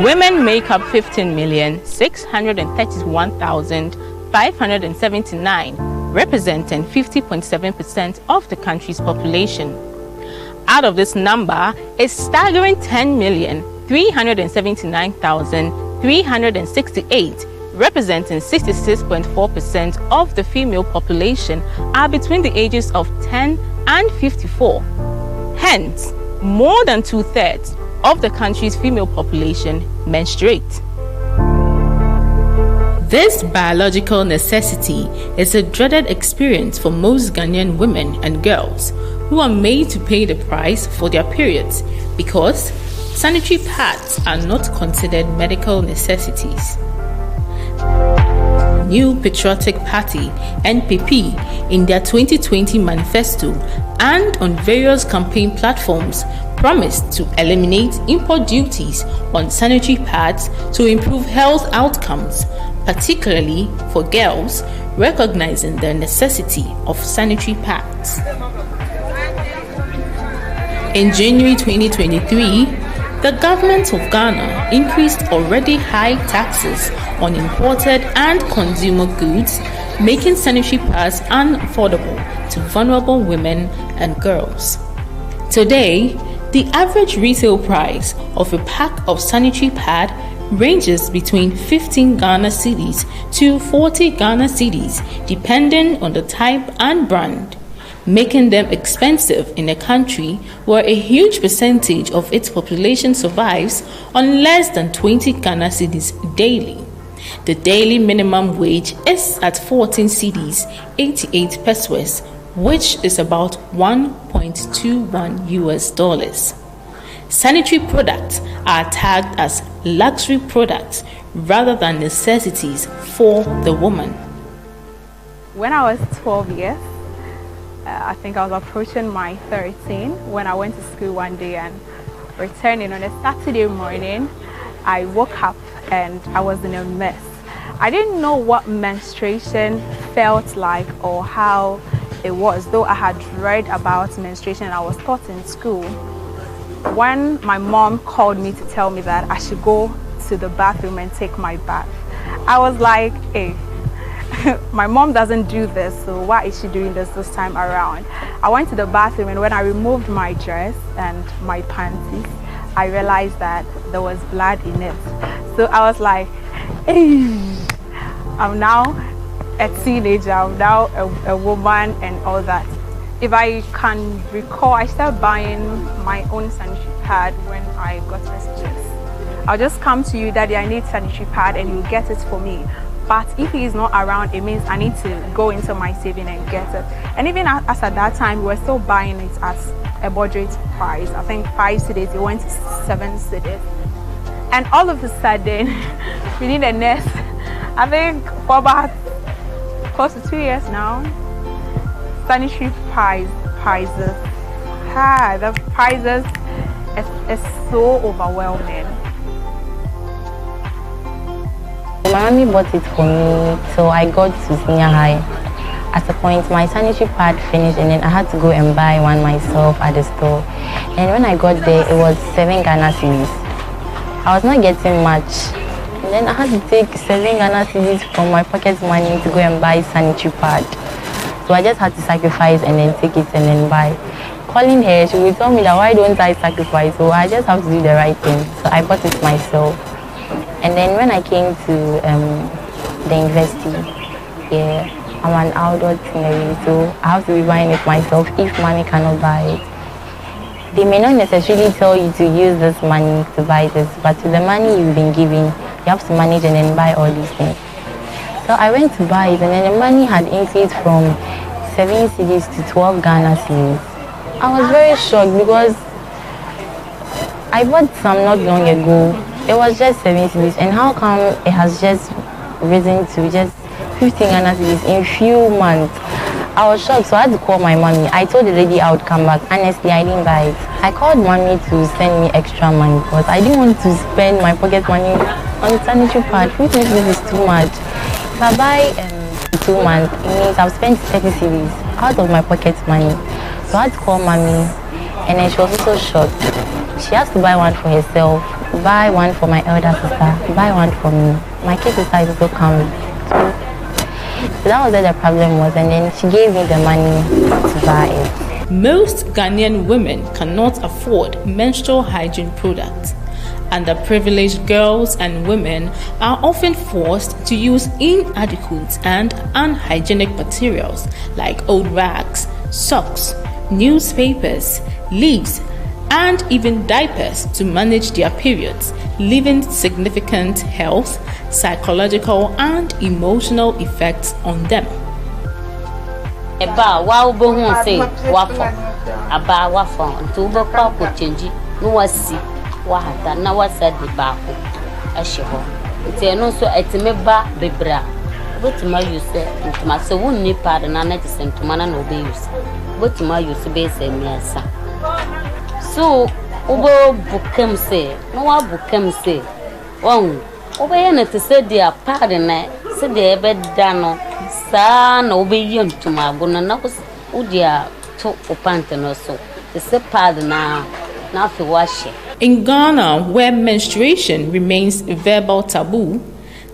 Women make up 15,631,579, representing 50.7% of the country's population. Out of this number, a staggering 10,379,368, representing 66.4% of the female population, are between the ages of 10 and 54. Hence, more than 2/3 of the country's female population menstruate. This biological necessity is a dreaded experience for most Ghanaian women and girls who are made to pay the price for their periods because sanitary pads are not considered medical necessities. New Patriotic Party (NPP) in their 2020 manifesto and on various campaign platforms promised to eliminate import duties on sanitary pads to improve health outcomes, particularly for girls, recognizing the necessity of sanitary pads. In January 2023, the government of Ghana increased already high taxes on imported and consumer goods, making sanitary pads unaffordable to vulnerable women and girls. Today, the average retail price of a pack of sanitary pad ranges between 15 Ghana cedis to 40 Ghana cedis, depending on the type and brand, making them expensive in a country where a huge percentage of its population survives on less than 20 Ghana cedis daily. The daily minimum wage is at 14 cedis, 88 pesos, which is about $1.21. Sanitary products are tagged as luxury products rather than necessities for the woman. When I was 12 years, I think I was approaching my 13 when I went to school one day, and returning on a Saturday morning, I woke up and I was in a mess. I didn't know what menstruation felt like or how it was, though I had read about menstruation. I was taught in school. When my mom called me to tell me that I should go to the bathroom and take my bath, I was like, hey, my mom doesn't do this, so why is she doing this time around? I went to the bathroom, and when I removed my dress and my panties, I realized that there was blood in it. So I was like, hey, I'm now a teenager, I'm now a woman and all that. If I can recall, I started buying my own sanitary pad when I got messages. I'll just come to you, Daddy, I need sanitary pad, and you get it for me. But if he is not around, it means I need to go into my saving and get it. And even as at that time, we were still buying it at a budget price. I think 5 cedis, it went to 7 cedis. And all of a sudden, we need a nurse. I think for about close to 2 years now, sanitary prices, the prices is so overwhelming. My mommy bought it for me, so I got to senior high. At a point, my sanitary pad finished, and then I had to go and buy one myself at the store. And when I got there, it was 7 Ghana cedis. I was not getting much. And then I had to take 7 Ghana cedis from my pocket money to go and buy sanitary pad. So I just had to sacrifice and then take it and then buy. Calling her, she would tell me that why don't I sacrifice? So I just have to do the right thing. So I bought it myself. And then when I came to the university, yeah, I'm an outdoor teenager, so I have to be buying it myself if mommy cannot buy it. They may not necessarily tell you to use this money to buy this, but with the money you've been given, you have to manage and then buy all these things. So I went to buy it, and then the money had increased from 7 cedis to 12 Ghana cedis. I was very shocked because I bought some not long ago. It was just 7 cedis, and how come it has just risen to just 15 Ghana cedis in few months? I was shocked, so I had to call my mommy. I told the lady I would come back. Honestly, I didn't buy it. I called mommy to send me extra money because I didn't want to spend my pocket money on sanitary pad. 15 cedis is too much. If I buy 2 months, it means I've spent 30 cedis out of my pocket money. So I had to call mommy, and then she was also shocked. She has to buy one for herself, buy one for my elder sister, buy one for me. My kid sister is also coming. So that was where the problem was, and then she gave me the money to buy it. Most Ghanaian women cannot afford menstrual hygiene products. Underprivileged girls and women are often forced to use inadequate and unhygienic materials like old rags, socks, newspapers, leaves, and even diapers to manage their periods, leaving significant health, psychological, and emotional effects on them. Eba wa obohun se wafo aba wafo nto bo kwa ko change no wasi wa hata na wasa de ba ko ahye ho nti no so etime ba bebra botima use ntuma se wonni pad na na tse ntuma na obe use botima use be se miasa so obo bukem se no wa bukem se won obe ye na tse dia pad na se de ebe da no sa na obe ye ntuma agona na ko udia to opante no so se pad na fi washe. In Ghana, where menstruation remains a verbal taboo,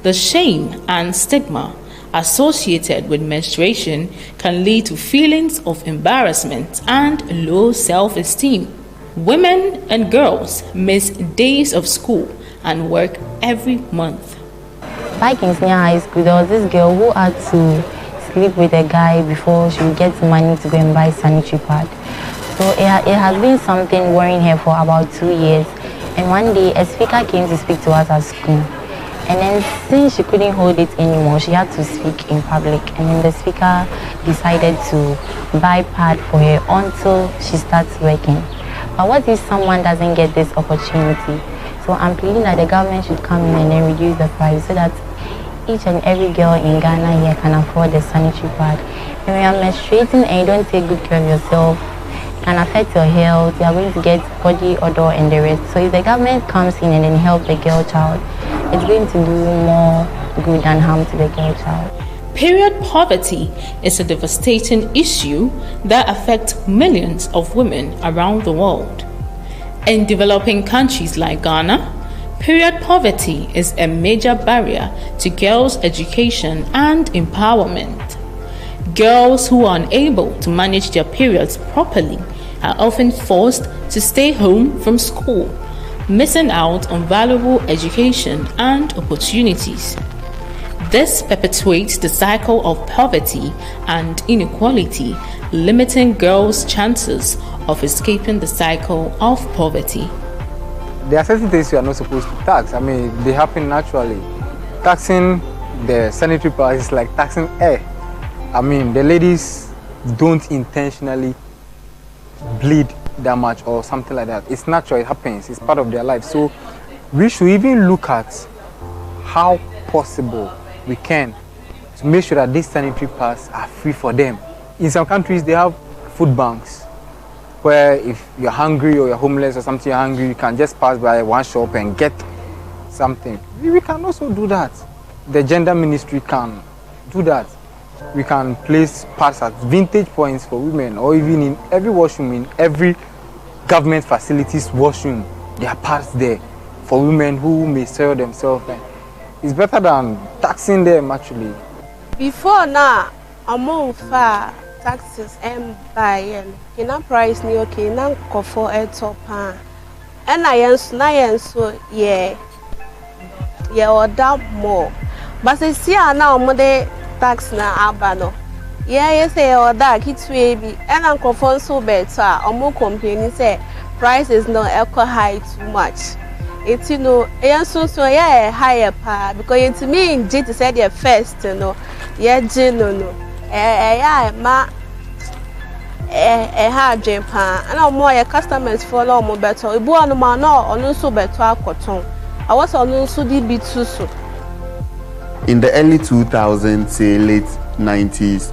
the shame and stigma associated with menstruation can lead to feelings of embarrassment and low self-esteem. Women and girls miss days of school and work every month. Back in senior high school, there was this girl who had to sleep with a guy before she would get money to go and buy sanitary pad. So it has been something worrying her for about 2 years. And one day, a speaker came to speak to us at school. And then since she couldn't hold it anymore, she had to speak in public. And then the speaker decided to buy pad for her until she starts working. But what if someone doesn't get this opportunity? So I'm pleading that the government should come in and then reduce the price so that each and every girl in Ghana here can afford the sanitary pad. And when you're menstruating and you don't take good care of yourself, can affect your health, you are going to get body odor and the rest. So if the government comes in and then help the girl child, it's going to do more good than harm to the girl child. Period poverty is a devastating issue that affects millions of women around the world. In developing countries like Ghana, period poverty is a major barrier to girls' education and empowerment. Girls who are unable to manage their periods properly are often forced to stay home from school, missing out on valuable education and opportunities. This perpetuates the cycle of poverty and inequality, limiting girls' chances of escaping the cycle of poverty. There are certain things you are not supposed to tax. I mean, they happen naturally. Taxing the sanitary price is like taxing air. I mean, the ladies don't intentionally bleed that much or something like that. It's natural, it happens, it's part of their life. So we should even look at how possible we can to make sure that these sanitary pads are free for them. In some countries, they have food banks where if you're hungry or you're homeless or something, you're hungry, you can just pass by one shop and get something. We can also do that. The gender ministry can do that. We can place pads at vintage points for women, or even in every washroom, in every government facilities washroom, there are pads there for women who may sell themselves. It's better than taxing them actually. Before now, among far taxes and buying, in price new okay, now go for a top and I am so yeah, or that more. But I see now more tax na abano. Yeah, say or that it's baby and uncle for so better or more complaining say price is not equal high too much. It's so yeah higher pa because it's me in J to say the first yeah no yeah ma hard pa and no more your customers follow more better ibu anu ma no so better akoton I was on so di be too so. In the early 2000s, say late 90s,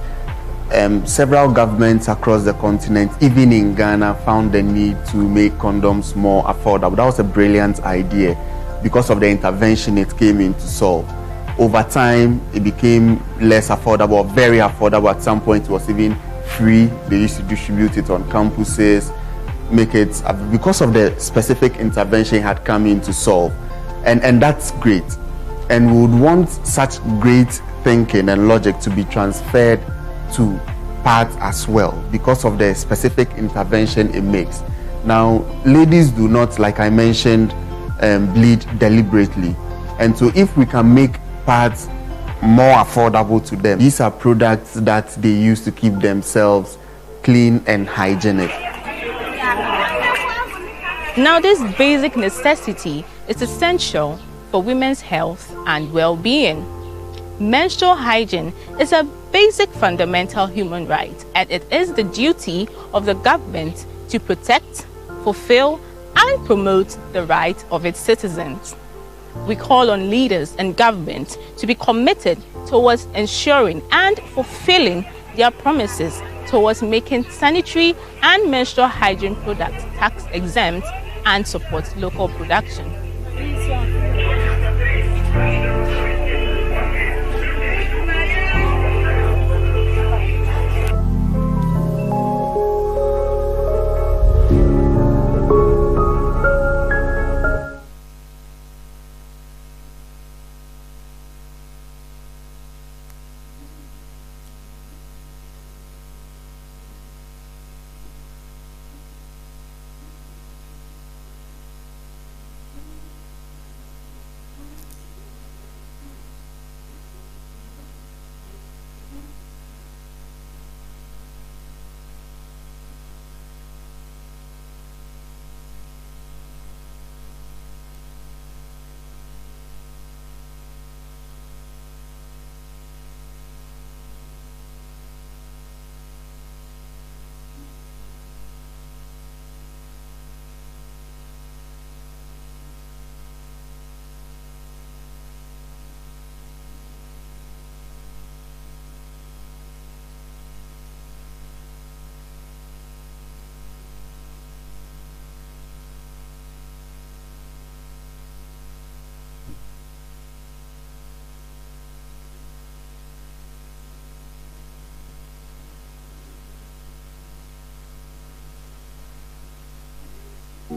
several governments across the continent, even in Ghana, found the need to make condoms more affordable. That was a brilliant idea because of the intervention it came in to solve. over time it became less affordable, or very affordable. At some point it was even free. They used to distribute it on campuses, make it, because of the specific intervention it had come in to solve. And that's great. And we would want such great thinking and logic to be transferred to pads as well, because of the specific intervention it makes. Now, ladies do not, like I mentioned, bleed deliberately. And so if we can make pads more affordable to them, these are products that they use to keep themselves clean and hygienic. Now, this basic necessity is essential for women's health and well-being. Menstrual hygiene is a basic fundamental human right, and it is the duty of the government to protect, fulfill, and promote the rights of its citizens. We call on leaders and government to be committed towards ensuring and fulfilling their promises towards making sanitary and menstrual hygiene products tax exempt and support local production.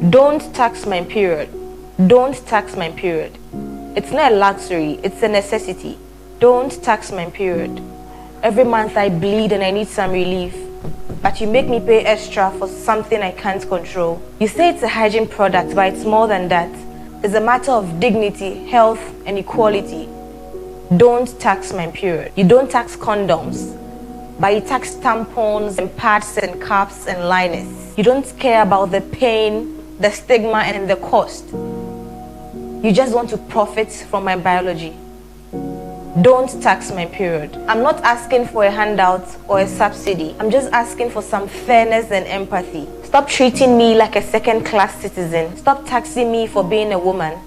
Don't tax my period. Don't tax my period. It's not a luxury, it's a necessity. Don't tax my period. Every month I bleed and I need some relief, but you make me pay extra for something I can't control. You say it's a hygiene product, but it's more than that. It's a matter of dignity, health, and equality. Don't tax my period. You don't tax condoms, but you tax tampons and pads and cups and liners. You don't care about the pain, the stigma, and the cost. You just want to profit from my biology. Don't tax my period. I'm not asking for a handout or a subsidy. I'm just asking for some fairness and empathy. Stop treating me like a second-class citizen. Stop taxing me for being a woman.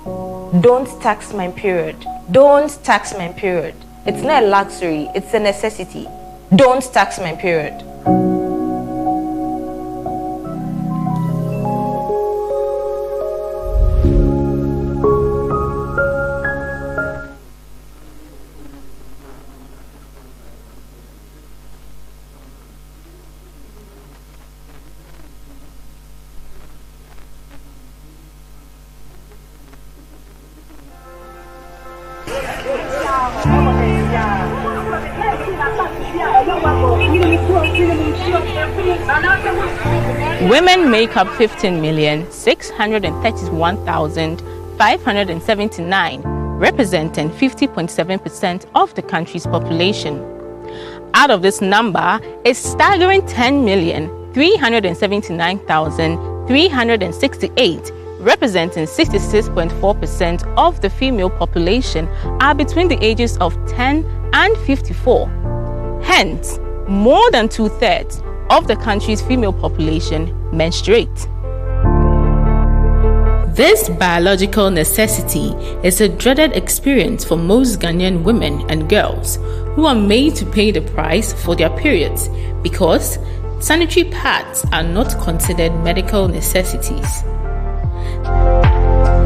Don't tax my period. Don't tax my period. It's not a luxury, it's a necessity. Don't tax my period. Women make up 15,631,579, representing 50.7% of the country's population. Out of this number, a staggering 10,379,368, representing 66.4% of the female population, are between the ages of 10 and 54. Hence, more than 2/3 of the country's female population menstruate. This biological necessity is a dreaded experience for most Ghanaian women and girls who are made to pay the price for their periods because sanitary pads are not considered medical necessities.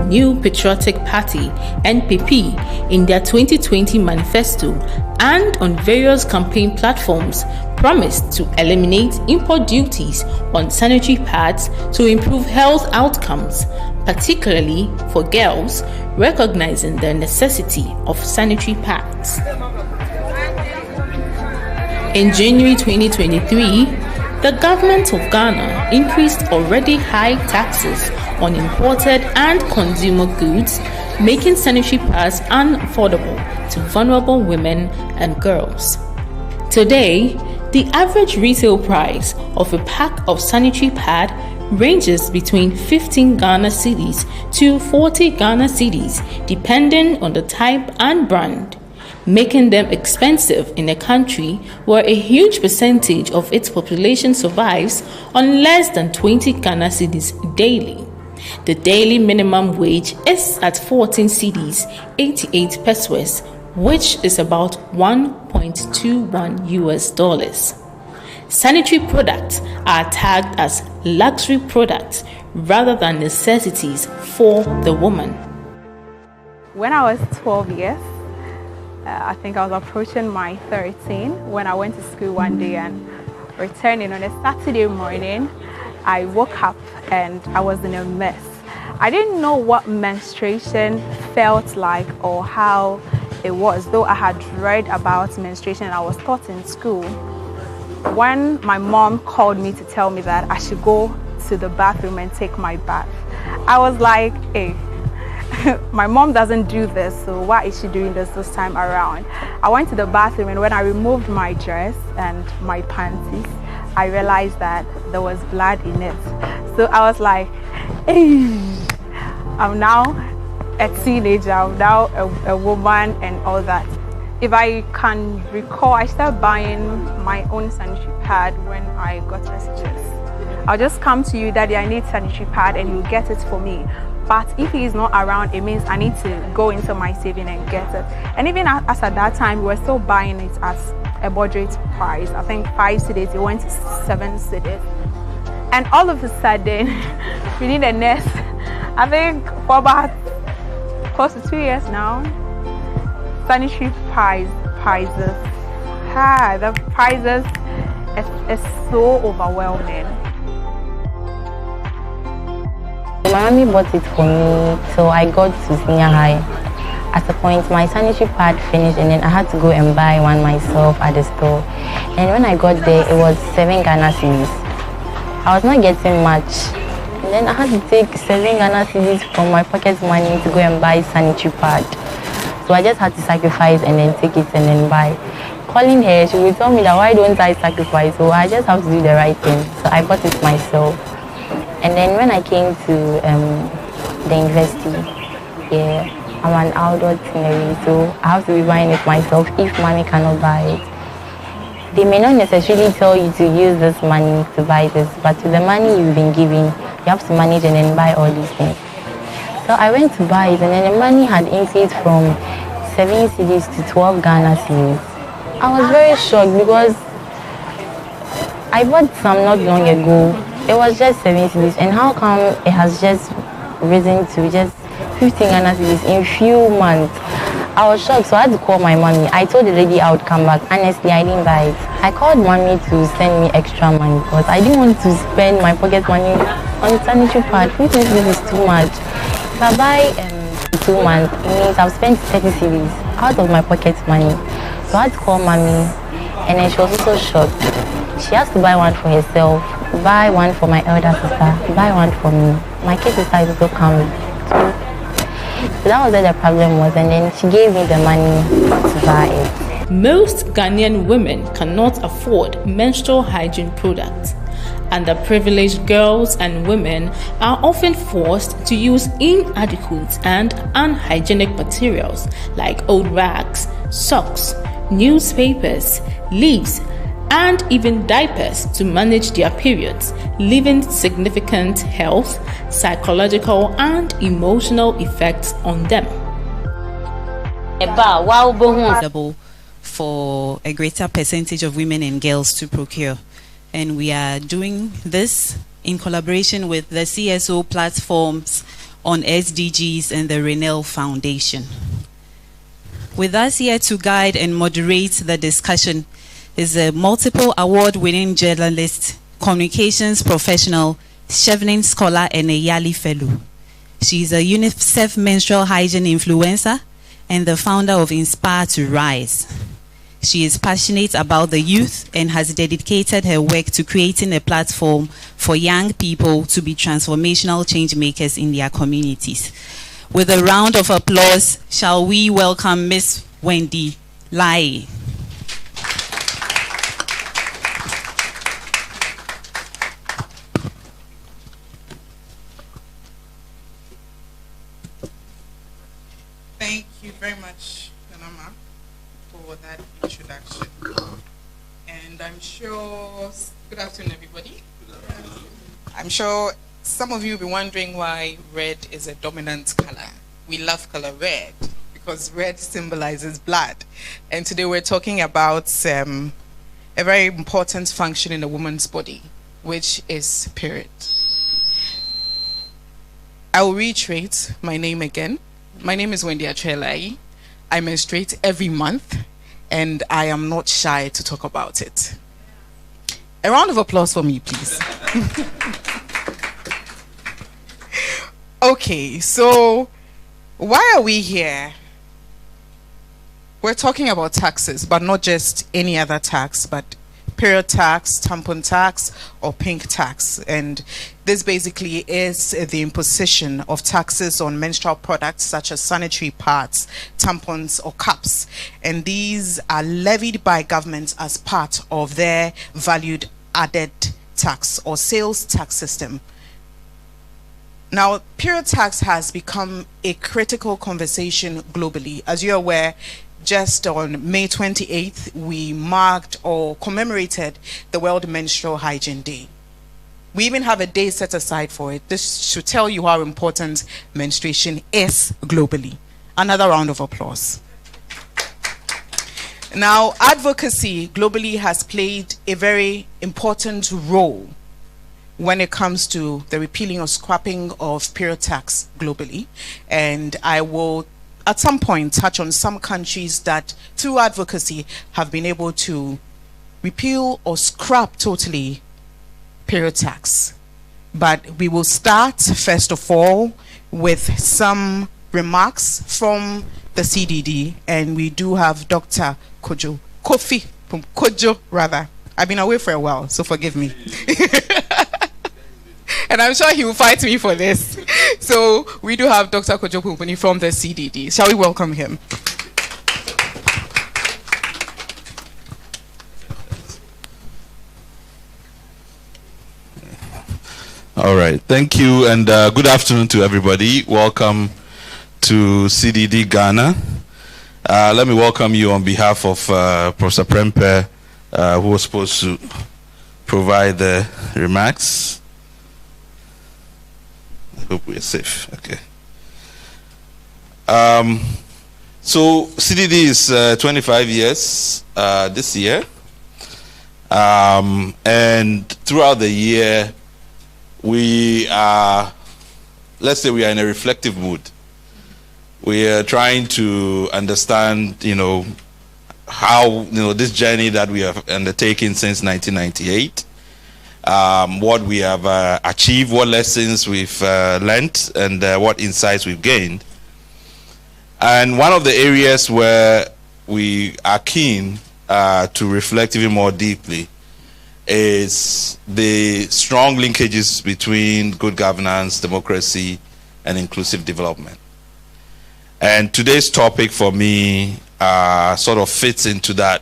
New Patriotic Party (NPP) in their 2020 manifesto and on various campaign platforms promised to eliminate import duties on sanitary pads to improve health outcomes, particularly for girls, recognizing the necessity of sanitary pads. In January 2023, the government of Ghana increased already high taxes on imported and consumer goods, making sanitary pads unaffordable to vulnerable women and girls. Today, the average retail price of a pack of sanitary pad ranges between 15 Ghana cedis to 40 Ghana cedis, depending on the type and brand, making them expensive in a country where a huge percentage of its population survives on less than 20 Ghana cedis daily. The daily minimum wage is at 14 cedis, 88 pesos, which is about $1.21. Sanitary products are tagged as luxury products rather than necessities for the woman. When I was 12 years, I think I was approaching my 13 when I went to school one day, and returning on a Saturday morning, I woke up and I was in a mess. I didn't know what menstruation felt like or how it was, though I had read about menstruation and I was taught in school. When my mom called me to tell me that I should go to the bathroom and take my bath, I was like, hey, my mom doesn't do this, so why is she doing this time around? I went to the bathroom, and when I removed my dress and my panties, I realized that there was blood in it. So I was like, hey, I'm now a teenager, I'm now a woman and all that. If I can recall, I started buying my own sanitary pad when I got messages. I'll just come to you, Daddy, I need sanitary pad, and you get it for me. But if he is not around, it means I need to go into my saving and get it. And even as at that time, we were still buying it at a budget price. I think 5 cedis, it went to 7 cedis. And all of a sudden, within the next, I think for about close to 2 years now, sanitary prices, the prices is so overwhelming. My mommy bought it for me till I got to senior high. At a point, my sanitary pad finished, and then I had to go and buy one myself at the store. And when I got there, it was 7 Ghana cedis. I was not getting much. And then I had to take 7 Ghana cedis from my pocket money to go and buy sanitary pad. So I just had to sacrifice and then take it and then buy. Calling her, she would tell me that why don't I sacrifice? So I just have to do the right thing. So I bought it myself. And then when I came to the university, yeah, I'm an outdoor teenager, so I have to be buying it myself if mommy cannot buy it. They may not necessarily tell you to use this money to buy this, but with the money you've been given, you have to manage and then buy all these things. So I went to buy it, and then the money had increased from 7 cedis to 12 Ghana cedis. I was very shocked because I bought some not long ago. It was just 7 cedis, and how come it has just risen to just 15 Ghana cedis in few months? I was shocked, so I had to call my mommy. I told the lady I would come back. Honestly, I didn't buy it. I called mommy to send me extra money because I didn't want to spend my pocket money on sanitary pad. This is too much. If I buy 2 months, it means I've spent 30 cedis out of my pocket money. So I had to call mommy, and then she was also shocked. She has to buy one for herself, buy one for my elder sister, buy one for me. My kid sister is also coming. So that was where the problem was, and then she gave me the money to buy it. Most Ghanaian women cannot afford menstrual hygiene products. Underprivileged girls and women are often forced to use inadequate and unhygienic materials like old rags, socks, newspapers, leaves, and even diapers to manage their periods, leaving significant health, psychological, and emotional effects on them. For a greater percentage of women and girls to procure. And we are doing this in collaboration with the CSO platforms on SDGs and the Renel Foundation. With us here to guide and moderate the discussion is a multiple award-winning journalist, communications professional, Chevening scholar, and a Yali Fellow. She is a UNICEF menstrual hygiene influencer and the founder of Inspire to Rise. She is passionate about the youth and has dedicated her work to creating a platform for young people to be transformational change makers in their communities. With a round of applause, shall we welcome Miss Wendy Lai. Thank you very much, Nanama, for that introduction. And I'm sure, good afternoon, everybody. I'm sure some of you will be wondering why red is a dominant color. We love color red because red symbolizes blood. And today we're talking about a very important function in a woman's body, which is period. I will reiterate my name again. My name is Wendy Achelai. I menstruate every month, and I am not shy to talk about it. A round of applause for me, please. Okay, so why are we here? We're talking about taxes, but not just any other tax, but period tax, tampon tax, or pink tax. And this basically is the imposition of taxes on menstrual products such as sanitary pads, tampons, or cups. And these are levied by governments as part of their valued added tax or sales tax system. Now, period tax has become a critical conversation globally. As you're aware, just on May 28th, we marked or commemorated the World Menstrual Hygiene Day. We even have a day set aside for it. This should tell you how important menstruation is globally. Another round of applause. Now, advocacy globally has played a very important role when it comes to the repealing or scrapping of period tax globally. And I will at some point touch on some countries that through advocacy have been able to repeal or scrap totally period tax. But we will start first of all with some remarks from the CDD, and we do have Dr. Kojo rather. I've been away for a while, so forgive me. And I'm sure he will fight me for this. So we do have Dr. Kojo Pumpuni from the CDD. Shall we welcome him? All right. Thank you, and good afternoon to everybody. Welcome to CDD-Ghana. Let me welcome you on behalf of Professor Prempe, who was supposed to provide the remarks. I hope we're safe. Okay. So CDD is 25 years this year. And throughout the year, we are, let's say we are in a reflective mood. We are trying to understand, how, this journey that we have undertaken since 1998, what we have achieved, what lessons we've learned, and what insights we've gained. And one of the areas where we are keen to reflect even more deeply is the strong linkages between good governance, democracy, and inclusive development. And today's topic for me sort of fits into that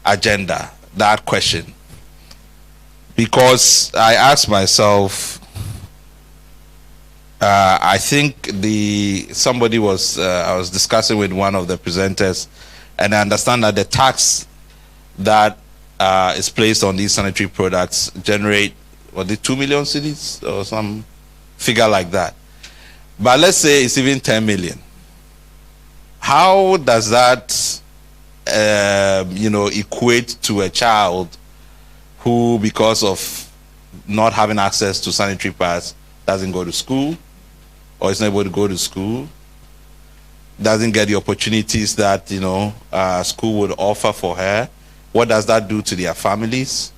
agenda, that question. Because I asked myself, I think somebody was, I was discussing with one of the presenters, and I understand that the tax that is placed on these sanitary products generate, 2 million cedis or some figure like that. But let's say it's even 10 million. How does that, equate to a child who, because of not having access to sanitary pads, doesn't go to school, or is not able to go to school, doesn't get the opportunities that, school would offer for her, what does that do to their families?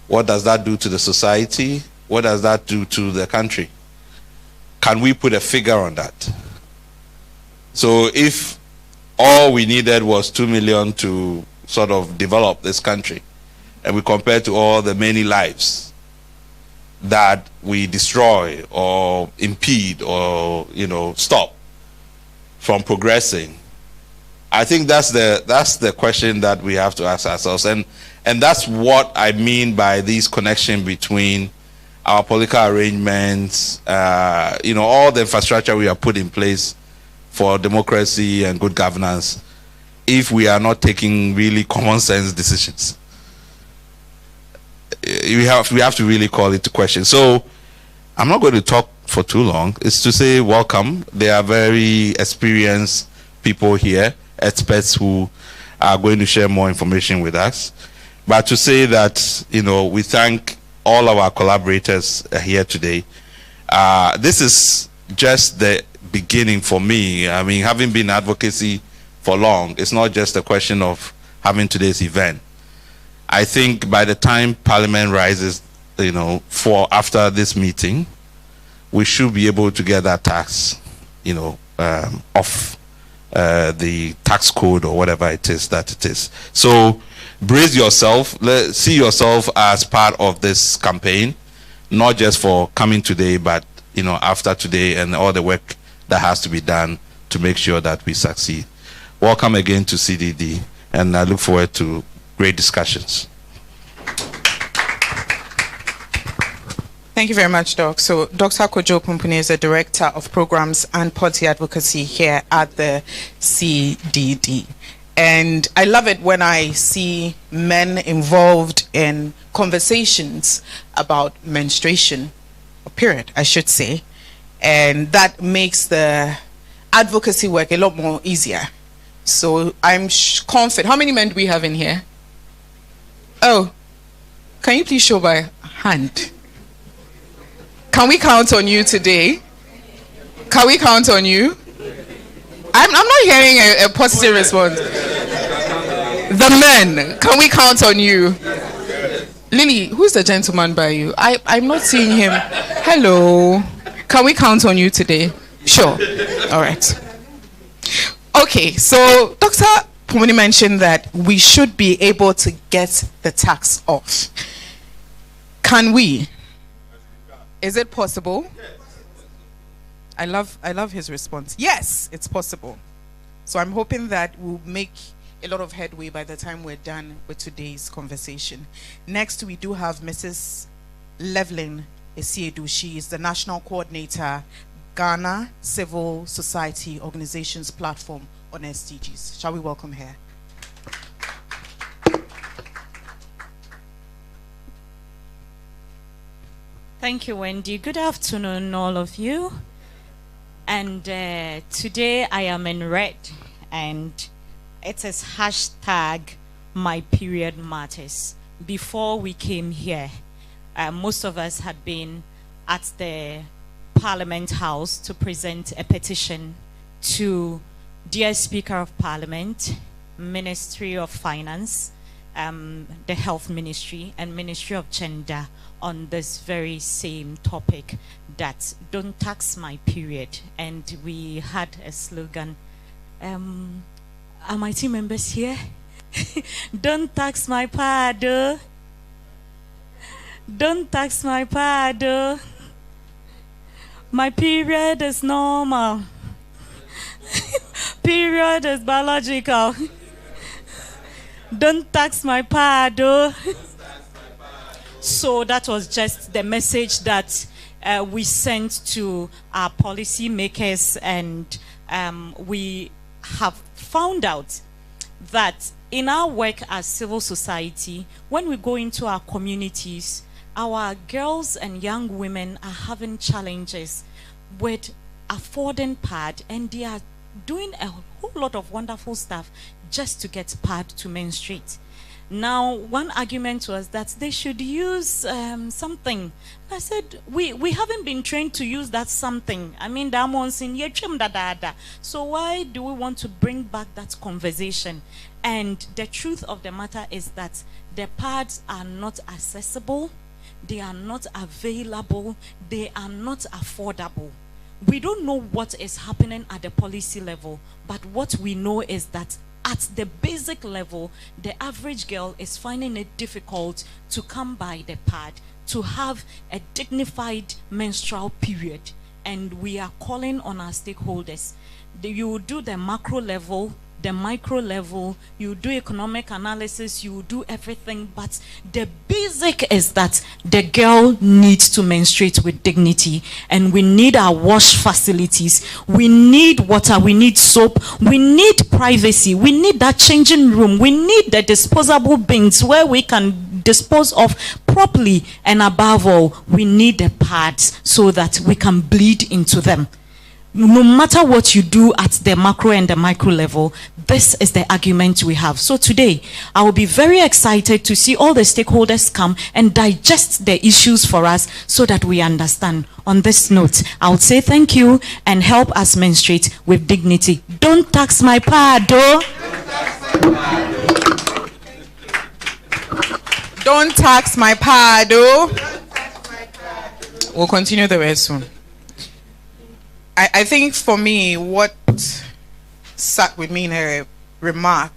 What does that do to the society? What does that do to the country? Can we put a figure on that? So if all we needed was 2 million to sort of develop this country, and we compare to all the many lives that we destroy or impede or stop from progressing, I think that's the question that we have to ask ourselves, and that's what I mean by this connection between our political arrangements, all the infrastructure we have put in place for democracy and good governance, if we are not taking really common sense decisions. We have to really call it to question. So I'm not going to talk for too long. It's to say welcome. They are very experienced people here, experts who are going to share more information with us. But to say that, we thank all of our collaborators here today. This is just the beginning for me. I mean, having been advocacy for long, it's not just a question of having today's event. I think by the time Parliament rises, for after this meeting, we should be able to get that tax, off the tax code or whatever it is that it is. So brace yourself, see yourself as part of this campaign, not just for coming today, but after today and all the work that has to be done to make sure that we succeed. Welcome again to CDD, and I look forward to great discussions. Thank you very much, Doc. So Dr. Kojo Pumpuni is the Director of Programs and Policy Advocacy here at the CDD. And I love it when I see men involved in conversations about menstruation, or period, I should say. And that makes the advocacy work a lot more easier. So I'm confident. How many men do we have in here? Oh, can you please show by hand? Can we count on you today? Can we count on you? I'm not hearing a positive response. The men, can we count on you? Lily, who's the gentleman by you? I'm not seeing him. Hello. Can we count on you today? Sure. All right. Okay, so Dr. Pumpuni mentioned that we should be able to get the tax off. Can we? Is it possible? I love his response. Yes, it's possible. So I'm hoping that we'll make a lot of headway by the time we're done with today's conversation. Next, we do have Mrs. Levlin Esiedu. She is the National Coordinator, Ghana Civil Society Organizations Platform on SDGs. Shall we welcome her? Thank you, Wendy. Good afternoon, all of you. And today I am in red, and it is hashtag My Period Matters. Before we came here, most of us had been at the Parliament House to present a petition to dear Speaker of Parliament, Ministry of Finance, the Health Ministry, and Ministry of Gender on this very same topic, that don't tax my period. And we had a slogan. Are my team members here? Don't tax my pad. Don't tax my pad. My period is normal. Period is biological. Don't tax my pad. So that was just the message that we sent to our policy makers, and we have found out that in our work as civil society, when we go into our communities, our girls and young women are having challenges with affording pad, and they are doing a whole lot of wonderful stuff just to get pad to menstruate. Now, one argument was that they should use something. I said, we haven't been trained to use that something. I mean, so why do we want to bring back that conversation? And the truth of the matter is that the pads are not accessible, they are not available, they are not affordable. We don't know what is happening at the policy level, but what we know is that at the basic level, the average girl is finding it difficult to come by the pad, to have a dignified menstrual period. And we are calling on our stakeholders. You do the macro level, the micro level, you do economic analysis, you do everything, but the basic is that the girl needs to menstruate with dignity, and we need our wash facilities, we need water, we need soap, we need privacy, we need that changing room, we need the disposable bins where we can dispose of properly, and above all, we need the pads so that we can bleed into them. No matter what you do at the macro and the micro level, this is the argument we have. So today, I will be very excited to see all the stakeholders come and digest the issues for us so that we understand. On this note, I would say thank you and help us menstruate with dignity. Don't tax my pad, though. Don't tax my pad, though. We'll continue the rest soon. I think for me, what sat with me in her remark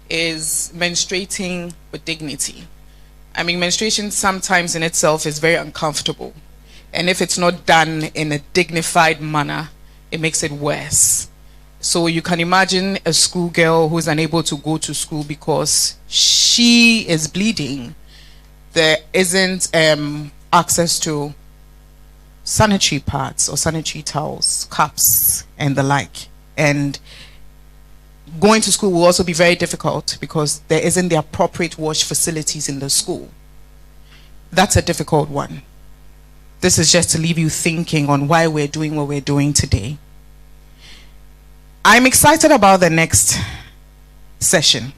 is menstruating with dignity. I mean, menstruation sometimes in itself is very uncomfortable. And if it's not done in a dignified manner, it makes it worse. So you can imagine a schoolgirl who's unable to go to school because she is bleeding. There isn't access to sanitary pads or sanitary towels, cups, and the like. And going to school will also be very difficult because there isn't the appropriate wash facilities in the school. That's a difficult one. This is just to leave you thinking on why we're doing what we're doing today. I'm excited about the next session.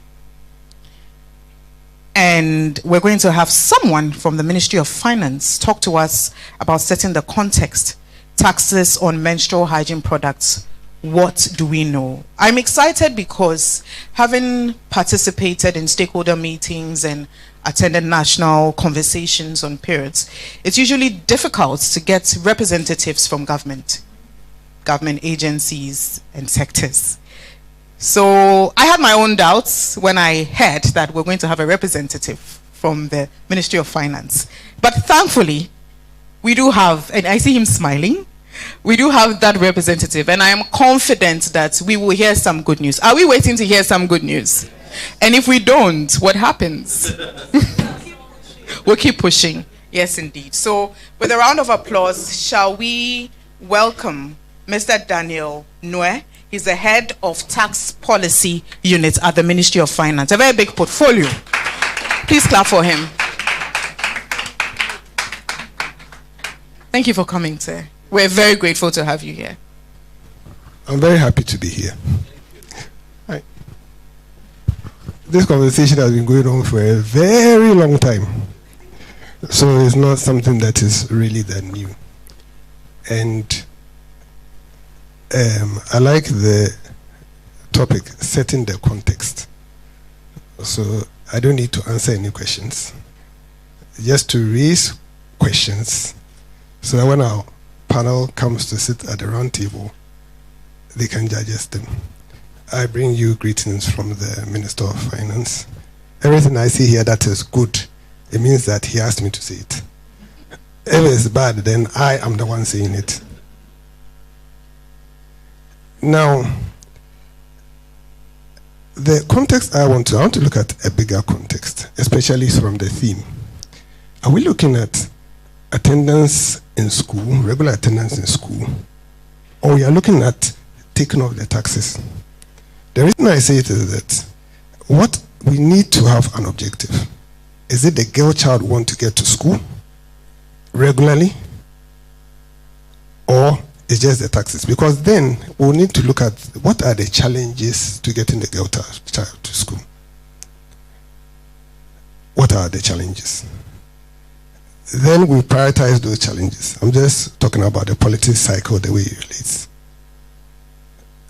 And we're going to have someone from the Ministry of Finance talk to us about setting the context. Taxes on menstrual hygiene products. What do we know? I'm excited because having participated in stakeholder meetings and attended national conversations on periods, it's usually difficult to get representatives from government agencies and sectors. So I had my own doubts when I heard that we're going to have a representative from the Ministry of Finance. But thankfully, we do have, and I see him smiling, we do have that representative, and I am confident that we will hear some good news. Are we waiting to hear some good news? And if we don't, what happens? We'll keep pushing. Yes, indeed. So with a round of applause, shall we welcome Mr. Daniel Noe? He's the head of tax policy unit at the Ministry of Finance. A very big portfolio. Please clap for him. Thank you for coming, sir. We're very grateful to have you here. I'm very happy to be here. Hi. This conversation has been going on for a very long time. So it's not something that is really that new. And I like the topic, setting the context. So I don't need to answer any questions. Just to raise questions so that when our panel comes to sit at the round table, they can digest them. I bring you greetings from the Minister of Finance. Everything I see here that is good, it means that he asked me to say it. If it's bad, then I am the one saying it. Now, the context I want to look at a bigger context, especially from the theme. Are we looking at attendance in school, regular attendance in school, or we are looking at taking off the taxes? The reason I say it is that what we need to have an objective. Is it the girl child want to get to school regularly, or it's just the taxes? Because then we'll need to look at what are the challenges to getting the girl child to school. what are the challenges? Then we prioritize those challenges. I'm just talking about the politics cycle, the way it relates.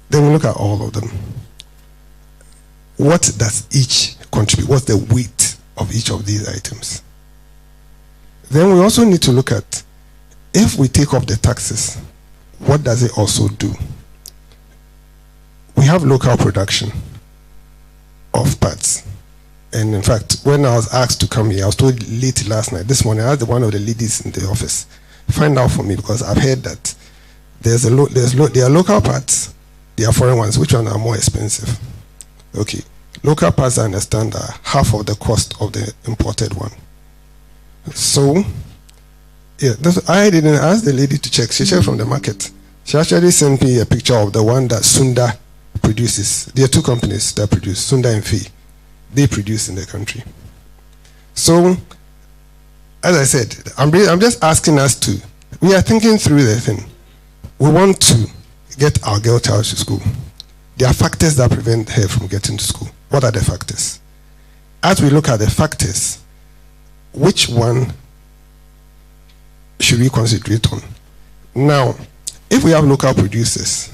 Then we look at all of them. What does each contribute? What's the weight of each of these items? Then we also need to look at, if we take off the taxes, what does it also do? We have local production of parts. And in fact, when I was asked to come here, I was told late last night. This morning, I asked one of the ladies in the office, find out for me, because I've heard that there are local parts, there are foreign ones. Which ones are more expensive? Okay. Local parts, I understand, are half of the cost of the imported one. So, yeah, I didn't ask the lady to check. She checked from the market. She actually sent me a picture of the one that Sunda produces. There are two companies that produce, Sunda and Fee. They produce in the country. So, as I said, I'm just asking us to, we are thinking through the thing. We want to get our girl child to school. There are factors that prevent her from getting to school. What are the factors? As we look at the factors, which one should we concentrate on? Now, if we have local producers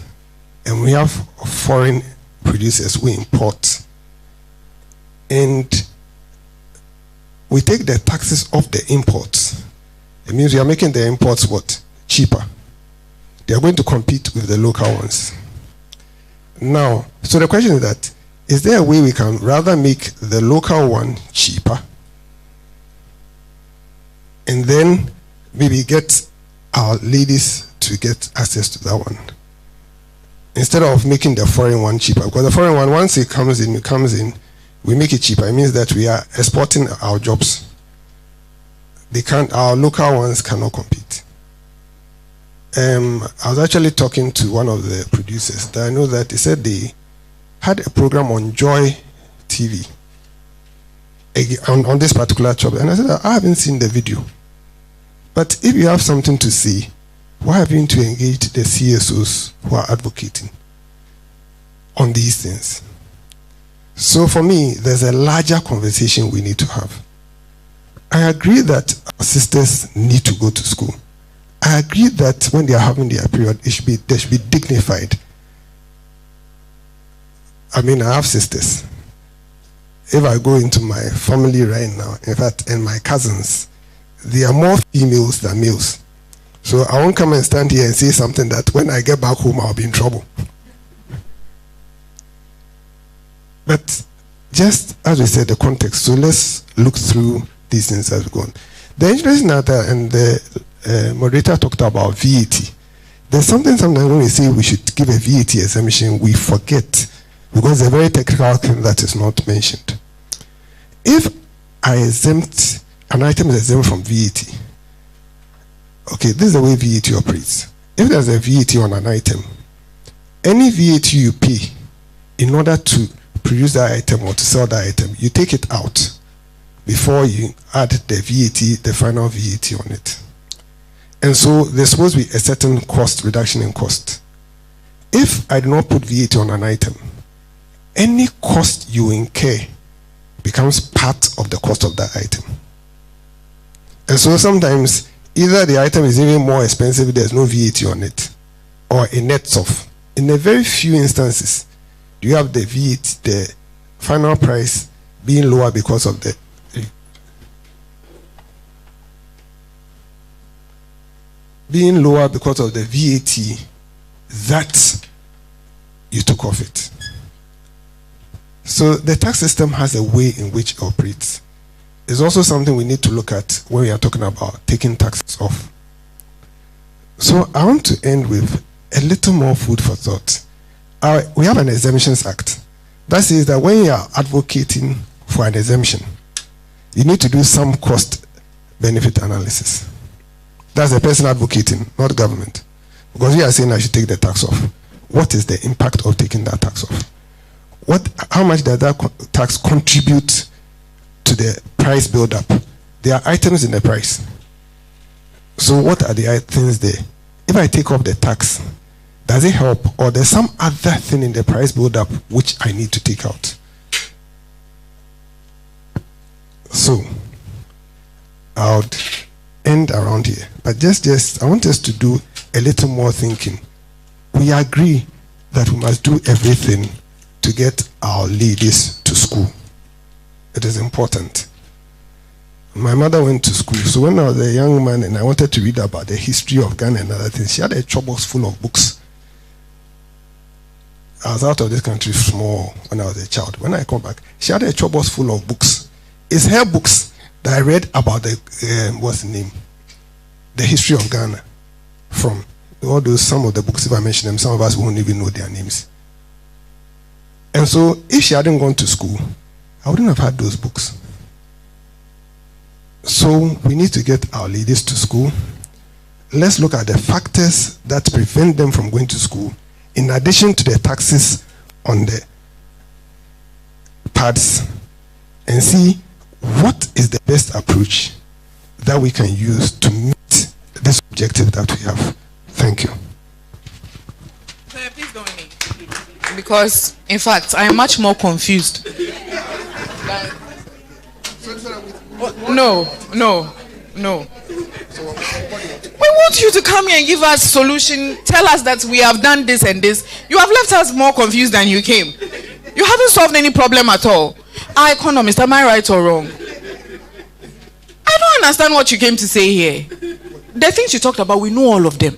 and we have foreign producers we import, and we take the taxes off the imports, it means we are making the imports what? Cheaper. They are going to compete with the local ones. Now, so the question is that, is there a way we can rather make the local one cheaper and then maybe get our ladies to get access to that one, instead of making the foreign one cheaper? Because the foreign one, once it comes in, we make it cheaper. It means that we are exporting our jobs. Our local ones cannot compete. I was actually talking to one of the producers that I know that they said they had a program on Joy TV on this particular job. And I said, I haven't seen the video. But if you have something to say, why haven't you to engage the CSOs who are advocating on these things? So for me, there's a larger conversation we need to have. I agree that our sisters need to go to school. I agree that when they are having their period, they should be dignified. I mean, I have sisters. If I go into my family right now, in fact, and my cousins, there are more females than males. So I won't come and stand here and say something that when I get back home, I'll be in trouble. But just as we said, the context. So let's look through these things as we go on. The interesting matter, and the moderator talked about VAT. There's something sometimes when we say we should give a VAT exemption, we forget, because it's a very technical thing that is not mentioned. If an item is exempt from VAT, okay, this is the way VAT operates. If there's a VAT on an item, any VAT you pay in order to produce that item or to sell that item, you take it out before you add the VAT, the final VAT on it. And so there's supposed to be a certain cost, reduction in cost. If I do not put VAT on an item, any cost you incur becomes part of the cost of that item. And so sometimes either the item is even more expensive if there's no VAT on it, or it nets off. In a very few instances, you have the VAT, the final price being lower because of the VAT that you took off it. So the tax system has a way in which it operates. It's also something we need to look at when we are talking about taking taxes off. So I want to end with a little more food for thought. We have an Exemptions Act that says that when you are advocating for an exemption, you need to do some cost-benefit analysis. That's the person advocating, not government. Because we are saying I should take the tax off. What is the impact of taking that tax off? How much does that tax contribute to the price build-up? There are items in the price. So what are the things there? If I take off the tax, does it help? Or there's some other thing in the price build-up which I need to take out? So, I would end around here. But just I want us to do a little more thinking. We agree that we must do everything to get our ladies to school. It is important. My mother went to school, so when I was a young man and I wanted to read about the history of Ghana and other things, she had a box full of books. I was out of this country small when I was a child. When I come back, she had a box full of books. It's her books that I read about the, what's the name? The history of Ghana. From all those, some of the books, if I mention them, some of us won't even know their names. And so, if she hadn't gone to school, I wouldn't have had those books. So, we need to get our ladies to school. Let's look at the factors that prevent them from going to school, in addition to the taxes on the pads, and see what is the best approach that we can use to meet this objective that we have. Thank you. Please don't need. Because, in fact, I am much more confused. No. We want you to come here and give us solution. Tell us that we have done this and this. You have left us more confused than you came. You haven't solved any problem at all. Our economist, am I right or wrong? I don't understand what you came to say here. The things you talked about, we know all of them.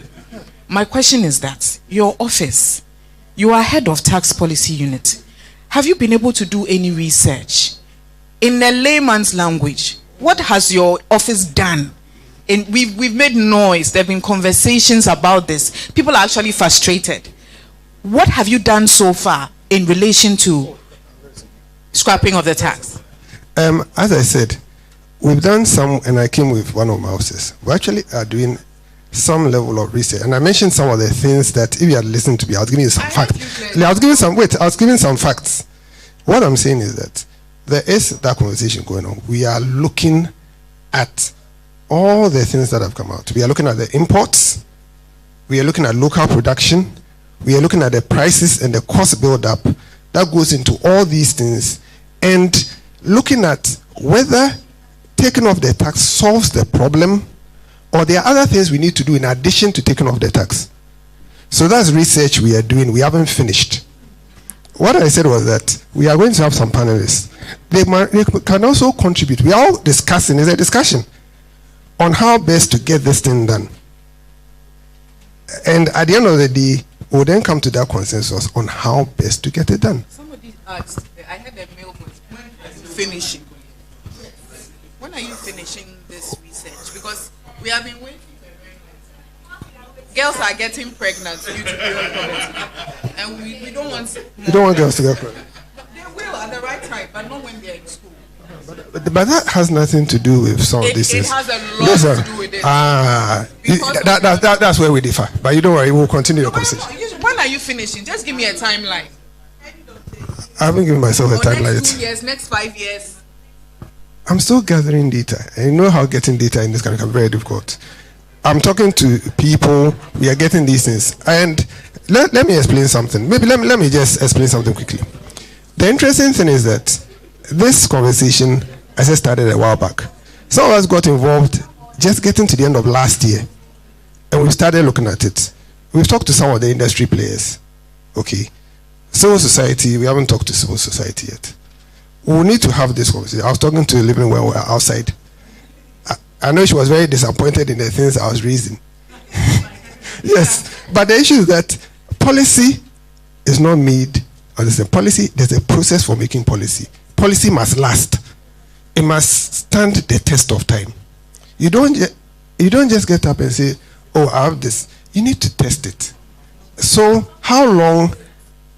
My question is that your office, you are head of tax policy unit. Have you been able to do any research? In a layman's language, what has your office done? And we've made noise. There have been conversations about this. People are actually frustrated. What have you done so far in relation to scrapping of the tax? As I said, we've done some, and I came with one of my officers. We actually are doing some level of research, and I mentioned some of the things that if you had listened to me, I was giving you some facts. I was giving some facts. What I'm saying is that there is that conversation going on. We are looking at all the things that have come out. We are looking at the imports. We are looking at local production. We are looking at the prices and the cost build-up that goes into all these things, and looking at whether taking off the tax solves the problem, or there are other things we need to do in addition to taking off the tax. So that's research we are doing. We haven't finished. What I said was that we are going to have some panelists. They can also contribute. We are all discussing, it's a discussion on how best to get this thing done. And at the end of the day, we'll then come to that consensus on how best to get it done. Somebody asked, I had a mail, when are you finishing? When are you finishing this research? Because we have been waiting. Girls are getting pregnant due to period poverty. And we don't want... You don't want girls to get pregnant? They will at the right time, but not when they're in school. But that has nothing to do with some of these things. It has a lot to do with it. That's where we differ. But you don't worry, we'll continue the conversation. When are you finishing? Just give me a timeline. I haven't given myself a timeline yet. Next 2 years, next 5 years. I'm still gathering data. And you know how getting data in this country can be very difficult. I'm talking to people, we are getting these things. And let me explain something. Maybe let me just explain something quickly. The interesting thing is that this conversation, as I started a while back, some of us got involved just getting to the end of last year. And we started looking at it. We've talked to some of the industry players. Okay. Civil society, we haven't talked to civil society yet. We need to have this conversation. I was talking to Living when we were outside. I know she was very disappointed in the things I was raising. Yes, but the issue is that policy is not made. There's a process for making policy. Policy must last. It must stand the test of time. You don't just get up and say, "Oh, I have this." You need to test it. So, how long?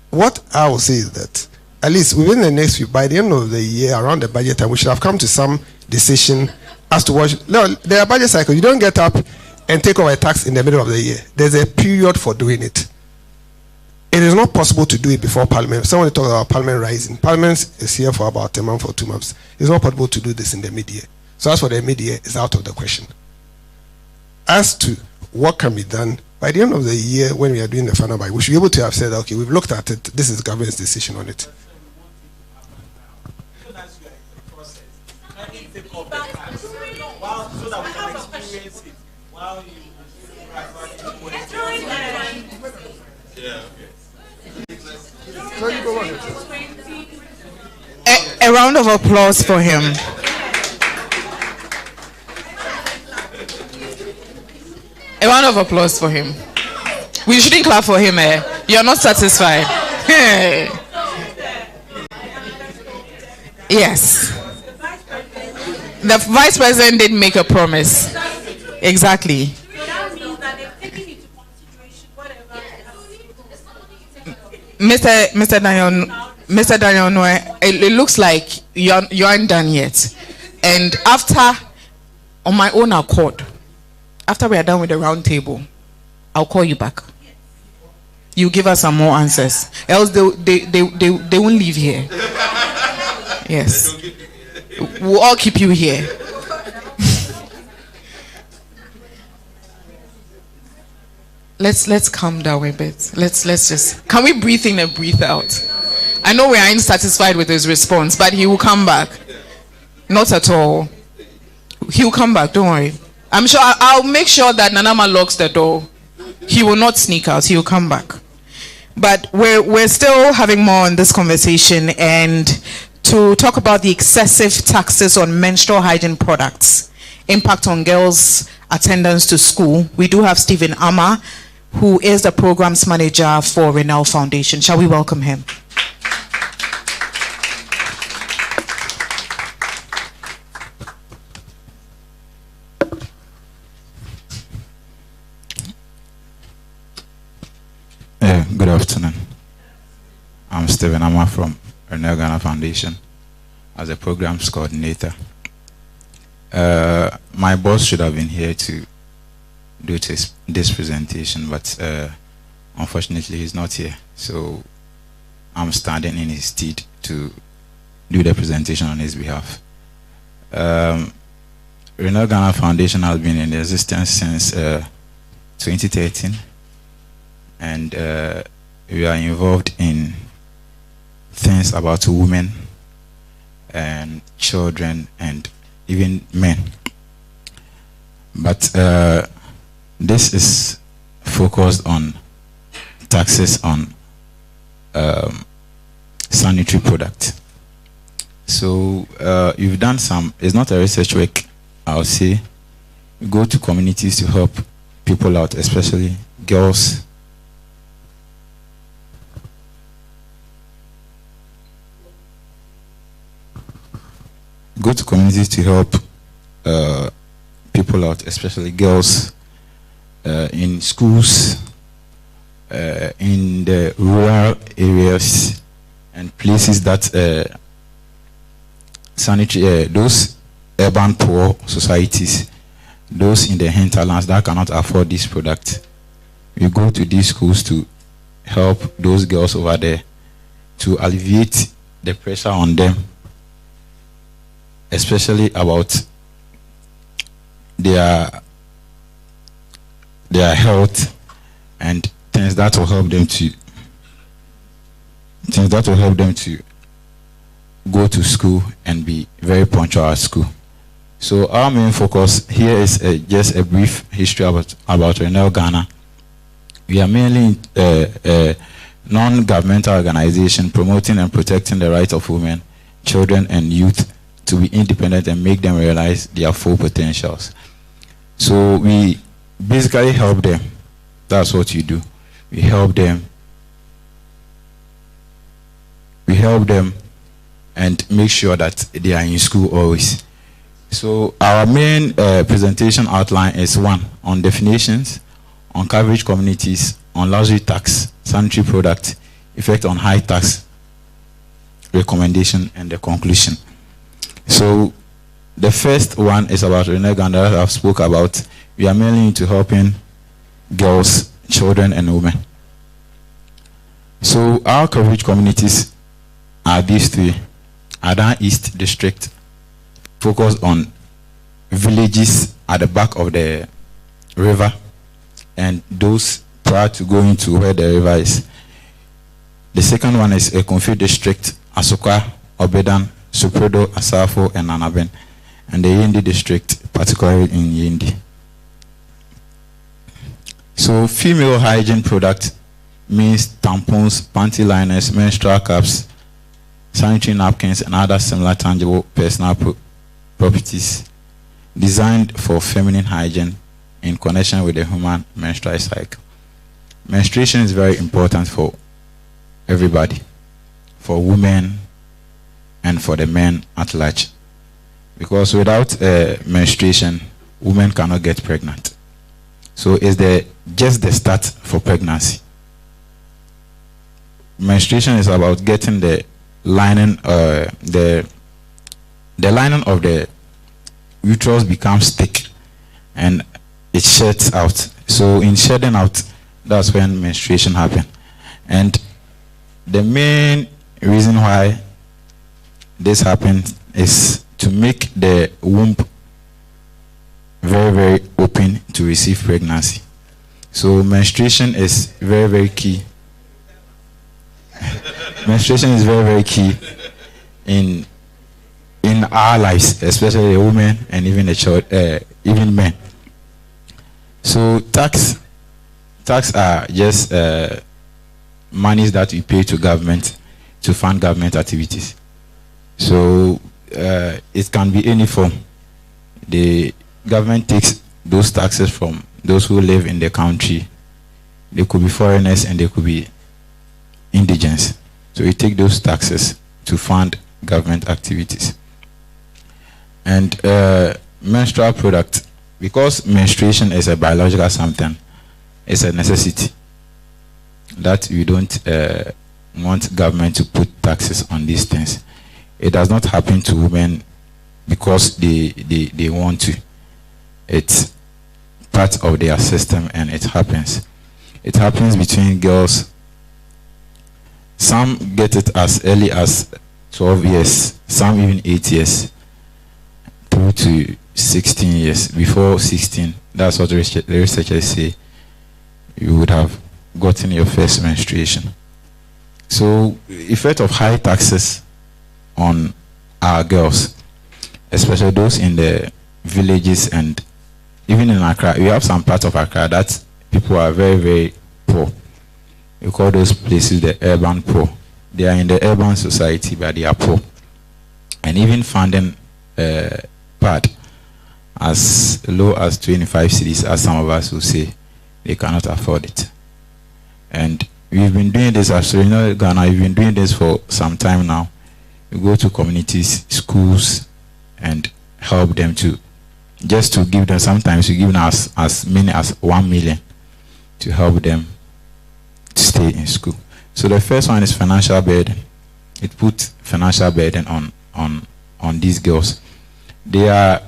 What I will say is that at least within the next few, by the end of the year, around the budget time, we should have come to some decision as to what. No, there are budget cycles. You don't get up and take over a tax in the middle of the year. There's a period for doing it. It is not possible to do it before Parliament. Someone talks about Parliament rising. Parliament is here for about a month or 2 months. It's not possible to do this in the mid-year. So as for the mid-year, it's out of the question. As to what can be done, by the end of the year, when we are doing the final buy, we should be able to have said, okay, we've looked at it. This is the government's decision on it. So that we can experience it while you A round of applause for him. A round of applause for him. We shouldn't clap for him, eh? You're not satisfied. Yes. The vice president did make a promise. Exactly. Mr. Daniel Noe, it looks like you aren't done yet. And after, on my own accord, after we are done with the round table, I'll call you back. You give us some more answers. Else they won't leave here. Yes. We'll all keep you here. Let's calm down a bit. Let's just, can we breathe in and breathe out? I know we are unsatisfied with his response, but he will come back. Not at all. He will come back, don't worry. I'm sure I'll make sure that Nanama locks the door. He will not sneak out. He will come back. But we're still having more on this conversation, and to talk about the excessive taxes on menstrual hygiene products, impact on girls' attendance to school. We do have Stephen Ama, who is the programs manager for Renal Foundation. Shall we welcome him? Good afternoon. I'm Stephen Ama from Ghana Foundation as a programs coordinator. My boss should have been here to do this presentation, but unfortunately he's not here. So I'm standing in his stead to do the presentation on his behalf. Ghana Foundation has been in existence since 2013. And we are involved in things about women and children and even men. But this is focused on taxes on sanitary products. So you've done some, it's not a research work, I'll say. You go to communities to help people out, especially girls. Go to communities to help people out, especially girls, in schools, in the rural areas and places that sanitary, those urban poor societies, those in the hinterlands that cannot afford this product. We go to these schools to help those girls over there to alleviate the pressure on them, especially about their health and things that will help them to go to school and be very punctual at school. So our main focus here is just a brief history about Renal Ghana. We are mainly a non-governmental organization promoting and protecting the rights of women, children and youth to be independent and make them realize their full potentials. So we basically help them. That's what you do. We help them. We help them and make sure that they are in school always. So our main presentation outline is one on definitions, on coverage communities, on luxury tax, sanitary product, effect on high tax, recommendation, and the conclusion. So the first one is about Renal Ghana that I've spoke about. We are mainly into helping girls, children, and women. So our coverage communities are these three. Adan East District, focus on villages at the back of the river and those prior to going to where the river is. The second one is a Konfi District, Asokwa, Obedan, Supredo, Asafo, and Anaben. and the Yindi district, particularly in Yindi. So female hygiene product means tampons, panty liners, menstrual cups, sanitary napkins, and other similar tangible personal properties designed for feminine hygiene in connection with the human menstrual cycle. Menstruation is very important for everybody, for women and for the men at large, because without menstruation, women cannot get pregnant. So it's just the start for pregnancy. Menstruation is about getting the lining, the lining of the uterus becomes thick and it sheds out. So in shedding out, that's when menstruation happens. And the main reason why this happens is to make the womb very, very open to receive pregnancy. So menstruation is very, very key. Menstruation is very, very key in our lives, especially the women and even the child, even men. So tax are just monies that we pay to government to fund government activities. So it can be any form. The government takes those taxes from those who live in the country. They could be foreigners and they could be indigents. So we take those taxes to fund government activities. And menstrual product, because menstruation is a biological something, it's a necessity that we don't want government to put taxes on these things. It does not happen to women because they want to. It's part of their system and it happens. It happens between girls. Some get it as early as 12 years, some even 8 years, through to 16 years. Before 16, that's what the researchers say, you would have gotten your first menstruation. So, effect of high taxes on our girls, especially those in the villages and even in Accra. We have some parts of Accra that people are very, very poor. We call those places the urban poor. They are in the urban society, but they are poor. And even funding part as low as 25 cedis, as some of us will say, they cannot afford it. And we've been doing this, as you know, Ghana, we've been doing this for some time now. We go to communities, schools, and help them to, just to give them, sometimes we give them as many as 1 million to help them to stay in school. So the first one is financial burden. It puts financial burden on these girls. They are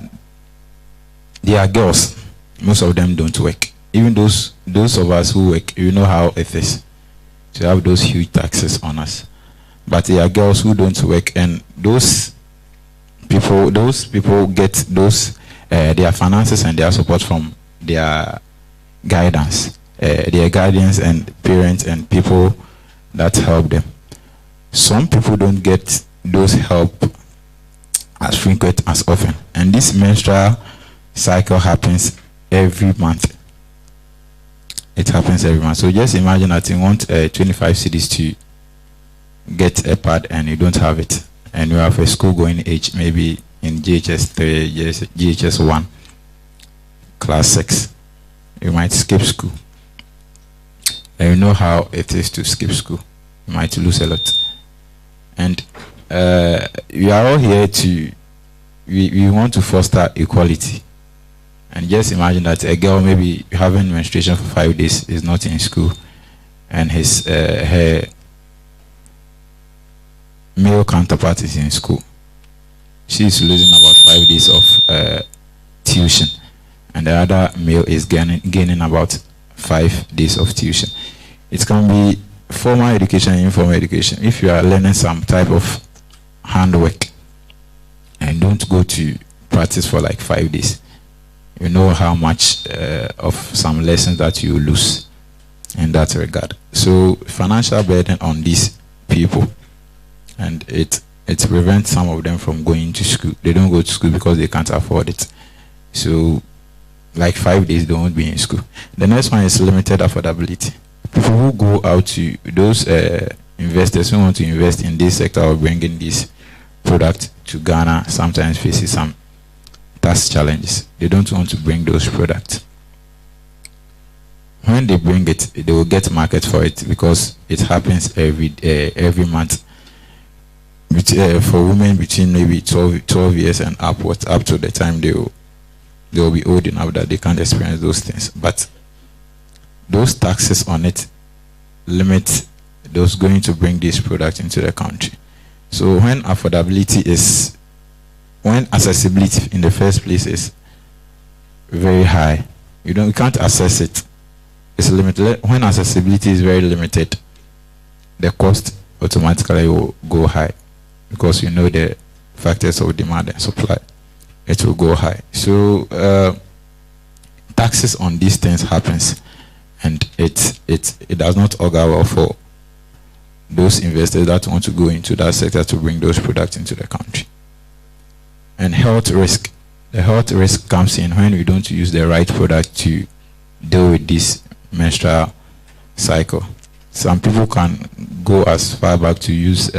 girls. Most of them don't work. Even those of us who work, you know how it is to have those huge taxes on us. But they are girls who don't work, and those people get those their finances and their support from their guidance, their guardians and parents and people that help them. Some people don't get those help as frequent as often, and this menstrual cycle happens every month. It happens every month. So just imagine that you want 25 cedis to get a pad and you don't have it, and you have a school going age, maybe in GHS 3, GHS 1, class 6. You might skip school. And you know how it is to skip school. You might lose a lot. And we are all here to, we want to foster equality. And just imagine that a girl maybe having menstruation for 5 days is not in school, and her male counterpart is in school. She is losing about 5 days of tuition, and the other male is gaining about 5 days of tuition. It can be formal education and informal education. If you are learning some type of handwork and don't go to practice for like 5 days, you know how much of some lessons that you lose in that regard. So financial burden on these people, and it it prevents some of them from going to school. They don't go to school because they can't afford it. So, like 5 days, they won't be in school. The next one is limited affordability. People who go out to those investors who want to invest in this sector or bringing this product to Ghana sometimes faces some tax challenges. They don't want to bring those products. When they bring it, they will get market for it because it happens every month. For women between maybe 12 years and upwards, up to the time they will be old enough that they can't experience those things. But those taxes on it limit those going to bring this product into the country. So when accessibility in the first place is very high, you can't access it. It's limited. When accessibility is very limited, the cost automatically will go high because you know the factors of demand and supply. It will go high. So taxes on these things happens, and it does not augur well for those investors that want to go into that sector to bring those products into the country. And health risk. The health risk comes in when we don't use the right product to deal with this menstrual cycle. Some people can go as far back to use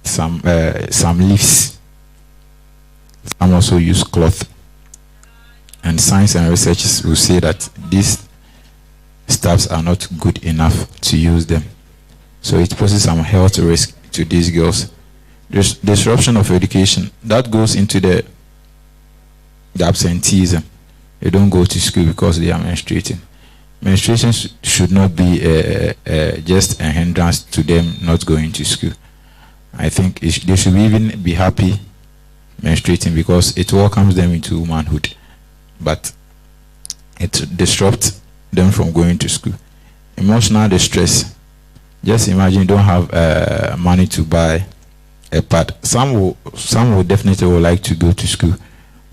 some leaves. Some also use cloth. And science and research will say that these stuffs are not good enough to use them. So it poses some health risk to these girls. There's disruption of education. That goes into the absenteeism. They don't go to school because they are menstruating. Menstruation should not be just a hindrance to them not going to school. I think they should even be happy menstruating because it welcomes them into womanhood. But it disrupts them from going to school. Emotional distress. Just imagine you don't have money to buy a pad. Some will definitely would like to go to school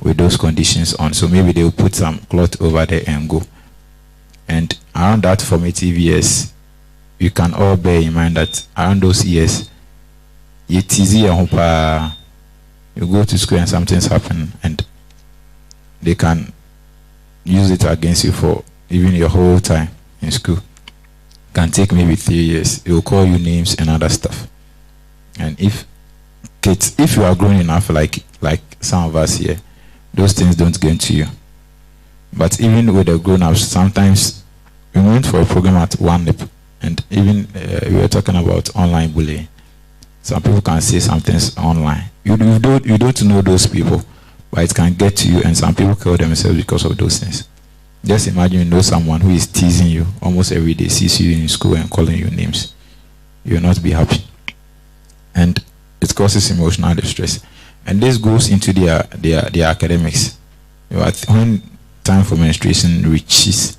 with those conditions on. So maybe they will put some cloth over there and go. And around that formative years, you can all bear in mind that around those years, it's easy. You go to school and something's happen, and they can use it against you for even your whole time in school. Can take maybe 3 years. They will call you names and other stuff. And if you are grown enough, like some of us here, those things don't get to you. But even with the grown-ups, sometimes we went for a program at One Lip, and even we were talking about online bullying. Some people can say some things online. You don't know those people, but it can get to you, and some people kill themselves because of those things. Just imagine you know someone who is teasing you almost every day, sees you in school and calling you names. You will not be happy. And it causes emotional distress. And this goes into their academics. When time for menstruation reaches,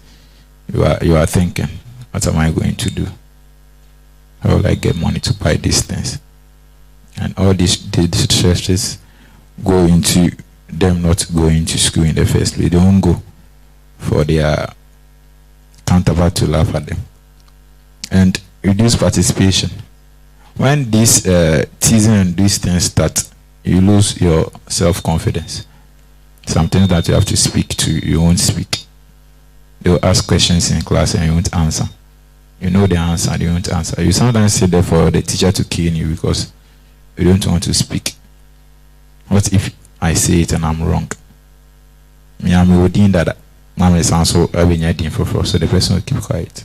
you are thinking, what am I going to do? How will I get money to buy these things? And all these stresses go into them not going to school in the first place. They won't go for their counterpart to laugh at them. And reduce participation. When these teasing and these things start, you lose your self-confidence. Something that you have to speak to, you won't speak. They will ask questions in class and you won't answer. You know the answer, you won't answer. You sometimes sit there for the teacher to cane you because you don't want to speak. What if I say it and I'm wrong? Me, I'm within that. Mama is also having a for so the person will keep quiet.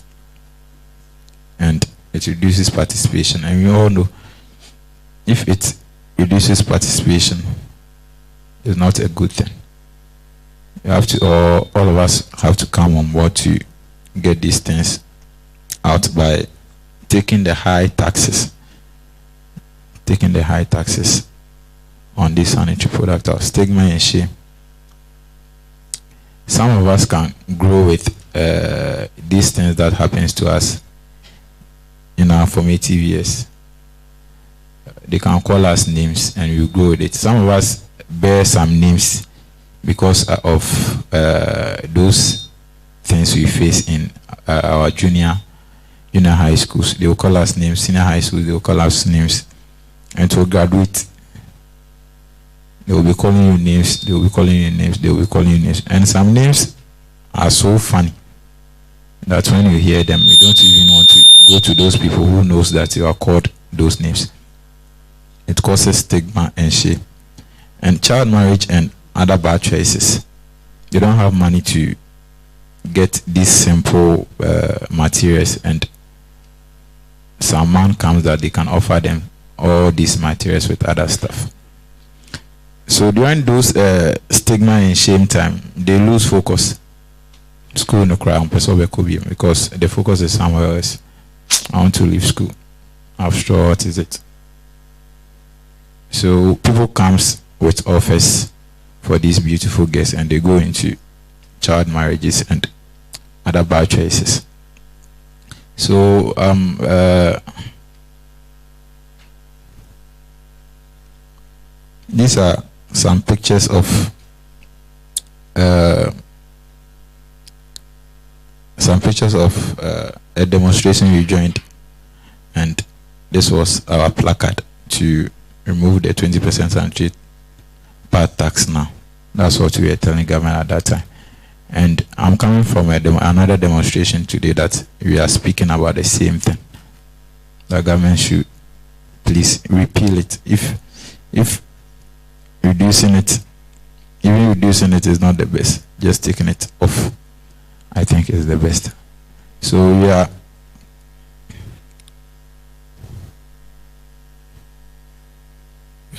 And it reduces participation. And we all know if it reduces participation, it's not a good thing. You have to, all of us have to come on board to get these things out by taking the high taxes. Taking the high taxes on this sanitary product out. Stigma and shame. Some of us can grow with these things that happens to us in our formative years. They can call us names and we grow with it. Some of us bear some names because of those things we face in our junior high schools. They will call us names. Senior high schools, they will call us names. and to graduate, they will be calling you names, they will be calling you names, they will be calling you names. And some names are so funny that when you hear them, you don't even want to go to those people who knows that you are called those names. It causes stigma and shame. And child marriage and other bad choices. They don't have money to get these simple materials, and some man comes that they can offer them all these materials with other stuff. So during those stigma and shame time, they lose focus. School no cry because the focus is somewhere else. I want to leave school. After all, what is it? So people comes with offers for these beautiful girls, and they go into child marriages and other bad choices. So these are some pictures of a demonstration we joined, and this was our placard to remove the 20% sanitary pad tax now. That's what we were telling government at that time. And I'm coming from another demonstration today that we are speaking about the same thing. The government should please repeal it. If reducing it, even reducing it is not the best, just taking it off, I think, is the best. So we are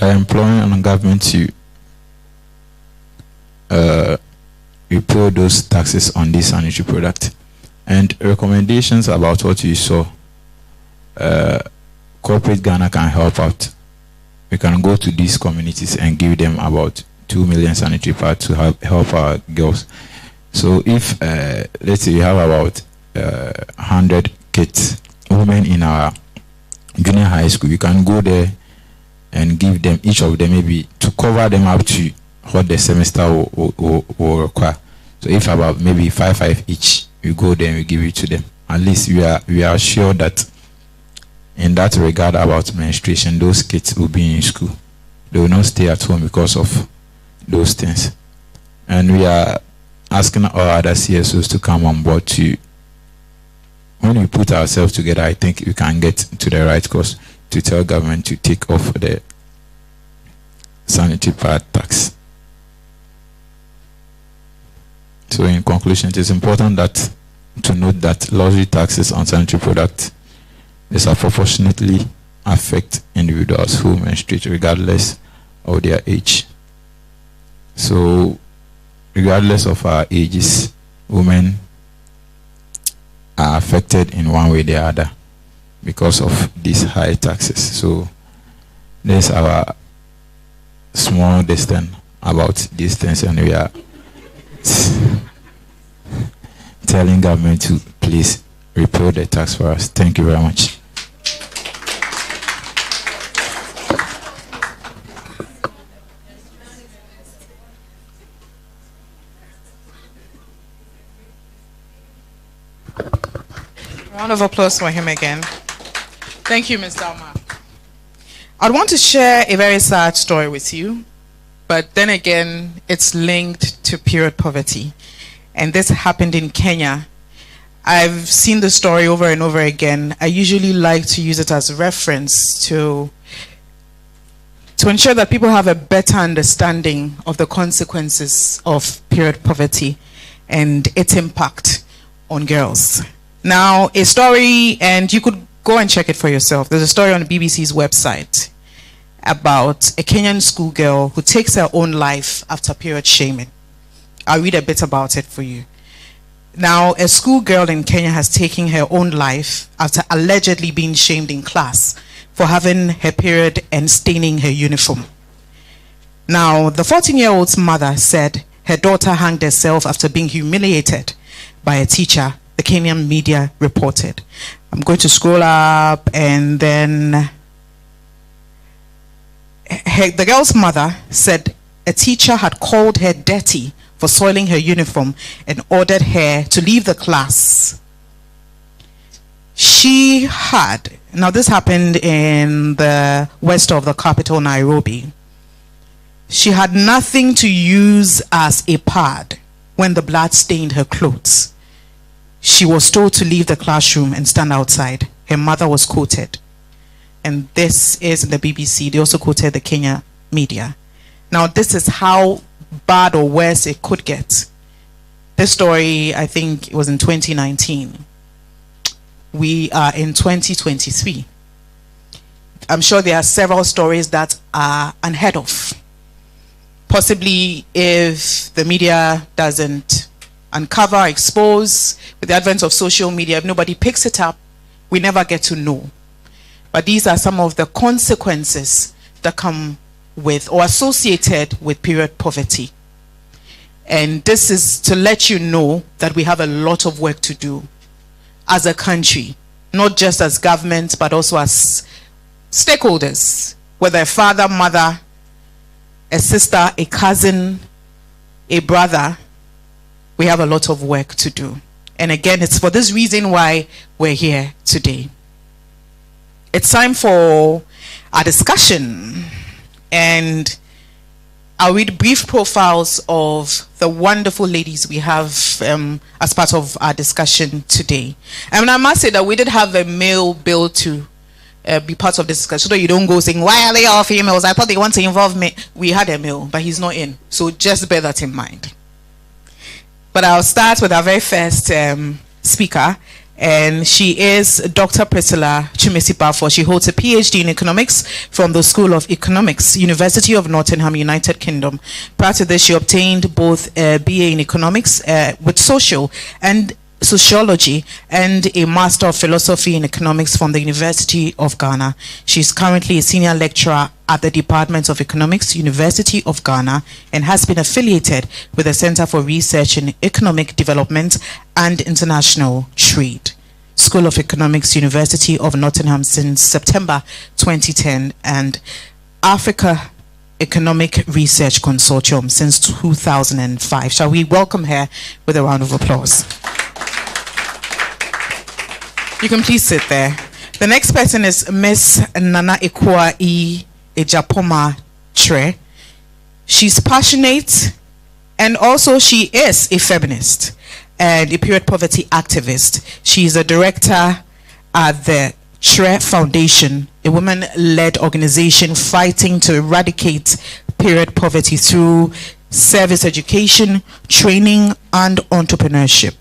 employing on the government to repeal those taxes on this sanitary product. And recommendations about what you saw, corporate Ghana can help out. We can go to these communities and give them about 2 million sanitary pads to help our girls. So if let's say you have about 100 kids, women in our junior high school, you can go there and give them, each of them, maybe to cover them up to what the semester will require. So if about maybe 5 each, you go there and we give it to them. At least we are sure that in that regard about menstruation, those kids will be in school. They will not stay at home because of those things. And we are asking all other CSOs to come on board to, when we put ourselves together, I think we can get to the right course to tell government to take off the sanitary pad tax. So in conclusion, it is important to note that luxury taxes on sanitary products disproportionately affect individuals who menstruate regardless of their age. So regardless of our ages, women are affected in one way or the other because of these high taxes. So there's our small distance about these things, and we are telling government to please repeal the tax for us. Thank you very much. Round of applause for him again. Thank you, Ms. Dalma. I'd want to share a very sad story with you, but then again, it's linked to period poverty. And this happened in Kenya. I've seen the story over and over again. I usually like to use it as a reference to ensure that people have a better understanding of the consequences of period poverty and its impact on girls. Now, a story, and you could go and check it for yourself. There's a story on the BBC's website about a Kenyan schoolgirl who takes her own life after period shaming. I'll read a bit about it for you. Now, a schoolgirl in Kenya has taken her own life after allegedly being shamed in class for having her period and staining her uniform. Now, the 14-year-old's mother said her daughter hanged herself after being humiliated by a teacher, the Kenyan media reported. I'm going to scroll up, and then the girl's mother said a teacher had called her dirty for soiling her uniform and ordered her to leave the class. She had, Now, this happened in the west of the capital, Nairobi. She had nothing to use as a pad when the blood stained her clothes. She was told to leave the classroom and stand outside. Her mother was quoted. And this is in the BBC. They also quoted the Kenya media. Now, this is how bad or worse it could get. This story, I think, it was in 2019. We are in 2023. I'm sure there are several stories that are unheard of. Possibly if the media doesn't uncover, expose, with the advent of social media, if nobody picks it up, we never get to know. But these are some of the consequences that come with or associated with period poverty. And this is to let you know that we have a lot of work to do as a country, not just as government, but also as stakeholders, whether a father, mother, a sister, a cousin, a brother. We have a lot of work to do. And again, it's for this reason why we're here today. It's time for our discussion, and I'll read brief profiles of the wonderful ladies we have as part of our discussion today. And I must say that we did have a male bill to be part of this discussion, so you don't go saying, why are they all females? I thought they want to involve me. We had a male, but he's not in. So just bear that in mind. But I'll start with our very first speaker, and she is Dr. Priscilla Chimesi-Bafo. She holds a PhD in economics from the School of Economics, University of Nottingham, United Kingdom. Prior to this, she obtained both a BA in economics with sociology and a Master of Philosophy in Economics from the University of Ghana. She's currently a senior lecturer at the Department of Economics, University of Ghana, and has been affiliated with the Center for Research in Economic Development and International Trade, School of Economics, University of Nottingham since September 2010, and Africa Economic Research Consortium since 2005. Shall we welcome her with a round of applause? You can please sit there. The next person is Miss Nana Ekua Ejapoma Tre. She's passionate, and also she is a feminist and a period poverty activist. She is a director at the Tre Foundation, a women-led organization fighting to eradicate period poverty through service education, training, and entrepreneurship.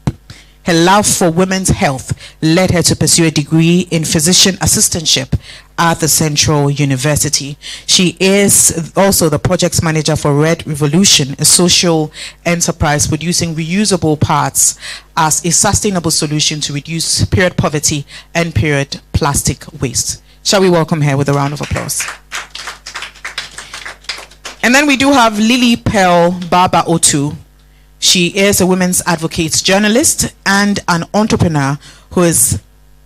Her love for women's health led her to pursue a degree in physician assistantship at the Central University. She is also the project manager for Red Revolution, a social enterprise producing reusable parts as a sustainable solution to reduce period poverty and period plastic waste. Shall we welcome her with a round of applause? And then we do have Lily Pearl Baba Otu. She is a women's advocate, journalist, and an entrepreneur who is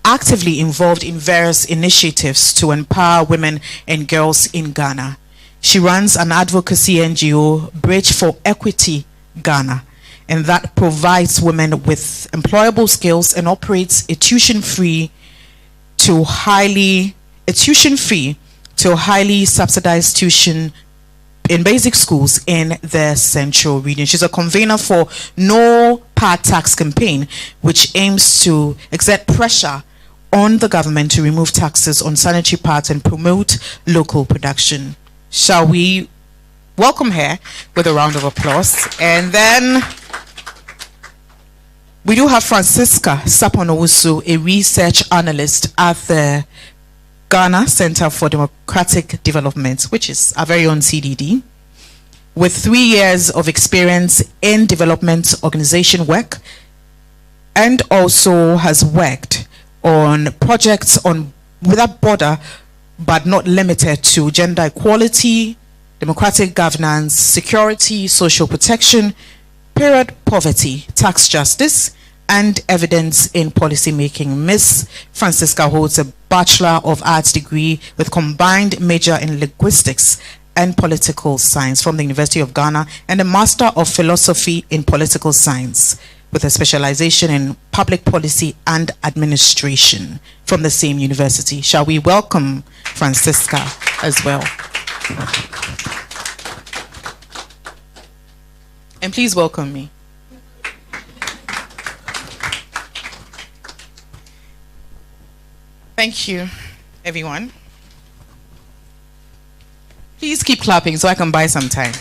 actively involved in various initiatives to empower women and girls in Ghana. She runs an advocacy NGO, Bridge for Equity Ghana, and that provides women with employable skills and operates a tuition-free to highly subsidized tuition in basic schools in the Central region. She's a convener for No Pad Tax campaign, which aims to exert pressure on the government to remove taxes on sanitary pads and promote local production. Shall we welcome her with a round of applause? And then we do have Francisca Saponowusu, a research analyst at the Ghana Center for Democratic Development, which is our very own CDD, with 3 years of experience in development organization work, and also has worked on projects on without border but not limited to gender equality, democratic governance, security, social protection, period poverty, tax justice, and evidence in policy making. Ms. Francisca holds a Bachelor of Arts degree with combined major in linguistics and political science from the University of Ghana, and a Master of Philosophy in Political Science with a specialization in public policy and administration from the same university. Shall we welcome Francisca as well? And please welcome me. Thank you, everyone. Please keep clapping so I can buy some time.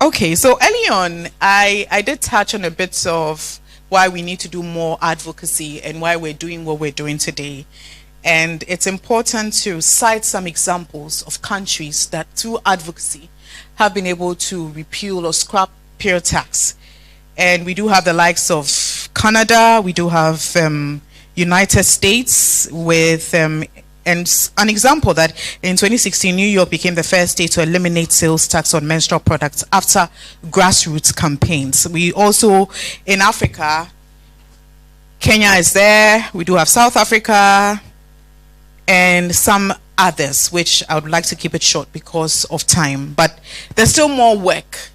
Okay, so early on, I did touch on a bit of why we need to do more advocacy and why we're doing what we're doing today. And it's important to cite some examples of countries that through advocacy have been able to repeal or scrap period tax. And we do have the likes of Canada, we do have United States with and an example that in 2016 New York became the first state to eliminate sales tax on menstrual products after grassroots campaigns. We also in Africa, Kenya is there, we do have South Africa and some others, which I would like to keep it short because of time, but there's still more work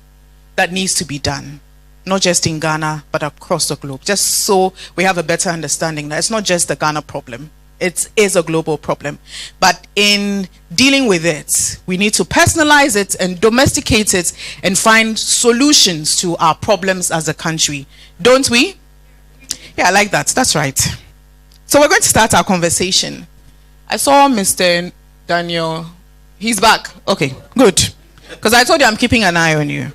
that needs to be done, not just in Ghana, but across the globe, just so we have a better understanding that it's not just the Ghana problem, it is a global problem. But in dealing with it, we need to personalize it and domesticate it and find solutions to our problems as a country. Don't we? Yeah, I like that. That's right. So we're going to start our conversation. I saw Mr. Daniel. He's back. Okay, good. Because I told you I'm keeping an eye on you.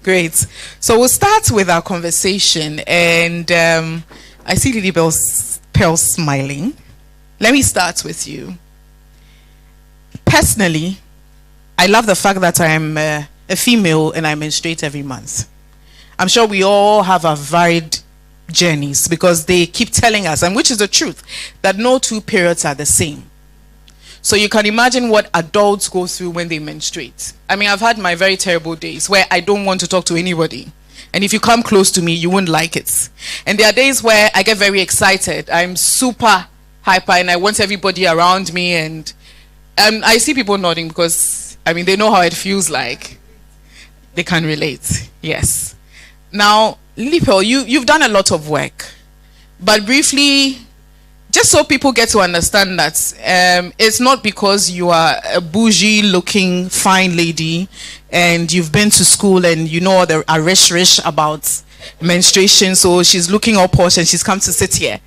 Great. So we'll start with our conversation, and I see Lily Pearl smiling. Let me start with you. Personally, I love the fact that I'm a female and I menstruate every month. I'm sure we all have our varied journeys because they keep telling us, and which is the truth, that no two periods are the same. So you can imagine what adults go through when they menstruate. I mean, I've had my very terrible days where I don't want to talk to anybody. And if you come close to me, you won't like it. And there are days where I get very excited. I'm super hyper and I want everybody around me. And I see people nodding because, I mean, they know how it feels like. They can relate. Yes. Now, Lily Pearl, you've done a lot of work. But briefly, just so people get to understand that it's not because you are a bougie looking fine lady and you've been to school and you know the arish about menstruation, so she's looking all posh and she's come to sit here.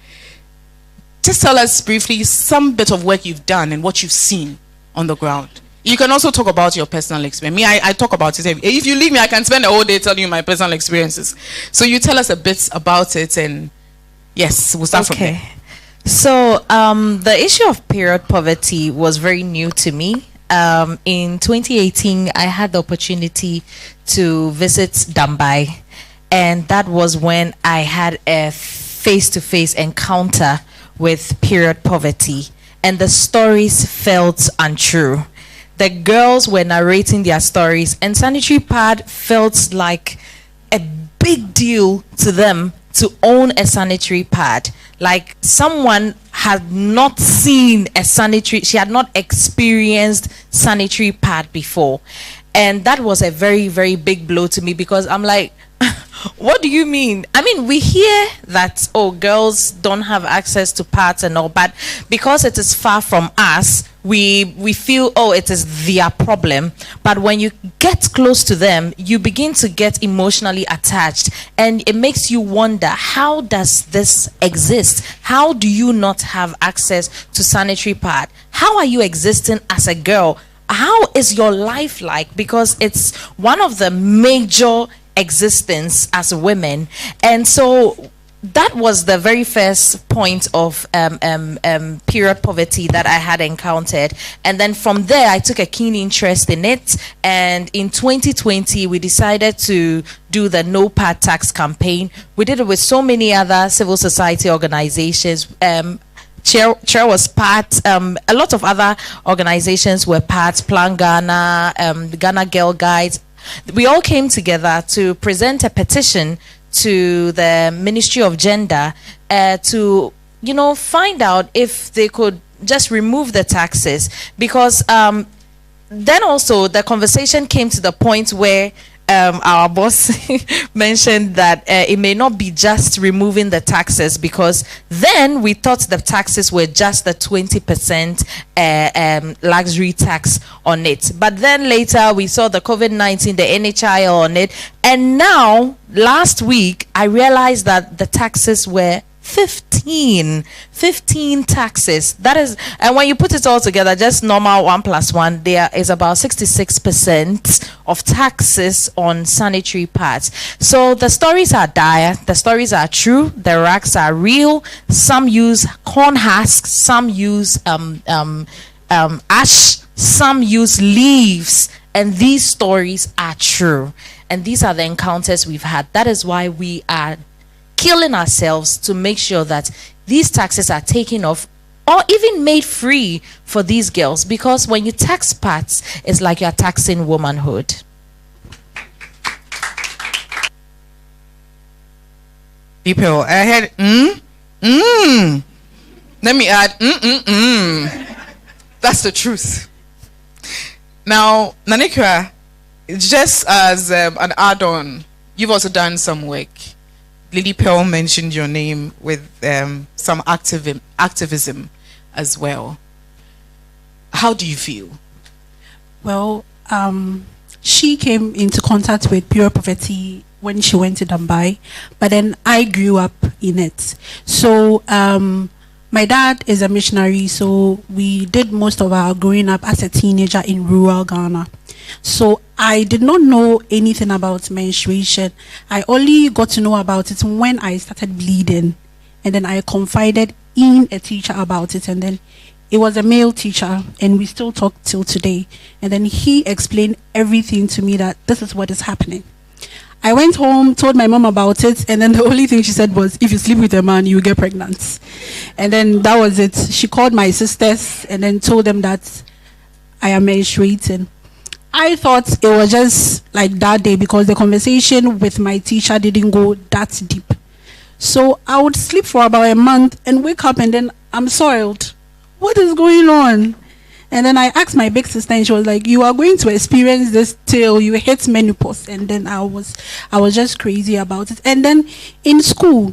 Just tell us briefly some bit of work you've done and what you've seen on the ground. You can also talk about your personal experience. Me, I talk about it. If you leave me, I can spend the whole day telling you my personal experiences. So you tell us a bit about it, and yes, we'll start from there. So the issue of period poverty was very new to me. In 2018, I had the opportunity to visit Dambai, and that was when I had a face-to-face encounter with period poverty, and the stories felt untrue. The girls were narrating their stories, and sanitary pad felt like a big deal to them to own a sanitary pad. Like someone had not seen a sanitary, she had not experienced sanitary pad before. And that was a very, very big blow to me because I'm like, what do you mean? I mean, we hear that, oh, girls don't have access to pads and all, but because it is far from us, we feel, oh, it is their problem. But when you get close to them, you begin to get emotionally attached, and it makes you wonder, how does this exist? How do you not have access to sanitary pad? How are you existing as a girl? How is your life like? Because it's one of the major existence as women. And so that was the very first point of period poverty that I had encountered. And then from there, I took a keen interest in it. And in 2020, we decided to do the No Pad Tax campaign. We did it with so many other civil society organizations. Chair was part, a lot of other organizations were part, Plan Ghana, Ghana Girl Guides. We all came together to present a petition to the Ministry of Gender to, you know, find out if they could just remove the taxes, because then also the conversation came to the point where our boss mentioned that it may not be just removing the taxes, because then we thought the taxes were just the 20% luxury tax on it. But then later we saw the COVID-19, the NHI on it. And now, last week, I realized that the taxes were 15 taxes. That is, and when you put it all together, just normal 1 + 1, there is about 66% of taxes on sanitary pads. So the stories are dire, the stories are true, the racks are real. Some use corn husks, some use ash, some use leaves, and these stories are true, and these are the encounters we've had. That is why we are killing ourselves to make sure that these taxes are taken off or even made free for these girls, because when you tax pads, it's like you're taxing womanhood. People, I had let me add That's the truth. Now, Nanikra, just as an add-on, you've also done some work. Lily Pearl mentioned your name with some activism as well. How do you feel? Well, she came into contact with pure poverty when she went to Dambai, but then I grew up in it. So my dad is a missionary, so we did most of our growing up as a teenager in rural Ghana. So I did not know anything about menstruation. I only got to know about it when I started bleeding, and then I confided in a teacher about it, and then it was a male teacher, and we still talk till today. And then he explained everything to me, that this is what is happening. I went home, told my mom about it, and then the only thing she said was, if you sleep with a man, you get pregnant. And then that was it. She called my sisters and then told them that I am menstruating. I thought it was just like that day, because the conversation with my teacher didn't go that deep. So I would sleep for about a month and wake up and then I'm soiled. What is going on? And then I asked my big sister, and she was like, you are going to experience this till you hit menopause. And then I was just crazy about it. And then in school,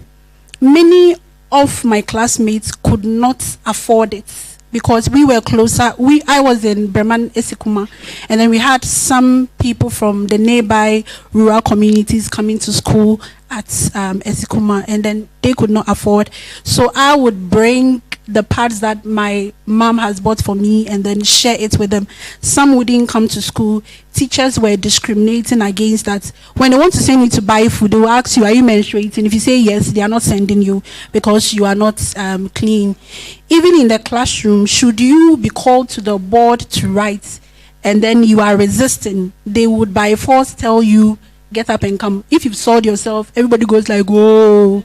many of my classmates could not afford it, because we were closer. I was in Bremen, Esikuma, and then we had some people from the nearby rural communities coming to school at Esikuma, and then they could not afford. So I would bring the parts that my mom has bought for me and then share it with them. Some wouldn't come to school. Teachers were discriminating against that. When they want to send you to buy food, they will ask you, are you menstruating? If you say yes, they are not sending you because you are not clean. Even in the classroom, should you be called to the board to write and then you are resisting, they would by force tell you, get up and come. If you've soiled yourself, everybody goes like, whoa.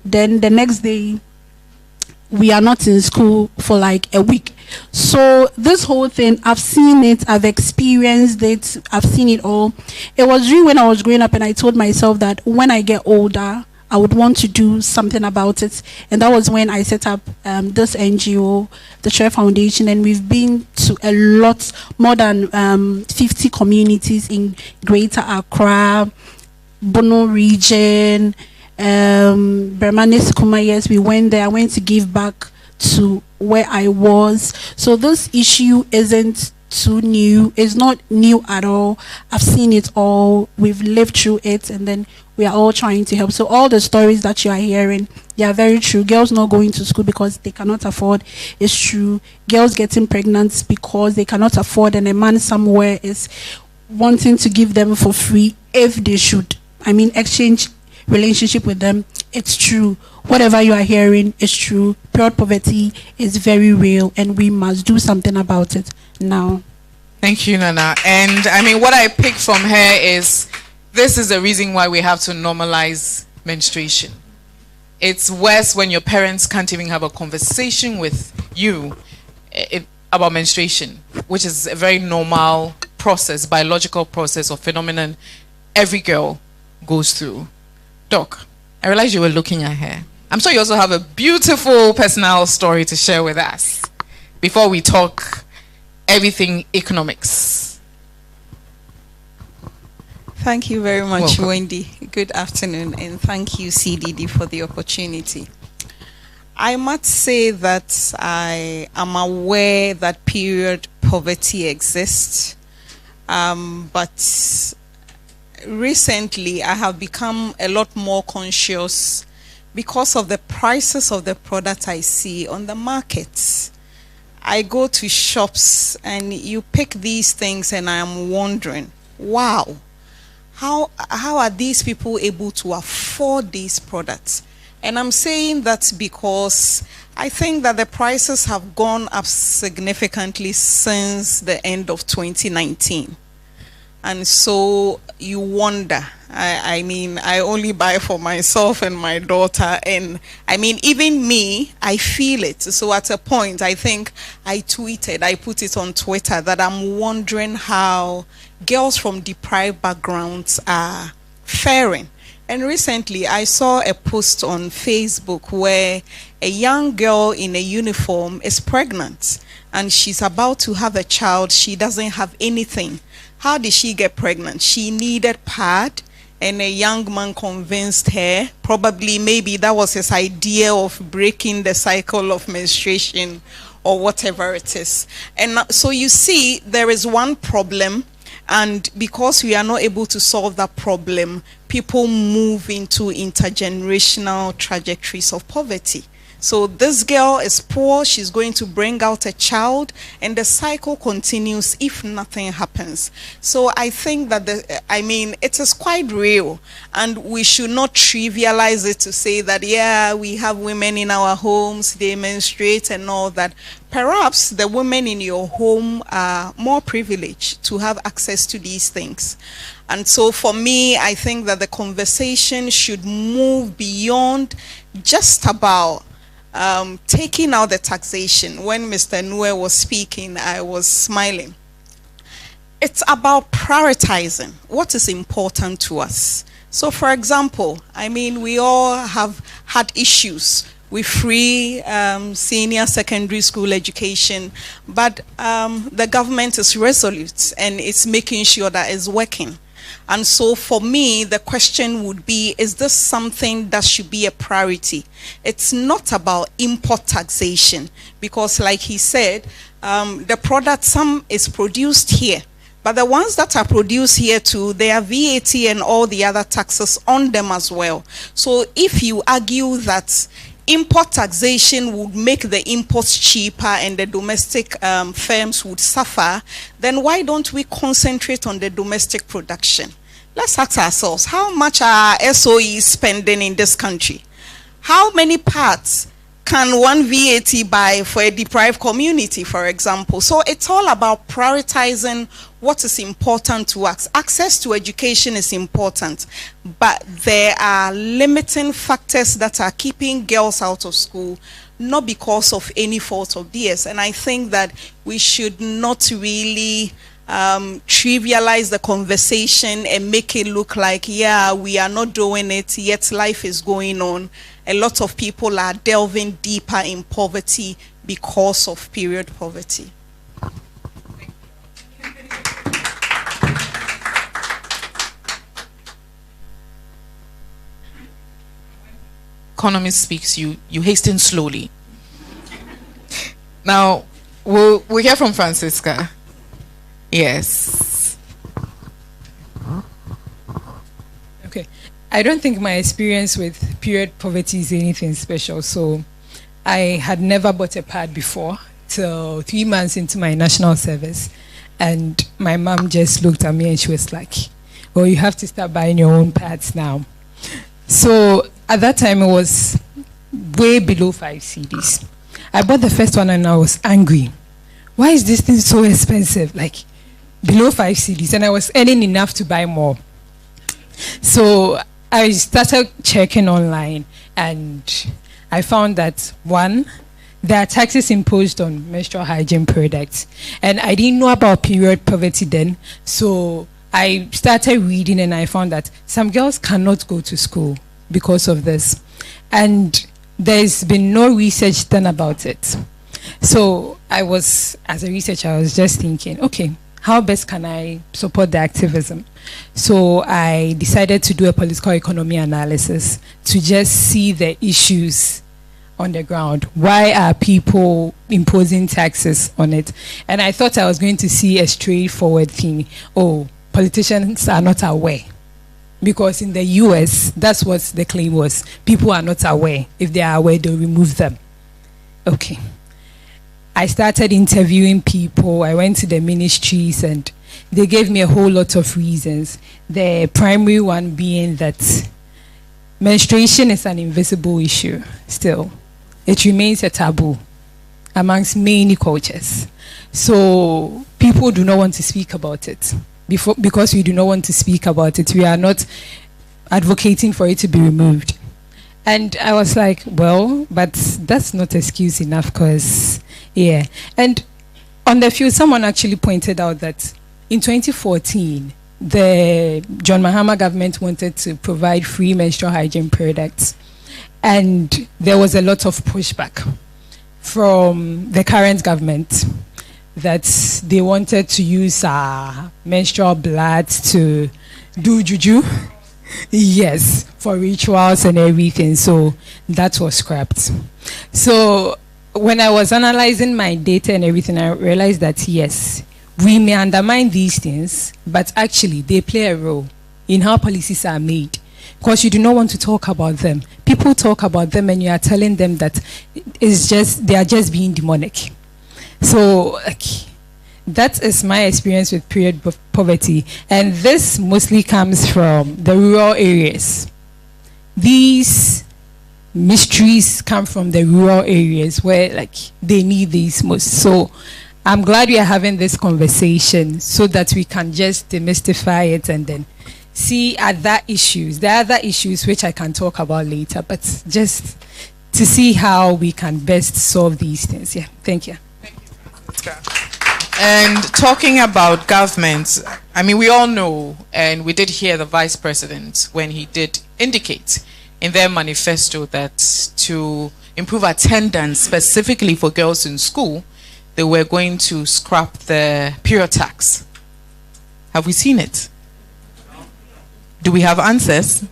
Then the next day, we are not in school for like a week. So this whole thing, I've seen it, I've experienced it, I've seen it all. It was really when I was growing up and I told myself that when I get older, I would want to do something about it. And that was when I set up this NGO, the Share Foundation, and we've been to a lot, more than 50 communities in Greater Accra, Bono region, Bermanis Kuma. Yes, we went there. I went to give back to where I was. So this issue isn't too new. It's not new at all. I've seen it all. We've lived through it, and then we are all trying to help. So all the stories that you are hearing, they are very true. Girls not going to school because they cannot afford, it's true. Girls getting pregnant because they cannot afford, and a man somewhere is wanting to give them for free if they should. I mean, exchange relationship with them. It's true. Whatever you are hearing is true. Pure poverty is very real, and we must do something about it now. Thank you, Nana. And I mean, what I pick from her is, this is the reason why we have to normalize menstruation. It's worse when your parents can't even have a conversation with you about menstruation, which is a very normal process, biological process or phenomenon every girl goes through. Doc, I realized you were looking at her. I'm sure you also have a beautiful personal story to share with us before we talk everything economics. Thank you very much, Welcome. Wendy. Good afternoon, and thank you, CDD, for the opportunity. I must say that I am aware that period poverty exists, but recently I have become a lot more conscious because of the prices of the product I see on the markets. I go to shops and you pick these things and I am wondering, wow, how are these people able to afford these products? And I'm saying that because I think that the prices have gone up significantly since the end of 2019. And so you wonder, I mean, I only buy for myself and my daughter. And I mean, even me, I feel it. So at a point, I think I put it on Twitter that I'm wondering how girls from deprived backgrounds are faring. And recently, I saw a post on Facebook where a young girl in a uniform is pregnant and she's about to have a child. She doesn't have anything. How did she get pregnant? She needed pad, and a young man convinced her, probably maybe that was his idea of breaking the cycle of menstruation or whatever it is. And so you see, there is one problem, and because we are not able to solve that problem, people move into intergenerational trajectories of poverty. So this girl is poor, she's going to bring out a child, and the cycle continues if nothing happens. So I think that, it is quite real, and we should not trivialize it to say that, yeah, we have women in our homes, they menstruate and all that. Perhaps the women in your home are more privileged to have access to these things. And so for me, I think that the conversation should move beyond just about taking out the taxation. When Mr. Nue was speaking, I was smiling. It's about prioritizing what is important to us. So for example, I mean, we all have had issues with free senior secondary school education, but the government is resolute and it's making sure that it's working. And so for me, the question would be, is this something that should be a priority? It's not about import taxation, because like he said, the product, some is produced here, but the ones that are produced here too, they have VAT and all the other taxes on them as well. So if you argue that import taxation would make the imports cheaper and the domestic firms would suffer, then why don't we concentrate on the domestic production? Let's ask ourselves, how much are SOEs spending in this country? How many parts can one VAT buy for a deprived community, for example? So it's all about prioritizing what is important to us. Access to education is important, but there are limiting factors that are keeping girls out of school, not because of any fault of theirs. And I think that we should not really trivialize the conversation and make it look like, yeah, we are not doing it, yet life is going on. A lot of people are delving deeper in poverty because of period poverty. Economy speaks, you hasten slowly. Now, we'll hear from Francisca. Yes. Okay. I don't think my experience with period poverty is anything special. So I had never bought a pad before till 3 months into my national service. And my mom just looked at me and she was like, well, you have to start buying your own pads now. So at that time, it was way below 5 cedis. I bought the first one and I was angry. Why is this thing so expensive? Like, below 5 cedis, and I was earning enough to buy more. So I started checking online, and I found that, one, there are taxes imposed on menstrual hygiene products, and I didn't know about period poverty then, so I started reading and I found that some girls cannot go to school because of this, and there's been no research done about it. So I was, as a researcher, I was just thinking, okay, how best can I support the activism? So I decided to do a political economy analysis to just see the issues on the ground. Why are people imposing taxes on it? And I thought I was going to see a straightforward thing. Oh, politicians are not aware. Because in the US, that's what the claim was. People are not aware. If they are aware, they'll remove them. Okay. I started interviewing people. I went to the ministries and they gave me a whole lot of reasons. The primary one being that menstruation is an invisible issue still. It remains a taboo amongst many cultures. So people do not want to speak about it. Because we do not want to speak about it, we are not advocating for it to be removed. And I was like, well, but that's not excuse enough because, yeah. And on the field, someone actually pointed out that in 2014, the John Mahama government wanted to provide free menstrual hygiene products. And there was a lot of pushback from the current government that they wanted to use menstrual blood to do juju. Yes, for rituals and everything. So that was scrapped. So when I was analyzing my data and everything, I realized that yes, we may undermine these things, but actually they play a role in how policies are made. Because you do not want to talk about them. People talk about them and you are telling them that they are just being demonic. So that is my experience with period poverty. And this mostly comes from the rural areas. These mysteries come from the rural areas where they need these most. So I'm glad we are having this conversation so that we can just demystify it and then see other issues. There are other issues which I can talk about later, but just to see how we can best solve these things. Yeah, thank you. And talking about government, I mean, we all know, and we did hear the Vice President when he did indicate in their manifesto that to improve attendance specifically for girls in school, they were going to scrap the period tax. Have we seen it? Do we have answers?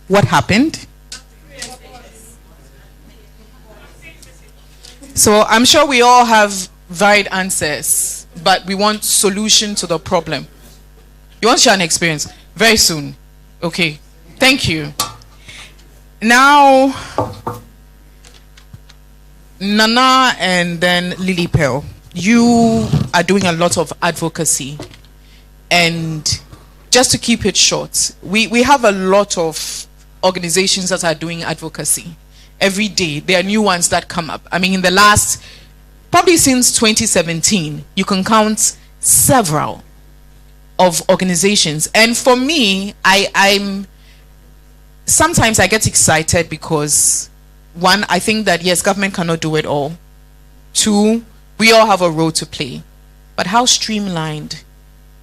What happened? So I'm sure we all have varied answers, but we want solution to the problem. You want to share an experience? Very soon. Okay. Thank you. Now, Nana and then Lily Pearl, you are doing a lot of advocacy. And just to keep it short, we have a lot of organizations that are doing advocacy. Every day, there are new ones that come up. I mean, in the last, probably since 2017, you can count several of organizations. And for me, sometimes I get excited because, one, I think that, yes, government cannot do it all. Two, we all have a role to play. But how streamlined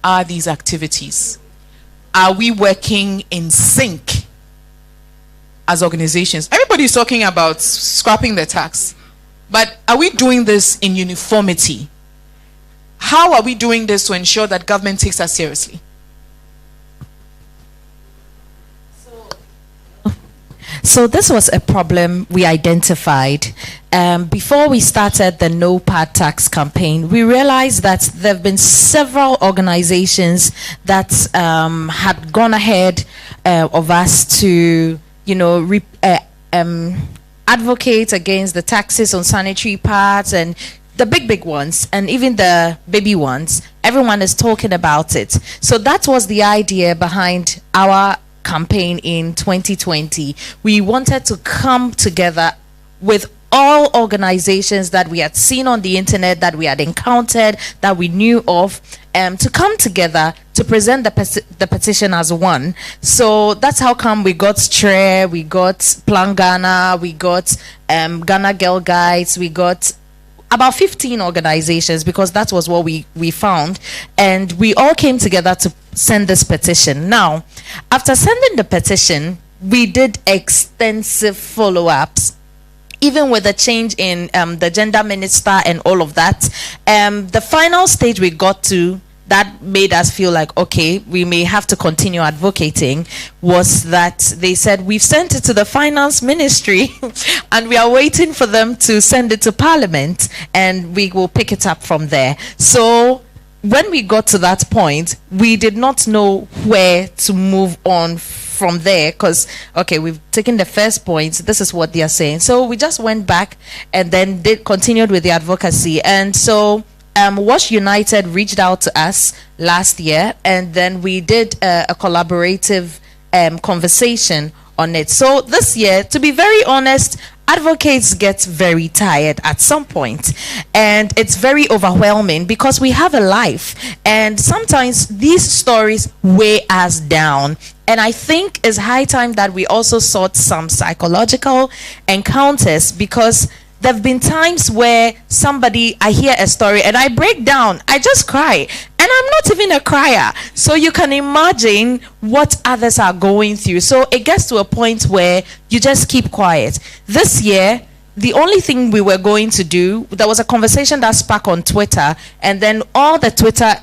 are these activities? Are we working in sync as organizations? Everybody is talking about scrapping the tax, but are we doing this in uniformity? How are we doing this to ensure that government takes us seriously? So this was a problem we identified. Before we started the No Pad Tax campaign, we realized that there have been several organizations that had gone ahead of us to, advocate against the taxes on sanitary pads and the big ones and even the baby ones. Everyone is talking about it. So that was the idea behind our campaign in 2020. We wanted to come together with all organizations that we had seen on the internet, that we had encountered, that we knew of, to come together to present the petition as one. So that's how come we got STRE, we got Plan Ghana, we got Ghana Girl Guides, we got about 15 organizations, because that was what we found, and we all came together to send this petition. Now, after sending the petition, we did extensive follow-ups. even with the change in the gender minister and all of that, the final stage we got to that made us feel like, okay, we may have to continue advocating, was that they said, we've sent it to the finance ministry and we are waiting for them to send it to parliament and we will pick it up from there. So when we got to that point, we did not know where to move on from there, because okay, we've taken the first point, this is what they are saying, so we just went back and then continued with the advocacy. And so Wash United reached out to us last year, and then we did a collaborative conversation on it. So this year, to be very honest, advocates get very tired at some point, and it's very overwhelming because we have a life, and sometimes these stories weigh us down. And I think it's high time that we also sought some psychological encounters, because there have been times where I hear a story and I break down, I just cry, and I'm not even a crier. So you can imagine what others are going through. So it gets to a point where you just keep quiet. This year, the only thing we were going to do, there was a conversation that sparked on Twitter, and then all the Twitter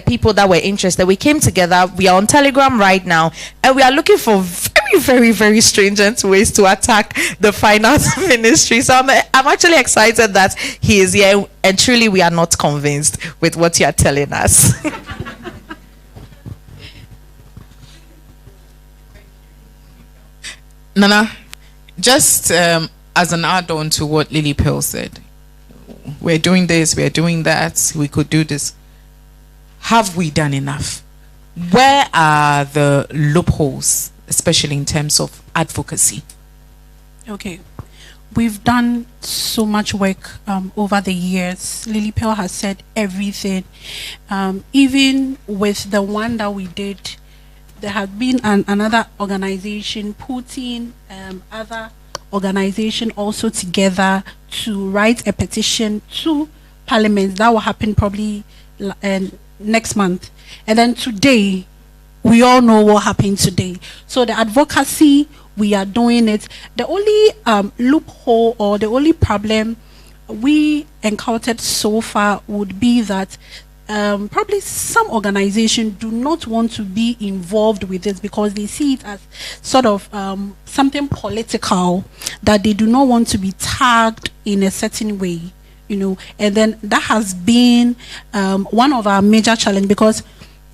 people that were interested, we came together. We are on Telegram right now, and we are looking for very, very, very stringent ways to attack the finance ministry. So I'm actually excited that he is here, and truly we are not convinced with what you are telling us. Nana, just as an add-on to what Lily Pearl said, we're doing this, we're doing that, we could do this. Have we done enough? Where are the loopholes, especially in terms of advocacy? Okay, we've done so much work over the years. Lily Pearl has said everything. Even with the one that we did, there had been another organization putting other organization also together to write a petition to Parliament. That will happen probably next month. And then today, we all know what happened today. So the advocacy, we are doing it. The only loophole or the only problem we encountered so far would be that probably some organizations do not want to be involved with this because they see it as sort of something political, that they do not want to be tagged in a certain way. And then that has been one of our major challenges, because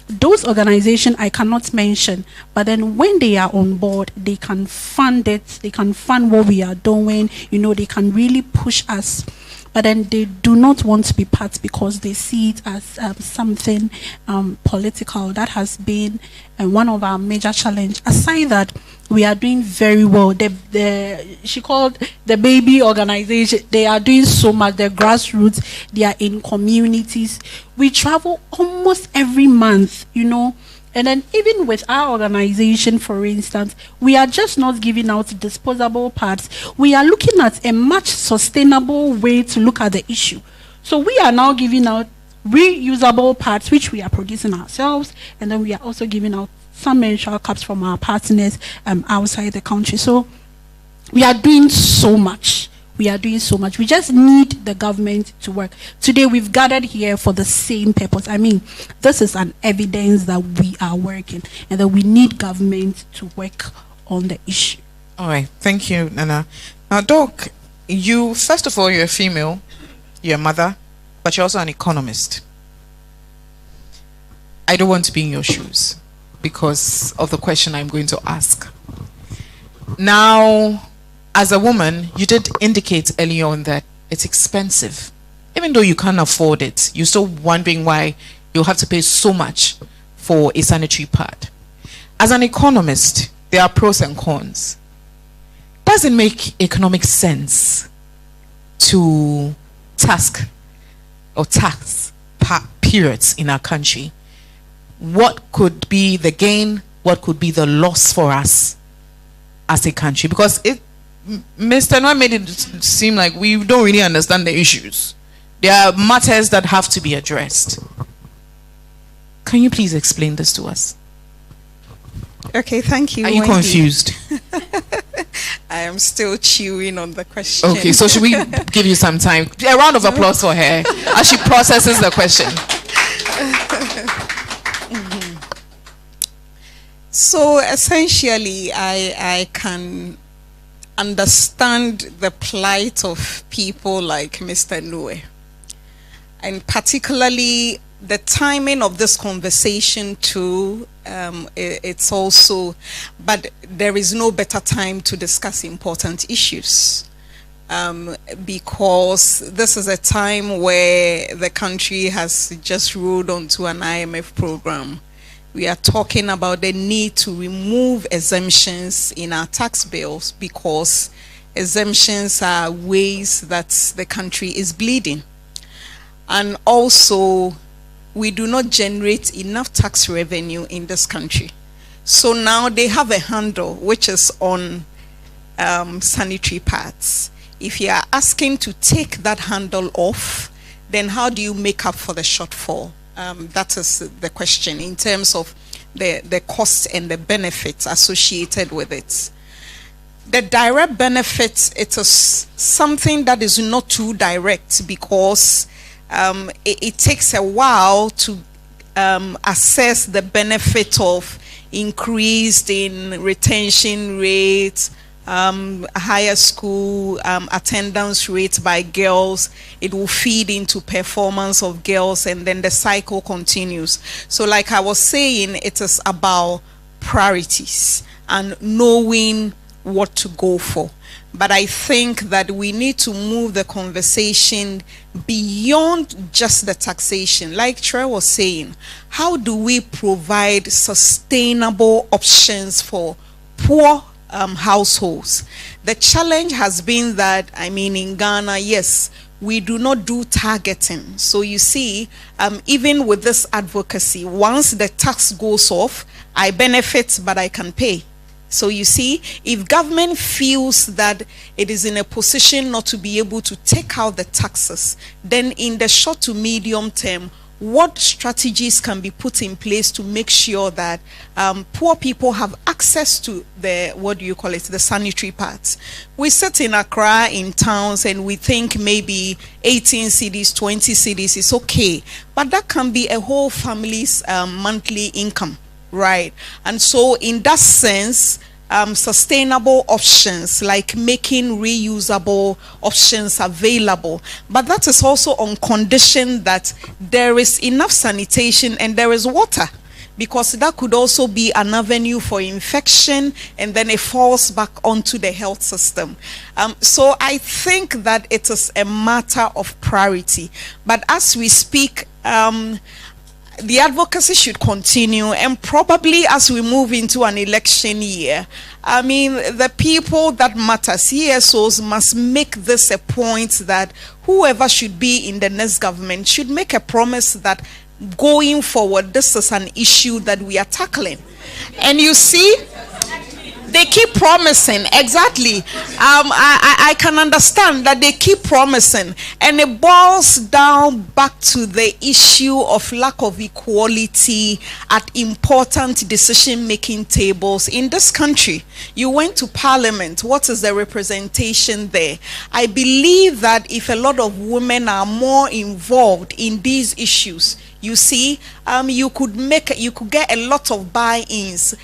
those organizations I cannot mention, but then when they are on board, they can fund it, they can fund what we are doing, they can really push us. But then they do not want to be part because they see it as something political. That has been one of our major challenges. Aside that, we are doing very well. She called the baby organization. They are doing so much. The grassroots, they are in communities. We travel almost every month, And then even with our organization, for instance, we are just not giving out disposable parts. We are looking at a much sustainable way to look at the issue. So we are now giving out reusable parts, which we are producing ourselves, and then we are also giving out some menstrual cups from our partners outside the country. So we are doing so much. We are doing so much. We just need the government to work. Today we've gathered here for the same purpose. I mean, this is an evidence that we are working and that we need government to work on the issue. All right. Thank you, Nana. Now, Doc, you, first of all, you're a female, you're a mother, but you're also an economist. I don't want to be in your shoes because of the question I'm going to ask. Now, as a woman, you did indicate early on that it's expensive. Even though you can't afford it, you're still wondering why you'll have to pay so much for a sanitary pad. As an economist, there are pros and cons. Does it make economic sense to tax periods in our country? What could be the gain? What could be the loss for us as a country? Because Mr. Noah made it seem like we don't really understand the issues. There are matters that have to be addressed. Can you please explain this to us? Okay, thank you. Are you Wendy. confused? I am still chewing on the question. Okay, so should we give you some time? A round of applause for her as she processes the question. So essentially, I can understand the plight of people like Mr. Noe, and particularly the timing of this conversation too. It's also, but there is no better time to discuss important issues, because this is a time where the country has just rolled onto an IMF program. We are talking about the need to remove exemptions in our tax bills, because exemptions are ways that the country is bleeding. And also, we do not generate enough tax revenue in this country. So now they have a handle which is on sanitary pads. If you are asking to take that handle off, then how do you make up for the shortfall? That is the question in terms of the costs and the benefits associated with it. The direct benefits, it is something that is not too direct, because it takes a while to assess the benefit of increased in retention rates, higher school attendance rates by girls. It will feed into performance of girls, and then the cycle continues. So like I was saying, it is about priorities and knowing what to go for. But I think that we need to move the conversation beyond just the taxation. Like Trey was saying, how do we provide sustainable options for poor households? The challenge has been that, I mean, in Ghana, yes, we do not do targeting. So you see, even with this advocacy, once the tax goes off, I benefit, but I can pay. So you see, if government feels that it is in a position not to be able to take out the taxes, then in the short to medium term, what strategies can be put in place to make sure that poor people have access to the, what do you call it, the sanitary pads? We sit in Accra, in towns, and we think maybe 18 cedis, 20 cedis is okay, but that can be a whole family's monthly income. Right. And so in that sense, sustainable options like making reusable options available. But that is also on condition that there is enough sanitation and there is water, because that could also be an avenue for infection, and then it falls back onto the health system. So I think that it is a matter of priority. But as we speak, the advocacy should continue, and probably as we move into an election year, I mean, the people that matter, CSOs, must make this a point that whoever should be in the next government should make a promise that going forward, this is an issue that we are tackling. And you see, they keep promising. Exactly. I can understand that they keep promising, and it boils down back to the issue of lack of equality at important decision-making tables in this country. You went to parliament. What is the representation there? I believe that if a lot of women are more involved in these issues, you see, you could get a lot of buy-ins.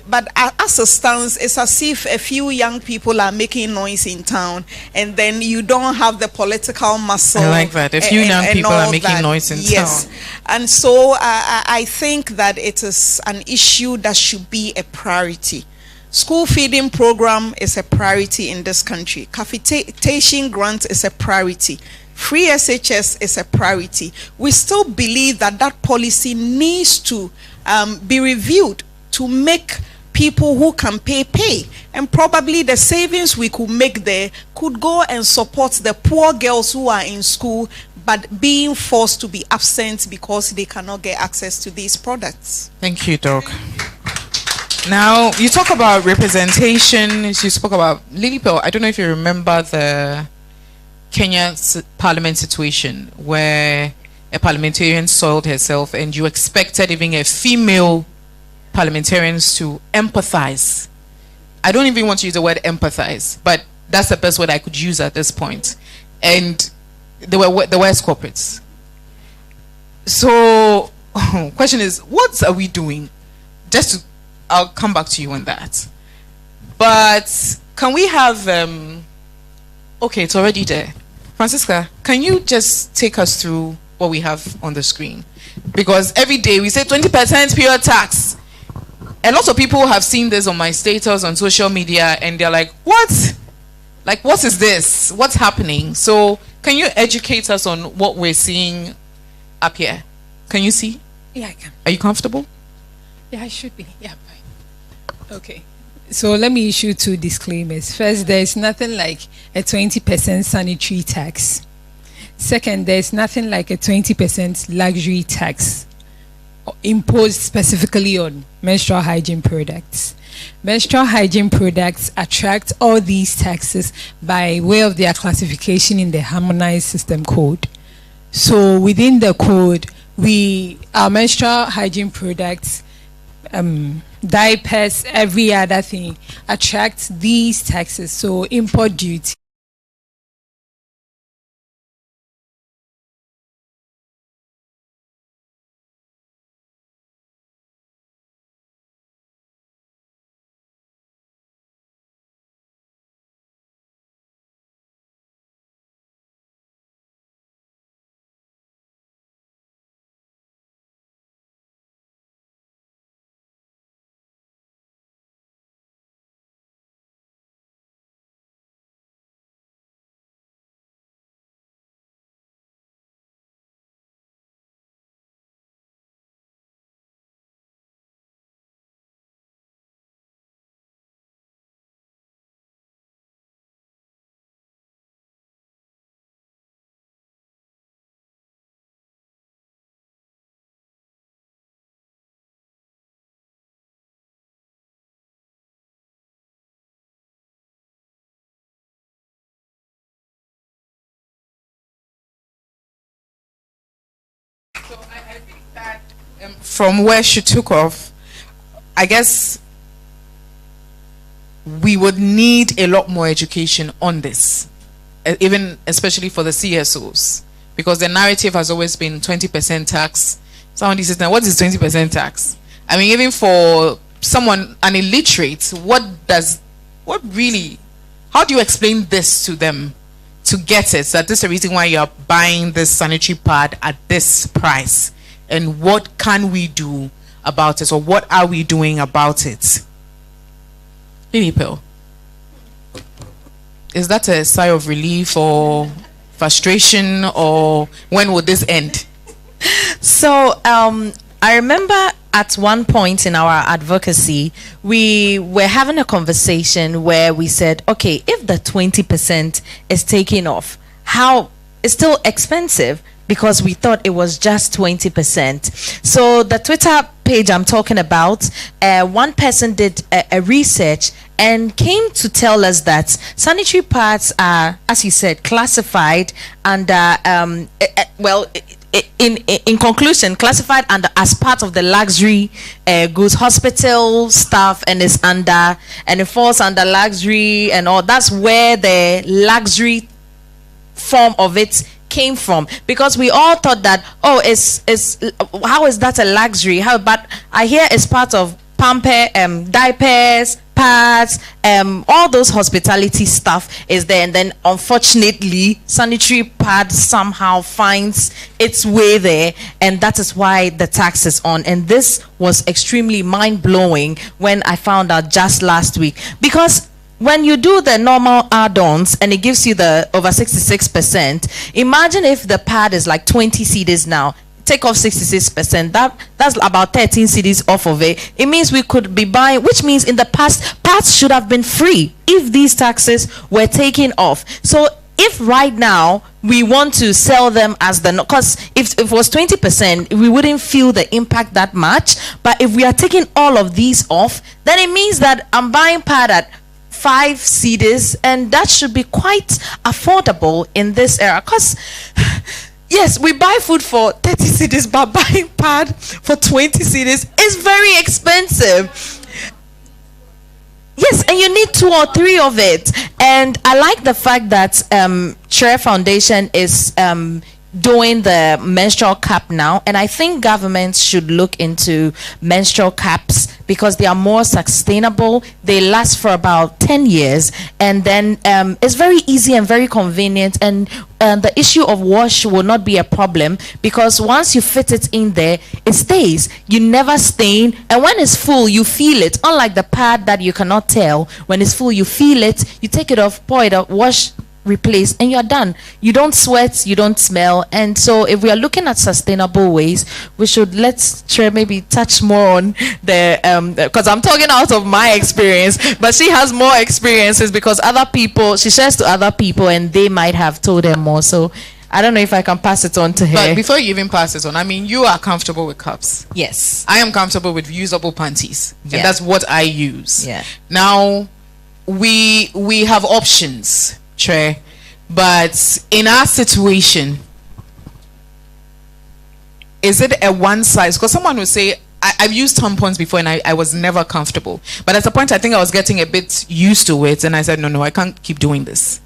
But as it stands, it's as if a few young people are making noise in town, and then you don't have the political muscle. I like that. A few young people are making noise in town. Yes. And so I think that it is an issue that should be a priority. School feeding program is a priority in this country. Capitation grant is a priority. Free SHS is a priority. We still believe that that policy needs to be reviewed to make people who can pay. And probably the savings we could make there could go and support the poor girls who are in school but being forced to be absent because they cannot get access to these products. Thank you, Doc. Now, you talk about representation. You spoke about Lily Pearl. I don't know if you remember the Kenya parliament situation where a parliamentarian soiled herself, and you expected even a female parliamentarians to empathize I don't even want to use the word empathize, but that's the best word I could use at this point. And they were the worst corporates. So, question is, what are we doing? I'll come back to you on that. But can we have, okay, it's already there. Francisca, can you just take us through what we have on the screen? Because every day we say 20% pure tax. A lot of people have seen this on my status on social media and they're like, what? Like, what is this? What's happening? So can you educate us on what we're seeing up here? Can you see? Yeah, I can. Are you comfortable? Yeah, I should be. Yeah, fine. Okay. So let me issue 2 disclaimers. First, there's nothing like a 20% sanitary tax. Second, there's nothing like a 20% luxury tax imposed specifically on menstrual hygiene products. Menstrual hygiene products attract all these taxes by way of their classification in the harmonized system code. So within the code, our menstrual hygiene products, diapers, every other thing attracts these taxes. So import duty. I think that from where she took off, I guess we would need a lot more education on this, even especially for the CSOs, because the narrative has always been 20% tax. Somebody says, now what is 20% tax? I mean, even for someone, an illiterate, how do you explain this to them to get it? That this is the reason why you're buying this sanitary pad at this price. And what can we do about it? Or what are we doing about it? Lily Pearl, is that a sigh of relief or frustration, or when will this end? So I remember at one point in our advocacy, we were having a conversation where we said, okay, if the 20% is taken off, how it's still expensive, because we thought it was just 20%. So the Twitter page I'm talking about, one person did a research and came to tell us that sanitary pads are, as you said, classified under, in conclusion, classified under as part of the luxury goods, hospital stuff, and it falls under luxury and all. That's where the luxury form of it came from, because we all thought that, oh, it's how is that a luxury? But I hear it's part of diapers, pads, all those hospitality stuff is there, and then unfortunately sanitary pad somehow finds its way there, and that is why the tax is on. And this was extremely mind-blowing when I found out just last week, because when you do the normal add-ons and it gives you the over 66%, imagine if the pad is like 20 CDs now. Take off 66%, that's about 13 CDs off of it. It means we could be buying, which means in the past, pads should have been free if these taxes were taken off. So if right now we want to sell them as because if it was 20%, we wouldn't feel the impact that much. But if we are taking all of these off, then it means that I'm buying pad at 5 CDs, and that should be quite affordable in this era. Because yes, we buy food for 30 CDs, but buying pad for 20 CDs is very expensive. Yes, and you need 2 or 3 of it. And I like the fact that Share Foundation is doing the menstrual cap now, and I think governments should look into menstrual caps because they are more sustainable. They last for about 10 years, and then it's very easy and very convenient, and the issue of wash will not be a problem because once you fit it in there, it stays. You never stain, and when it's full, you feel it. Unlike the pad that you cannot tell, when it's full, you feel it. You take it off, pour it up, wash, replace, and you're done. You don't sweat, you don't smell. And so if we are looking at sustainable ways, we should let's try maybe touch more on the because I'm talking out of my experience, but she has more experiences because other people, she shares to other people and they might have told her more. So I don't know if I can pass it on to her. But before you even pass it on, I mean, you are comfortable with cups. Yes. I am comfortable with reusable panties. Yeah. And that's what I use. Yeah. Now, we have options, Trey, but in our situation, is it a one size? Because someone will say, I've used tampons before and I was never comfortable. But at a point, I think I was getting a bit used to it. And I said, no, I can't keep doing this.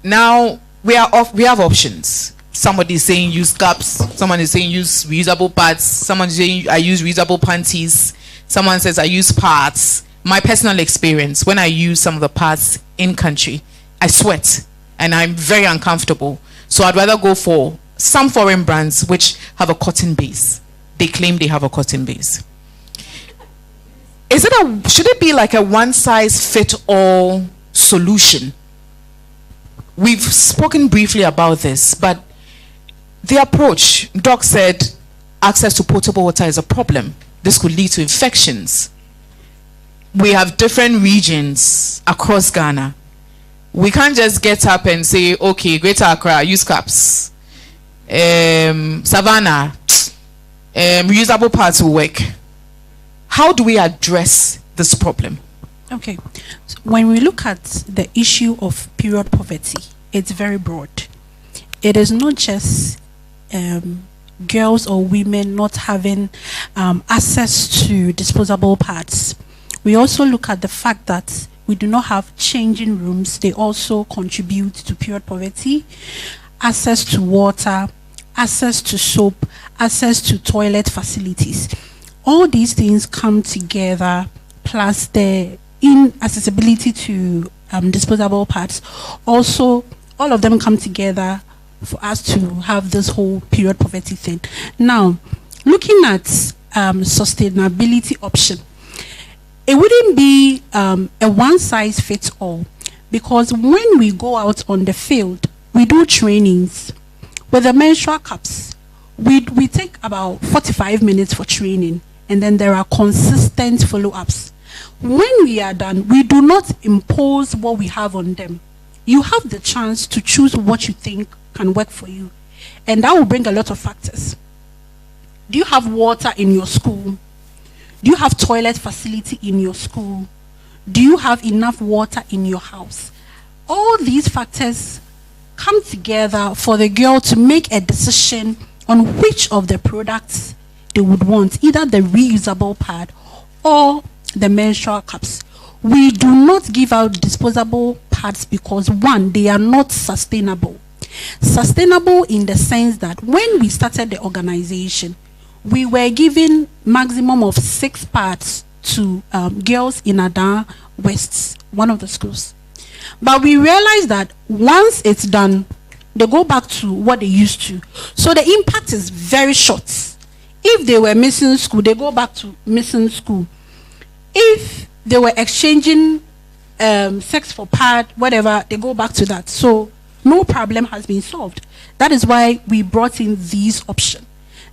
Now, we have options. Somebody is saying use cups. Someone is saying use reusable pads. Someone is saying I use reusable panties. Someone says I use pads. My personal experience, when I use some of the pads in country, I sweat and I'm very uncomfortable. So I'd rather go for some foreign brands which have a cotton base. They claim they have a cotton base. Should it be like a one size fit all solution? We've spoken briefly about this, but the approach, Doc said access to potable water is a problem. This could lead to infections. We have different regions across Ghana. We can't just get up and say, okay, Greater Accra, use cups. Savannah, reusable parts will work. How do we address this problem? Okay, so when we look at the issue of period poverty, it's very broad. It is not just girls or women not having access to disposable pads. We also look at the fact that we do not have changing rooms. They also contribute to period poverty. Access to water, access to soap, access to toilet facilities. All these things come together, plus the inaccessibility to disposable parts. Also, all of them come together for us to have this whole period poverty thing. Now, looking at sustainability option, it wouldn't be a one-size-fits-all, because when we go out on the field, we do trainings with the menstrual cups. We take about 45 minutes for training, and then there are consistent follow-ups. When we are done, we do not impose what we have on them. You have the chance to choose what you think can work for you, and that will bring a lot of factors. Do you have water in your school? Do you have toilet facility in your school? Do you have enough water in your house? All these factors come together for the girl to make a decision on which of the products they would want, either the reusable pad or the menstrual cups. We do not give out disposable pads because, one, they are not sustainable. Sustainable in the sense that when we started the organization, we were giving maximum of 6 pads to girls in Adan West, one of the schools. But we realized that once it's done, they go back to what they used to. So the impact is very short. If they were missing school, they go back to missing school. If they were exchanging sex for pad, whatever, they go back to that. So no problem has been solved. That is why we brought in these options.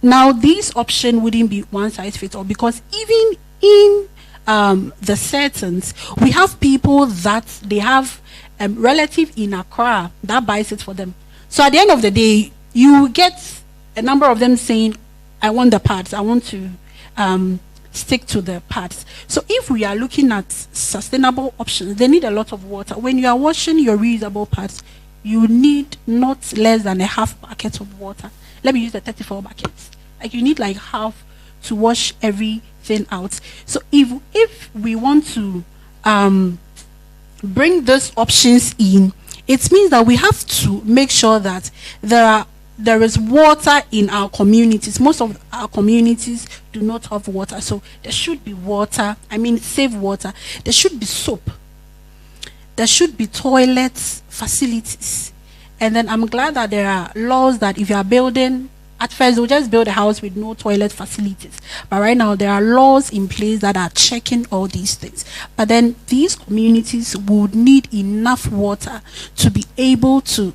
Now, these options wouldn't be one size fits all, because even in the settings, we have people that they have a relative in Accra that buys it for them. So at the end of the day, you get a number of them saying, I want the pads, I want to stick to the pads. So if we are looking at sustainable options, they need a lot of water. When you are washing your reusable pads, you need not less than a half bucket of water. Let me use the 34 buckets. Like, you need like half to wash everything out. So if we want to bring those options in, it means that we have to make sure that there is water in our communities. Most of our communities do not have water, so there should be water. I mean, safe water. There should be soap. There should be toilets, facilities. And then I'm glad that there are laws that if you are building, at first they'll just build a house with no toilet facilities. But right now there are laws in place that are checking all these things. But then these communities would need enough water to be able to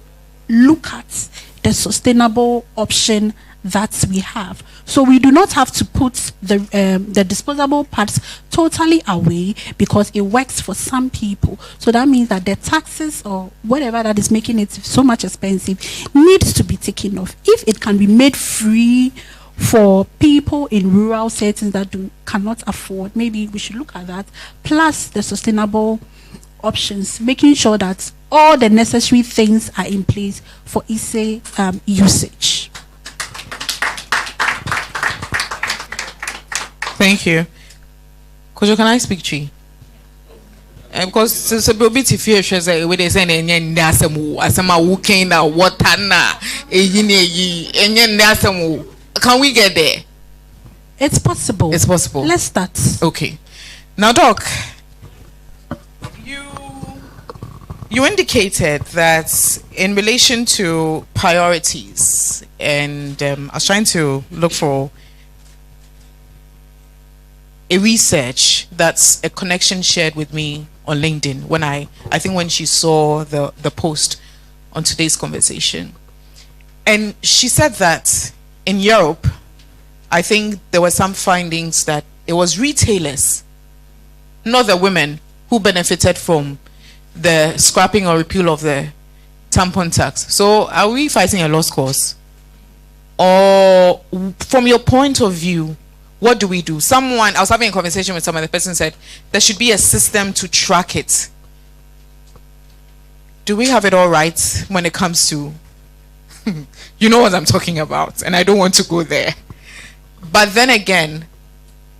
look at the sustainable option that we have. So we do not have to put the disposable parts totally away because it works for some people. So that means that the taxes or whatever that is making it so much expensive needs to be taken off. If it can be made free for people in rural settings that cannot afford, maybe we should look at that, plus the sustainable options, making sure that all the necessary things are in place for easy usage. Thank you. Kojo, can I speak to you? Because it's a bit if you say we they say asema working na water na can we get there? It's possible. It's possible. Let's start. Okay. Now, Doc, you indicated that in relation to priorities, and I was trying to look for a research that's a connection shared with me on LinkedIn when I think when she saw the post on today's conversation. And she said that in Europe, I think there were some findings that it was retailers, not the women, who benefited from the scrapping or repeal of the tampon tax. So are we fighting a lost cause? Or from your point of view, what do we do? I was having a conversation with someone, the person said there should be a system to track it. Do we have it all right when it comes to, you know what I'm talking about, and I don't want to go there. But then again,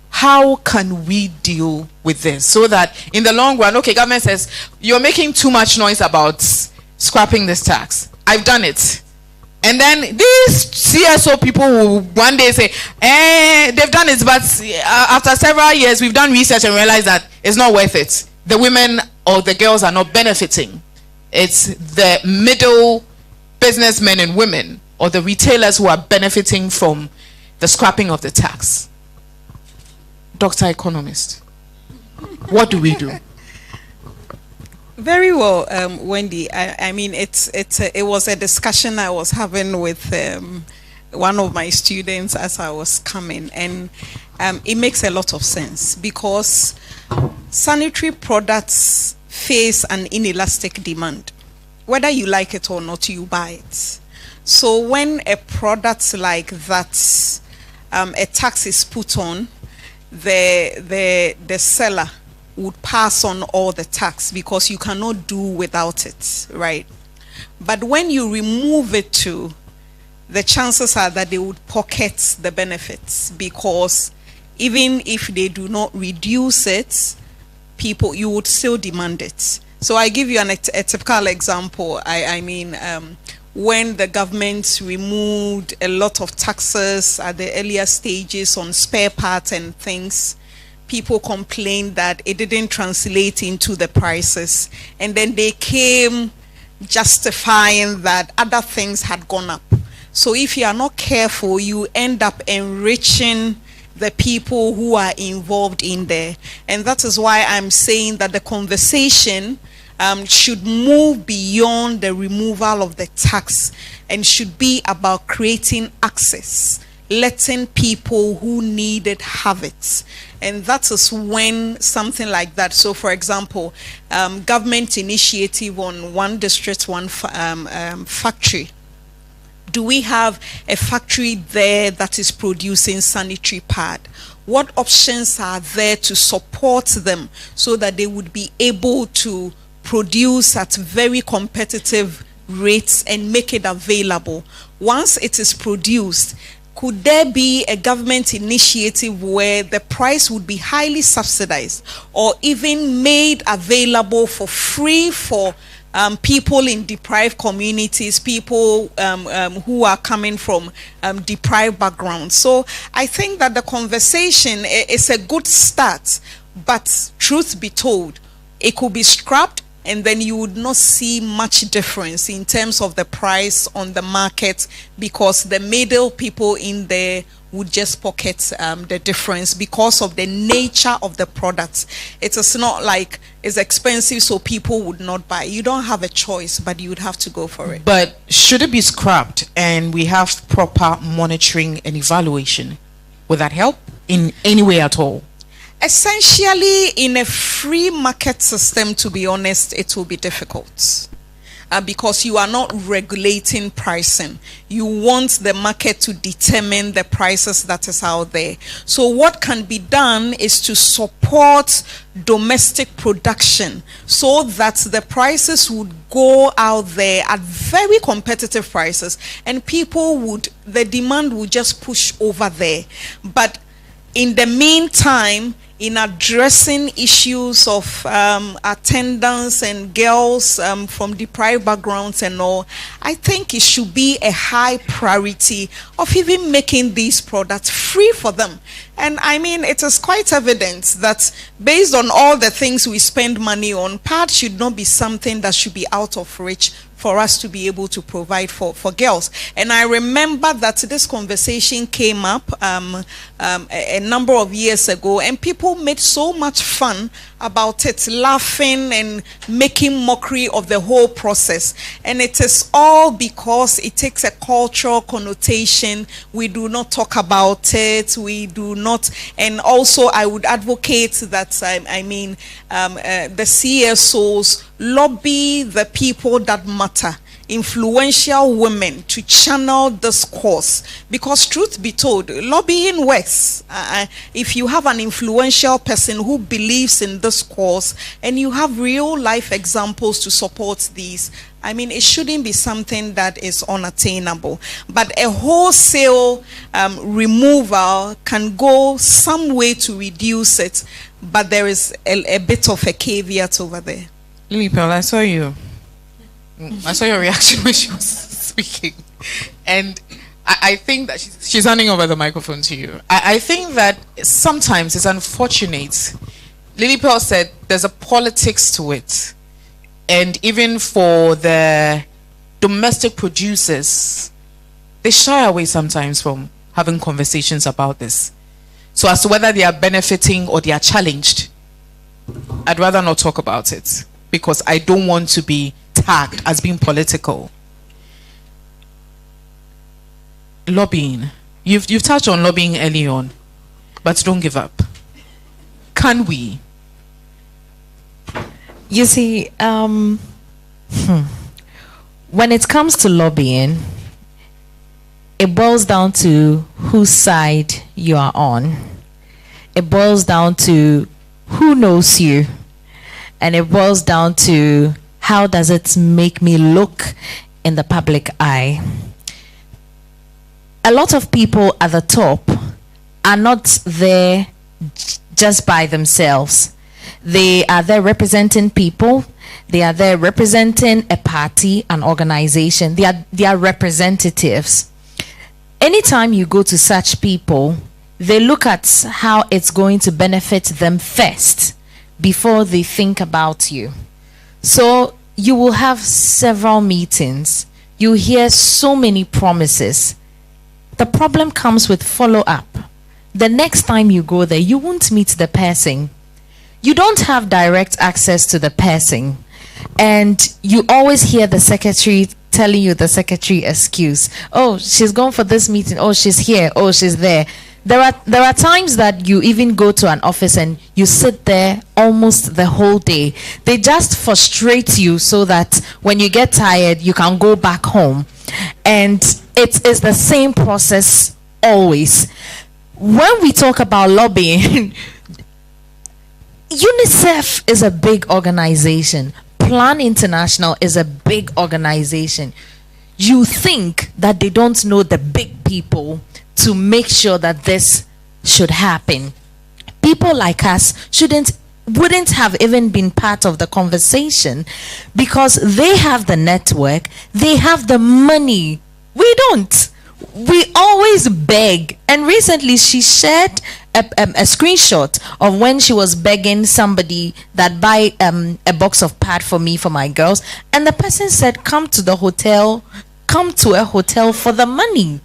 how can we deal with this so that in the long run, okay, government says, you're making too much noise about scrapping this tax. I've done it. And then these CSO people will one day say, they've done it, but after several years, we've done research and realized that it's not worth it. The women or the girls are not benefiting. It's the middle businessmen and women or the retailers who are benefiting from the scrapping of the tax. Dr. Economist, what do we do? Very well, Wendy. I mean, it was a discussion I was having with one of my students as I was coming, and it makes a lot of sense because sanitary products face an inelastic demand. Whether you like it or not, you buy it. So when a product like that, a tax is put on, the seller would pass on all the tax because you cannot do without it, right? But when you remove it too, the chances are that they would pocket the benefits because even if they do not reduce it, you would still demand it. So I give you a typical example. I mean, when the government removed a lot of taxes at the earlier stages on spare parts and things, people complained that it didn't translate into the prices. And then they came justifying that other things had gone up. So if you are not careful, you end up enriching the people who are involved in there. And that is why I'm saying that the conversation should move beyond the removal of the tax and should be about creating access, letting people who need it have it. And that is when something like that, so for example, government initiative on one district, one factory. Do we have a factory there that is producing sanitary pad? What options are there to support them so that they would be able to produce at very competitive rates and make it available? Once it is produced, could there be a government initiative where the price would be highly subsidized or even made available for free for people in deprived communities, people who are coming from deprived backgrounds? So I think that the conversation is a good start, but truth be told, it could be scrapped and then you would not see much difference in terms of the price on the market, because the middle people in there would just pocket the difference because of the nature of the products. It is not like it's expensive so people would not buy. You don't have a choice, but you would have to go for it. But should it be scrapped and we have proper monitoring and evaluation? Would that help in any way at all? Essentially, in a free market system, to be honest, it will be difficult. Because you are not regulating pricing. You want the market to determine the prices that is out there. So what can be done is to support domestic production so that the prices would go out there at very competitive prices, and the demand would just push over there. But in the meantime, in addressing issues of attendance and girls from deprived backgrounds and all, I think it should be a high priority of even making these products free for them. And I mean, it is quite evident that based on all the things we spend money on, pads should not be something that should be out of reach for us to be able to provide for girls. And I remember that this conversation came up a number of years ago, and people made so much fun about it, laughing and making mockery of the whole process. And it is all because it takes a cultural connotation. We do not talk about it. We do not. And also, I would advocate that, the CSOs lobby the people that matter, influential women, to channel this cause, because truth be told, lobbying works. If you have an influential person who believes in this cause and you have real life examples to support these, I mean, it shouldn't be something that is unattainable. But a wholesale removal can go some way to reduce it, but there is a bit of a caveat over there. Lily Pearl, I saw you. I saw your reaction when she was speaking. And I think that she's handing over the microphone to you. I think that sometimes it's unfortunate. Lily Pearl said there's a politics to it. And even for the domestic producers, they shy away sometimes from having conversations about this. So as to whether they are benefiting or they are challenged, I'd rather not talk about it, because I don't want to be tagged as being political. Lobbying. You've touched on lobbying early on, but don't give up. Can we? You see, when it comes to lobbying, it boils down to whose side you are on. It boils down to who knows you. And it boils down to how does it make me look in the public eye. A lot of people at the top are not there just by themselves. They are there representing people. They are there representing a party, an organization. They are representatives. Anytime you go to such people, they look at how it's going to benefit them first before they think about you. So you will have several meetings. You hear so many promises. The problem comes with follow-up. The next time you go there, you won't meet the person. You don't have direct access to the person. And you always hear the secretary telling you the secretary excuse. Oh, she's gone for this meeting. Oh, she's here. Oh, she's there. There are times that you even go to an office and you sit there almost the whole day. They just frustrate you so that when you get tired, you can go back home. And it is the same process always. When we talk about lobbying, UNICEF is a big organization. Plan International is a big organization. you think that they don't know the big people to make sure that this should happen. People like us wouldn't have even been part of the conversation because they have the network, they have the money. We don't. We always beg. And recently she shared a screenshot of when she was begging somebody that buy a box of pad for me, for my girls, and the person said, come to a hotel for the money.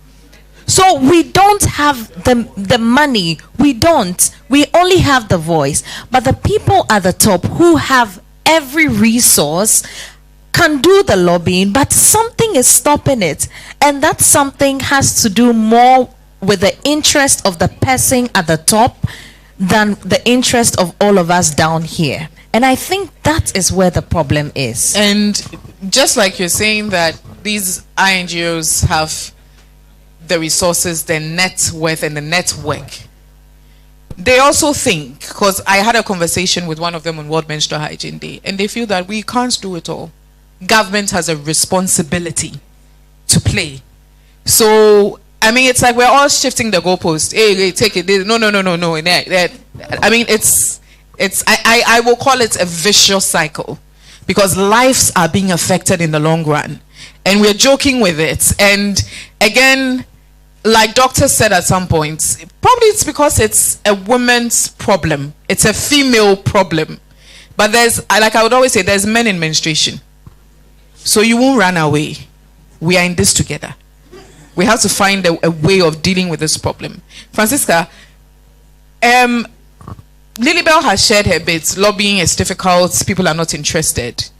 So we don't have the money. We only have the voice. But the people at the top who have every resource can do the lobbying, but something is stopping it. And that something has to do more with the interest of the person at the top than the interest of all of us down here. And I think that is where the problem is. And just like you're saying that these INGOs have the resources, the net worth, and the network, they also think, because I had a conversation with one of them on World Menstrual Hygiene Day, and they feel that we can't do it all. Government has a responsibility to play. So, I mean, it's like we're all shifting the goalpost. Hey, take it. No. I mean, I will call it a vicious cycle, because lives are being affected in the long run, and we're joking with it. And again, like doctors said at some point, probably it's because it's a woman's problem. It's a female problem. But like I would always say, there's men in menstruation. So you won't run away. We are in this together. We have to find a way of dealing with this problem. Francisca, Lilybell has shared her bits. Lobbying is difficult. People are not interested.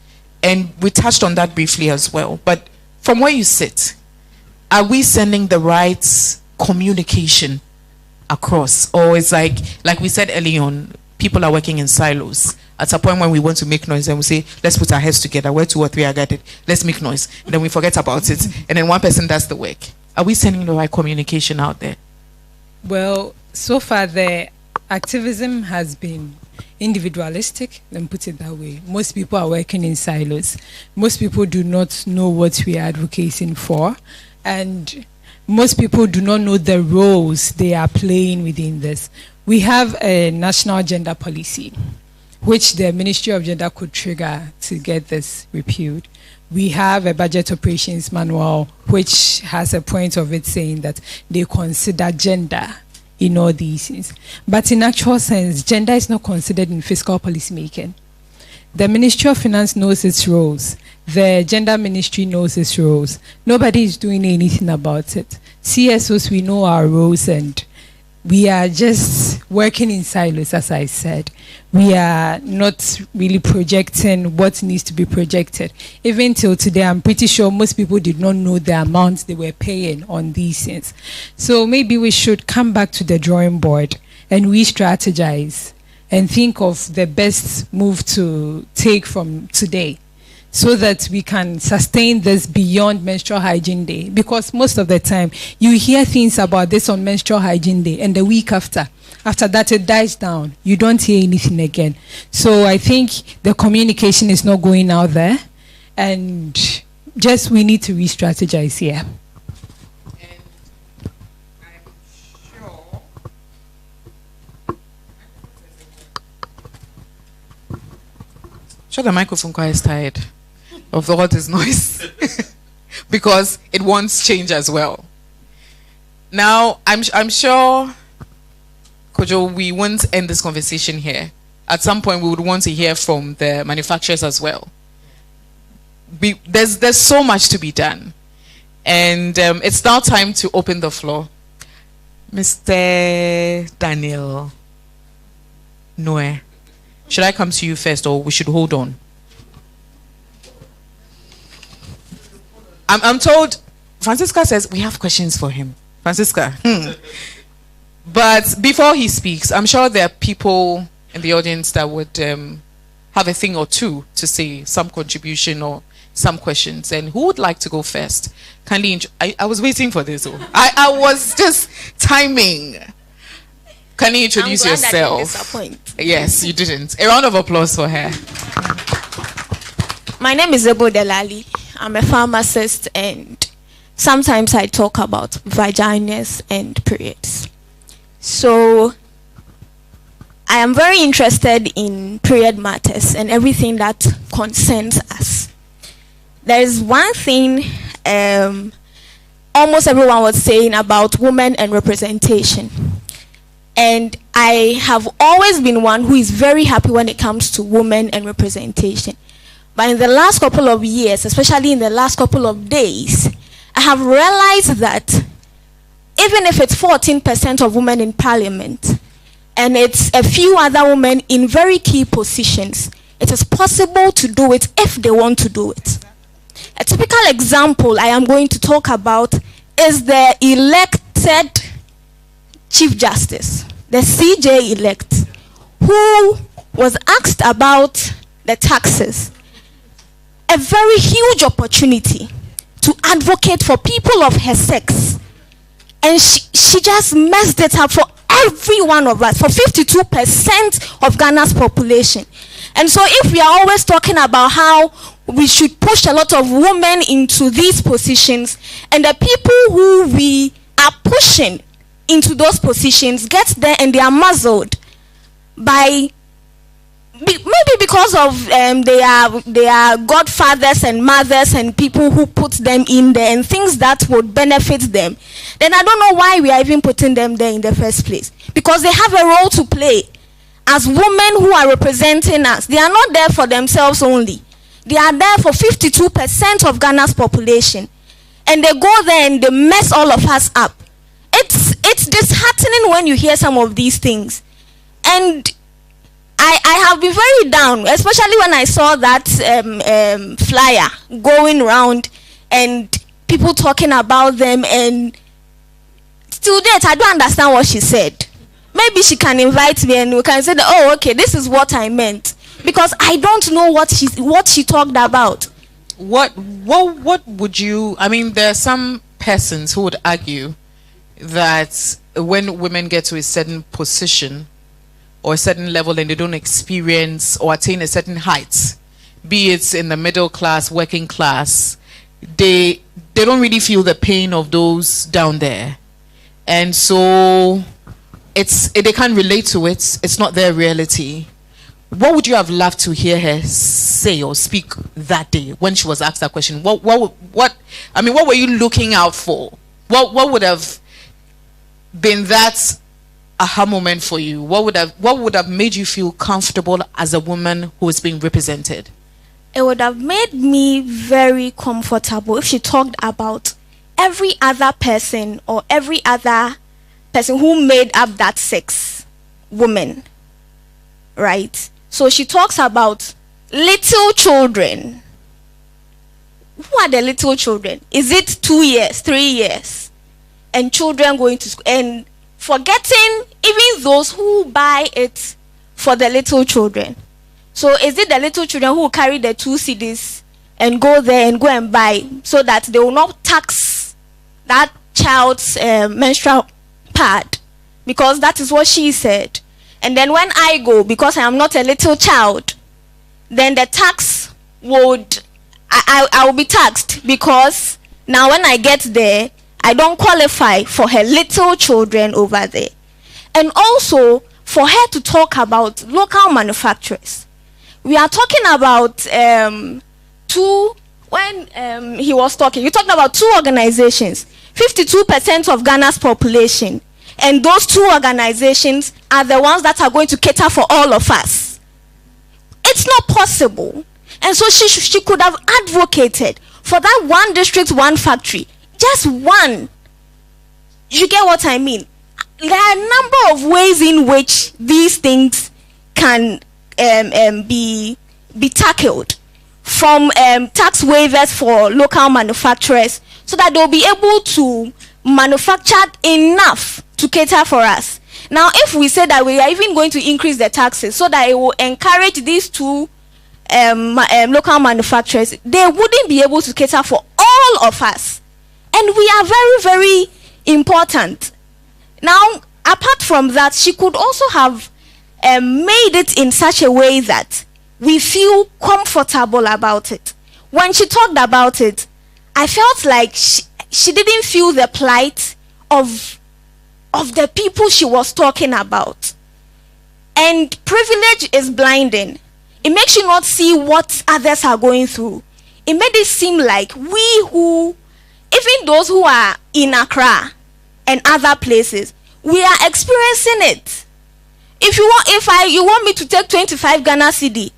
And we touched on that briefly as well. But from where you sit, are we sending the right communication across? Or it's like we said early on, people are working in silos. At a point when we want to make noise, and we say, let's put our heads together. Where 2 or 3 are gathered, let's make noise. And then we forget about it. And then one person does the work. Are we sending the right communication out there? Well, so far the activism has been individualistic, let me put it that way. Most people are working in silos. Most people do not know what we are advocating for. And most people do not know the roles they are playing within this. We have a national gender policy, which the Ministry of Gender could trigger to get this repealed. We have a budget operations manual, which has a point of it saying that they consider gender in all these things. But in actual sense, gender is not considered in fiscal policy making. The Ministry of Finance knows its roles. The Gender Ministry knows its roles. Nobody is doing anything about it. CSOs, we know our roles, and we are just working in silos, as I said. We are not really projecting what needs to be projected. Even till today, I'm pretty sure most people did not know the amounts they were paying on these things. So maybe we should come back to the drawing board and re-strategize and think of the best move to take from today, so that we can sustain this beyond Menstrual Hygiene Day. Because most of the time, you hear things about this on Menstrual Hygiene Day, and the week after that it dies down. You don't hear anything again. So I think the communication is not going out there, and just we need to re-strategize here. Sure, the microphone choir is tired of all this noise because it wants change as well. Now, I'm sure, Kojo, we won't end this conversation here. At some point, we would want to hear from the manufacturers as well. There's so much to be done, and it's now time to open the floor. Mr. Daniel Noe, should I come to you first, or we should hold on? I'm told Francisca says we have questions for him. Francisca. But before he speaks, I'm sure there are people in the audience that would have a thing or two to say, some contribution or some questions. And who would like to go first? Kindly, I was waiting for this. I was just timing. Can you introduce yourself? Yes, you didn't. A round of applause for her. My name is Ebo Delali. I'm a pharmacist, and sometimes I talk about vaginas and periods. So I am very interested in period matters and everything that concerns us. There is one thing almost everyone was saying about women and representation. And I have always been one who is very happy when it comes to women and representation. But in the last couple of years, especially in the last couple of days, I have realized that even if it's 14% of women in parliament, and it's a few other women in very key positions, it is possible to do it if they want to do it. A typical example I am going to talk about is the elected Chief Justice, the CJ-elect, who was asked about the taxes. A very huge opportunity to advocate for people of her sex. And she just messed it up for every one of us, for 52% of Ghana's population. And so if we are always talking about how we should push a lot of women into these positions, and the people who we are pushing into those positions get there and they are muzzled by maybe because of they are godfathers and mothers and people who put them in there and things that would benefit them, then I don't know why we are even putting them there in the first place. Because they have a role to play as women who are representing us. They are not there for themselves only. They are there for 52% of Ghana's population. And they go there and they mess all of us up. It's disheartening when you hear some of these things. And I have been very down, especially when I saw that flyer going around and people talking about them, and to date I don't understand what she said. Maybe she can invite me and we can say that, oh, okay, this is what I meant, because I don't know what she talked about. What would you, I mean, there are some persons who would argue that when women get to a certain position or a certain level and they don't experience or attain a certain height, be it in the middle class, working class, they don't really feel the pain of those down there. And so they can't relate to it. It's not their reality. What would you have loved to hear her say or speak that day when she was asked that question? What were you looking out for? What would have been that aha moment for you? What would have made you feel comfortable as a woman who is being represented? It would have made me very comfortable if she talked about every other person or every other person who made up that 6 women, right? So she talks about little children. Who are the little children? Is it 2 years, 3 years? And children going to school, and forgetting even those who buy it for the little children. So is it the little children who carry the 2 CDs and go there and go and buy so that they will not tax that child's menstrual pad? Because that is what she said. And then when I go, because I am not a little child, then the tax would, I will be taxed, because now when I get there, I don't qualify for her little children over there. And also for her to talk about local manufacturers. We are talking about he was talking, you talked about 2 organizations, 52% of Ghana's population. And those 2 organizations are the ones that are going to cater for all of us. It's not possible. And so she could have advocated for that 1 district, 1 factory. Just 1. You get what I mean? There are a number of ways in which these things can be tackled. From tax waivers for local manufacturers, so that they'll be able to manufacture enough to cater for us. Now, if we say that we are even going to increase the taxes so that it will encourage these 2 local manufacturers, they wouldn't be able to cater for all of us. And we are very, very important. Now, apart from that, she could also have made it in such a way that we feel comfortable about it. When she talked about it, I felt like she didn't feel the plight of the people she was talking about. And privilege is blinding. It makes you not see what others are going through. It made it seem like even those who are in Accra and other places, we are experiencing it. If you want me to take 25 Ghana cedi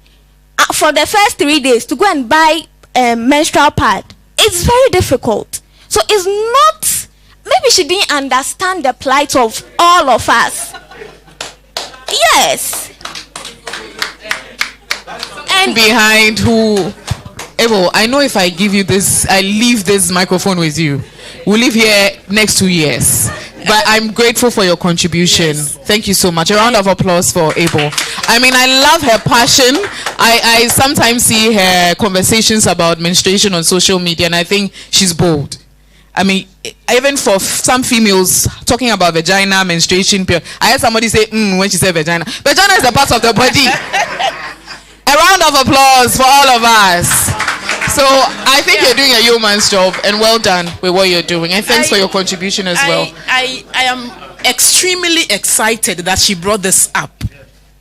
for the first 3 days to go and buy a menstrual pad, it's very difficult. So it's not, maybe she didn't understand the plight of all of us. Yes. And behind who, Ebo, I know if I give you this, I leave this microphone with you, we'll live here next 2 years. But I'm grateful for your contribution. Yes. Thank you so much. A round of applause for Ebo. I mean, I love her passion. I sometimes see her conversations about menstruation on social media, and I think she's bold. I mean, even for some females talking about vagina, menstruation period, I heard somebody say, when she said vagina. Vagina is a part of the body. A round of applause for all of us. So I think you're doing a yeoman's job, and well done with what you're doing. And thanks for your contribution as well. I am extremely excited that she brought this up.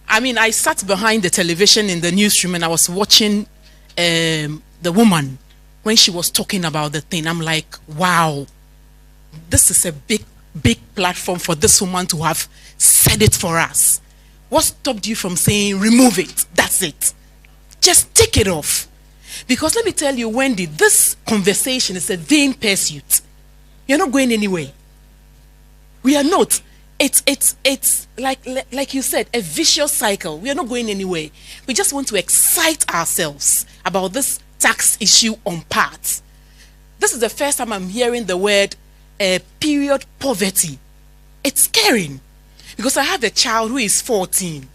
I mean, I sat behind the television in the newsroom and I was watching the woman when she was talking about the thing. I'm like, wow, this is a big platform for this woman to have said it for us. What stopped you from saying, remove it? That's it. Just take it off. Because let me tell you, Wendy, this conversation is a vain pursuit. You're not going anywhere. We are not. It's like you said, a vicious cycle. We are not going anywhere. We just want to excite ourselves about this tax issue on parts. This is the first time I'm hearing the word period poverty. It's scaring. Because I have a child who is 14.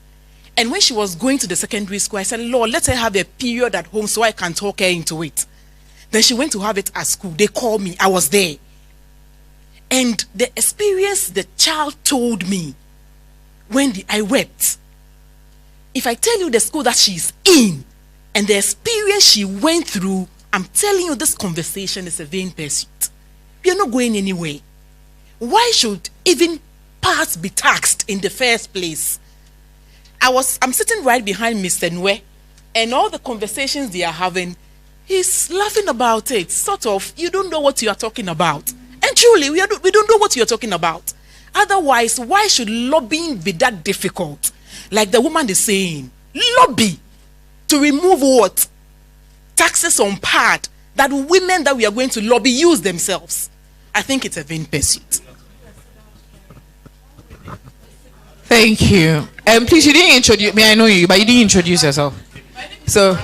And when she was going to the secondary school, I said, Lord, let her have a period at home so I can talk her into it. Then she went to have it at school. They called me. I was there. And the experience the child told me, Wendy, I wept. If I tell you the school that she's in and the experience she went through, I'm telling you this conversation is a vain pursuit. We are not going anywhere. Why should even parts be taxed in the first place? I'm sitting right behind Mr. Nwe, and all the conversations they are having, he's laughing about it. Sort of, you don't know what you are talking about. And truly, we don't know what you're talking about. Otherwise, why should lobbying be that difficult? Like the woman is saying, lobby to remove what? Taxes on part that women that we are going to lobby use themselves. I think it's a vain pursuit. Thank you. Please, you didn't introduce me. I know you, but you didn't introduce yourself. So,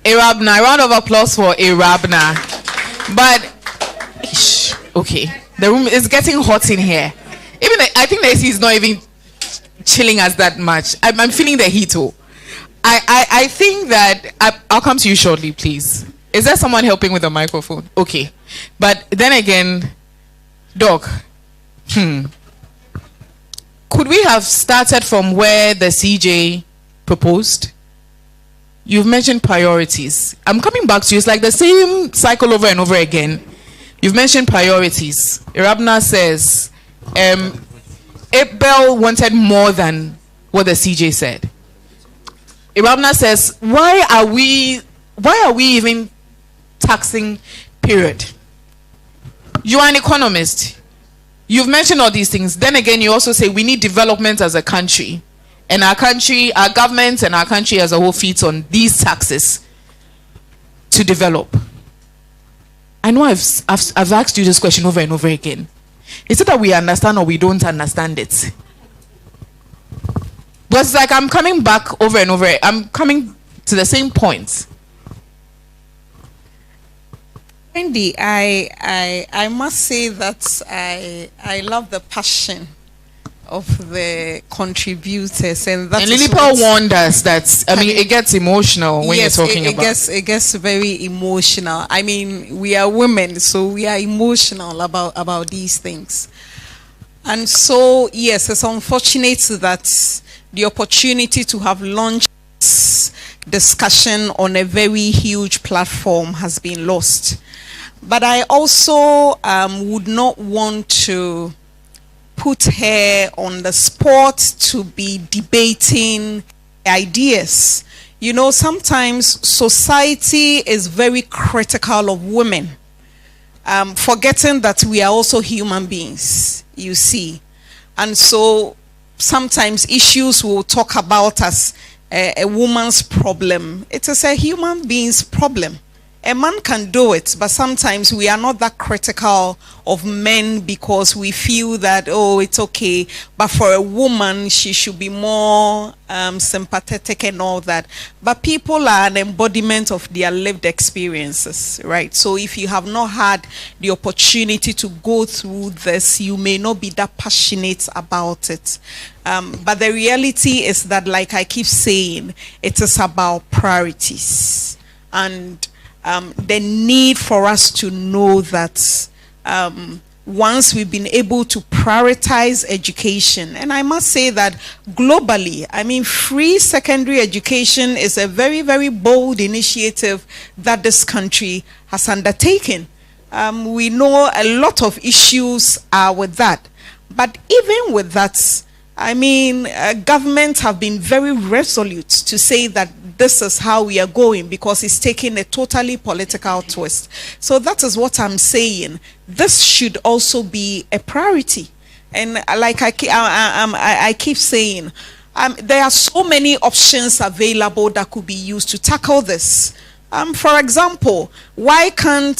Arabna, a round of applause for Arabna. But, okay, the room is getting hot in here. Even I think the AC is not even chilling us that much. I'm feeling the heat. I think that I'll come to you shortly, please. Is there someone helping with the microphone? Okay, but then again, Doc. Could we have started from where the CJ proposed? You've mentioned priorities. I'm coming back to you. It's like the same cycle over and over again. You've mentioned priorities. Irabna says Abel wanted more than what the CJ said. Irabna says, why are we even taxing, period? You are an economist. You've mentioned all these things. Then again, you also say we need development as a country. And our country, our government and our country as a whole feeds on these taxes to develop. I know I've asked you this question over and over again. Is it that we understand or we don't understand it? But it's like I'm coming back over and over. I'm coming to the same points. Wendy, I must say that I love the passion of the contributors, and Lilipel warned us that it gets emotional when you're talking about. It gets very emotional. I mean, we are women, so we are emotional about these things. And so yes, it's unfortunate that the opportunity to have launched this discussion on a very huge platform has been lost. But I also would not want to put her on the spot to be debating ideas. You know, sometimes society is very critical of women, forgetting that we are also human beings, you see. And so sometimes issues we'll talk about as a woman's problem. It is a human being's problem. A man can do it, but sometimes we are not that critical of men because we feel that, oh, it's okay. But for a woman, she should be more sympathetic and all that. But people are an embodiment of their lived experiences, right? So if you have not had the opportunity to go through this, you may not be that passionate about it. But the reality is that, like I keep saying, it is about priorities. And the need for us to know that once we've been able to prioritize education, and I must say that globally, I mean, free secondary education is a very, very bold initiative that this country has undertaken. We know a lot of issues are with that. But even with that, I mean, governments have been very resolute to say that this is how we are going because it's taking a totally political twist. So that is what I'm saying. This should also be a priority. And like I keep saying, there are so many options available that could be used to tackle this. For example, why can't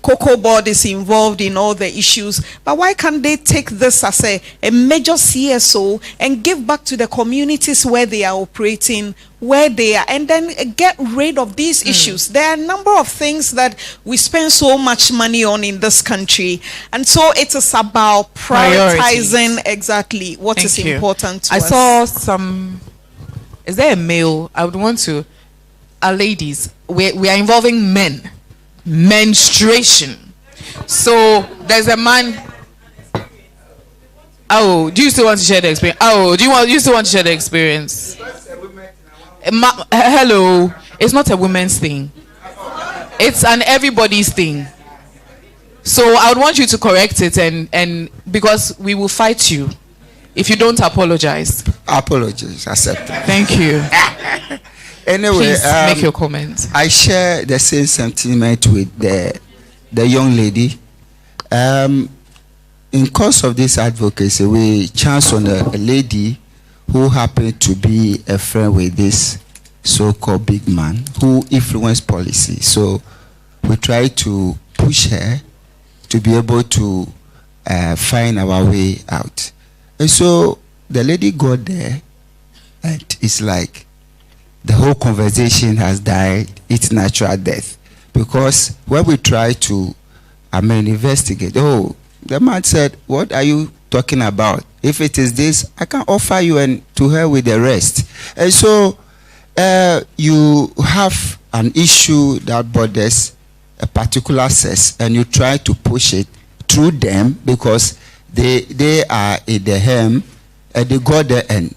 Cocoa Board is involved in all the issues, but why can't they take this as a major CSO and give back to the communities where they are operating, where they are, and then get rid of these issues? There are a number of things that we spend so much money on in this country, and so it is about prioritizing exactly what is important to us. I saw some. Is there a male? I would want to. Ladies, we are involving men. Menstruation. So there's a man. Oh, do you still want to share the experience? Oh, you still want to share the experience? Hello, it's not a women's thing. It's an everybody's thing. So I would want you to correct it, and because we will fight you if you don't apologize. Apologies, accept. Thank you. Anyway, please make your comments. I share the same sentiment with the young lady. In course of this advocacy, we chanced on a lady who happened to be a friend with this so-called big man who influenced policy. So we tried to push her to be able to find our way out. And so the lady got there, and it's like, the whole conversation has died its natural death. Because when we try to, investigate, the man said, what are you talking about? If it is this, I can offer you and to her with the rest. And so you have an issue that borders a particular sex, and you try to push it through them because they are in the hem and they got the end.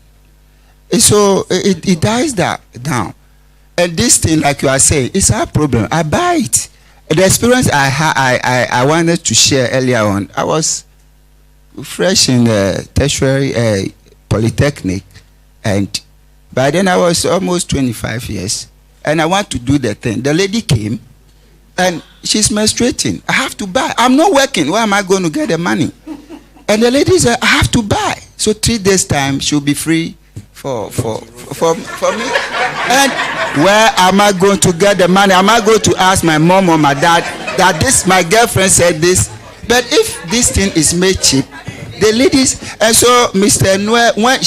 So it dies down. And this thing, like you are saying, it's our problem. I buy it. The experience I wanted to share earlier on, I was fresh in the tertiary polytechnic, and by then I was almost 25 years, and I want to do the thing. The lady came, and she's menstruating. I have to buy. I'm not working. Where am I going to get the money? And the lady said, I have to buy. So 3 days time, she'll be free for me. And where am I going to get the money? Am I going to ask my mom or my dad that this, my girlfriend said this? But if this thing is made cheap, the ladies, and so Mr. Nwe, when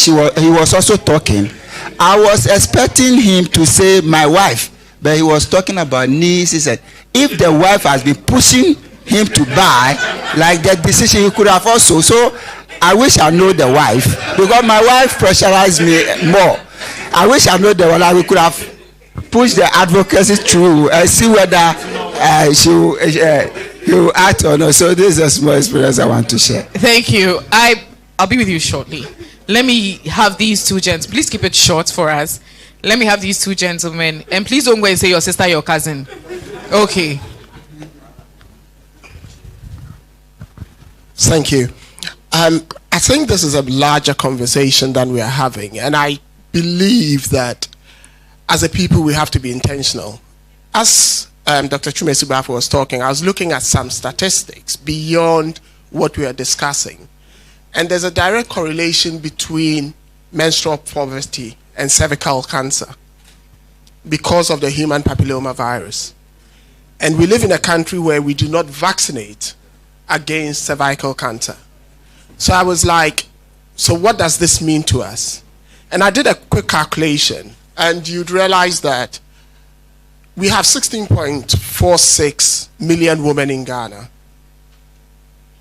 he was also talking, I was expecting him to say my wife, but he was talking about nieces. And if the wife has been pushing him to buy, like the decision he could have also. So I wish I know the wife, because my wife pressurized me more. I wish I know the one. We could have pushed the advocacy through and see whether she will act or not. So this is a small experience I want to share. Thank you. I'll be with you shortly. Let me have these two gents. Please keep it short for us. Let me have these two gentlemen. And please don't go and say your sister, your cousin. Okay. Thank you. I think this is a larger conversation than we are having, and I believe that as a people we have to be intentional. As Dr. Chumesubafo was talking, I was looking at some statistics beyond what we are discussing, and there's a direct correlation between menstrual poverty and cervical cancer because of the human papilloma virus. And we live in a country where we do not vaccinate against cervical cancer. So I was like, so what does this mean to us? And I did a quick calculation, and you'd realize that we have 16.46 million women in Ghana.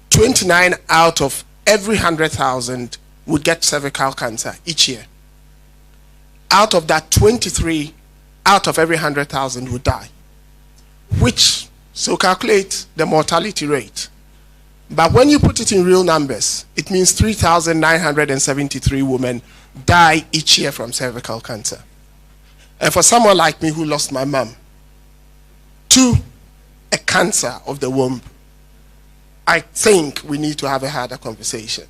29 out of every 100,000 would get cervical cancer each year. Out of that, 23 out of every 100,000 would die, which, so calculate the mortality rate. But when you put it in real numbers, it means 3,973 women die each year from cervical cancer. And for someone like me who lost my mom to a cancer of the womb, I think we need to have a harder conversation,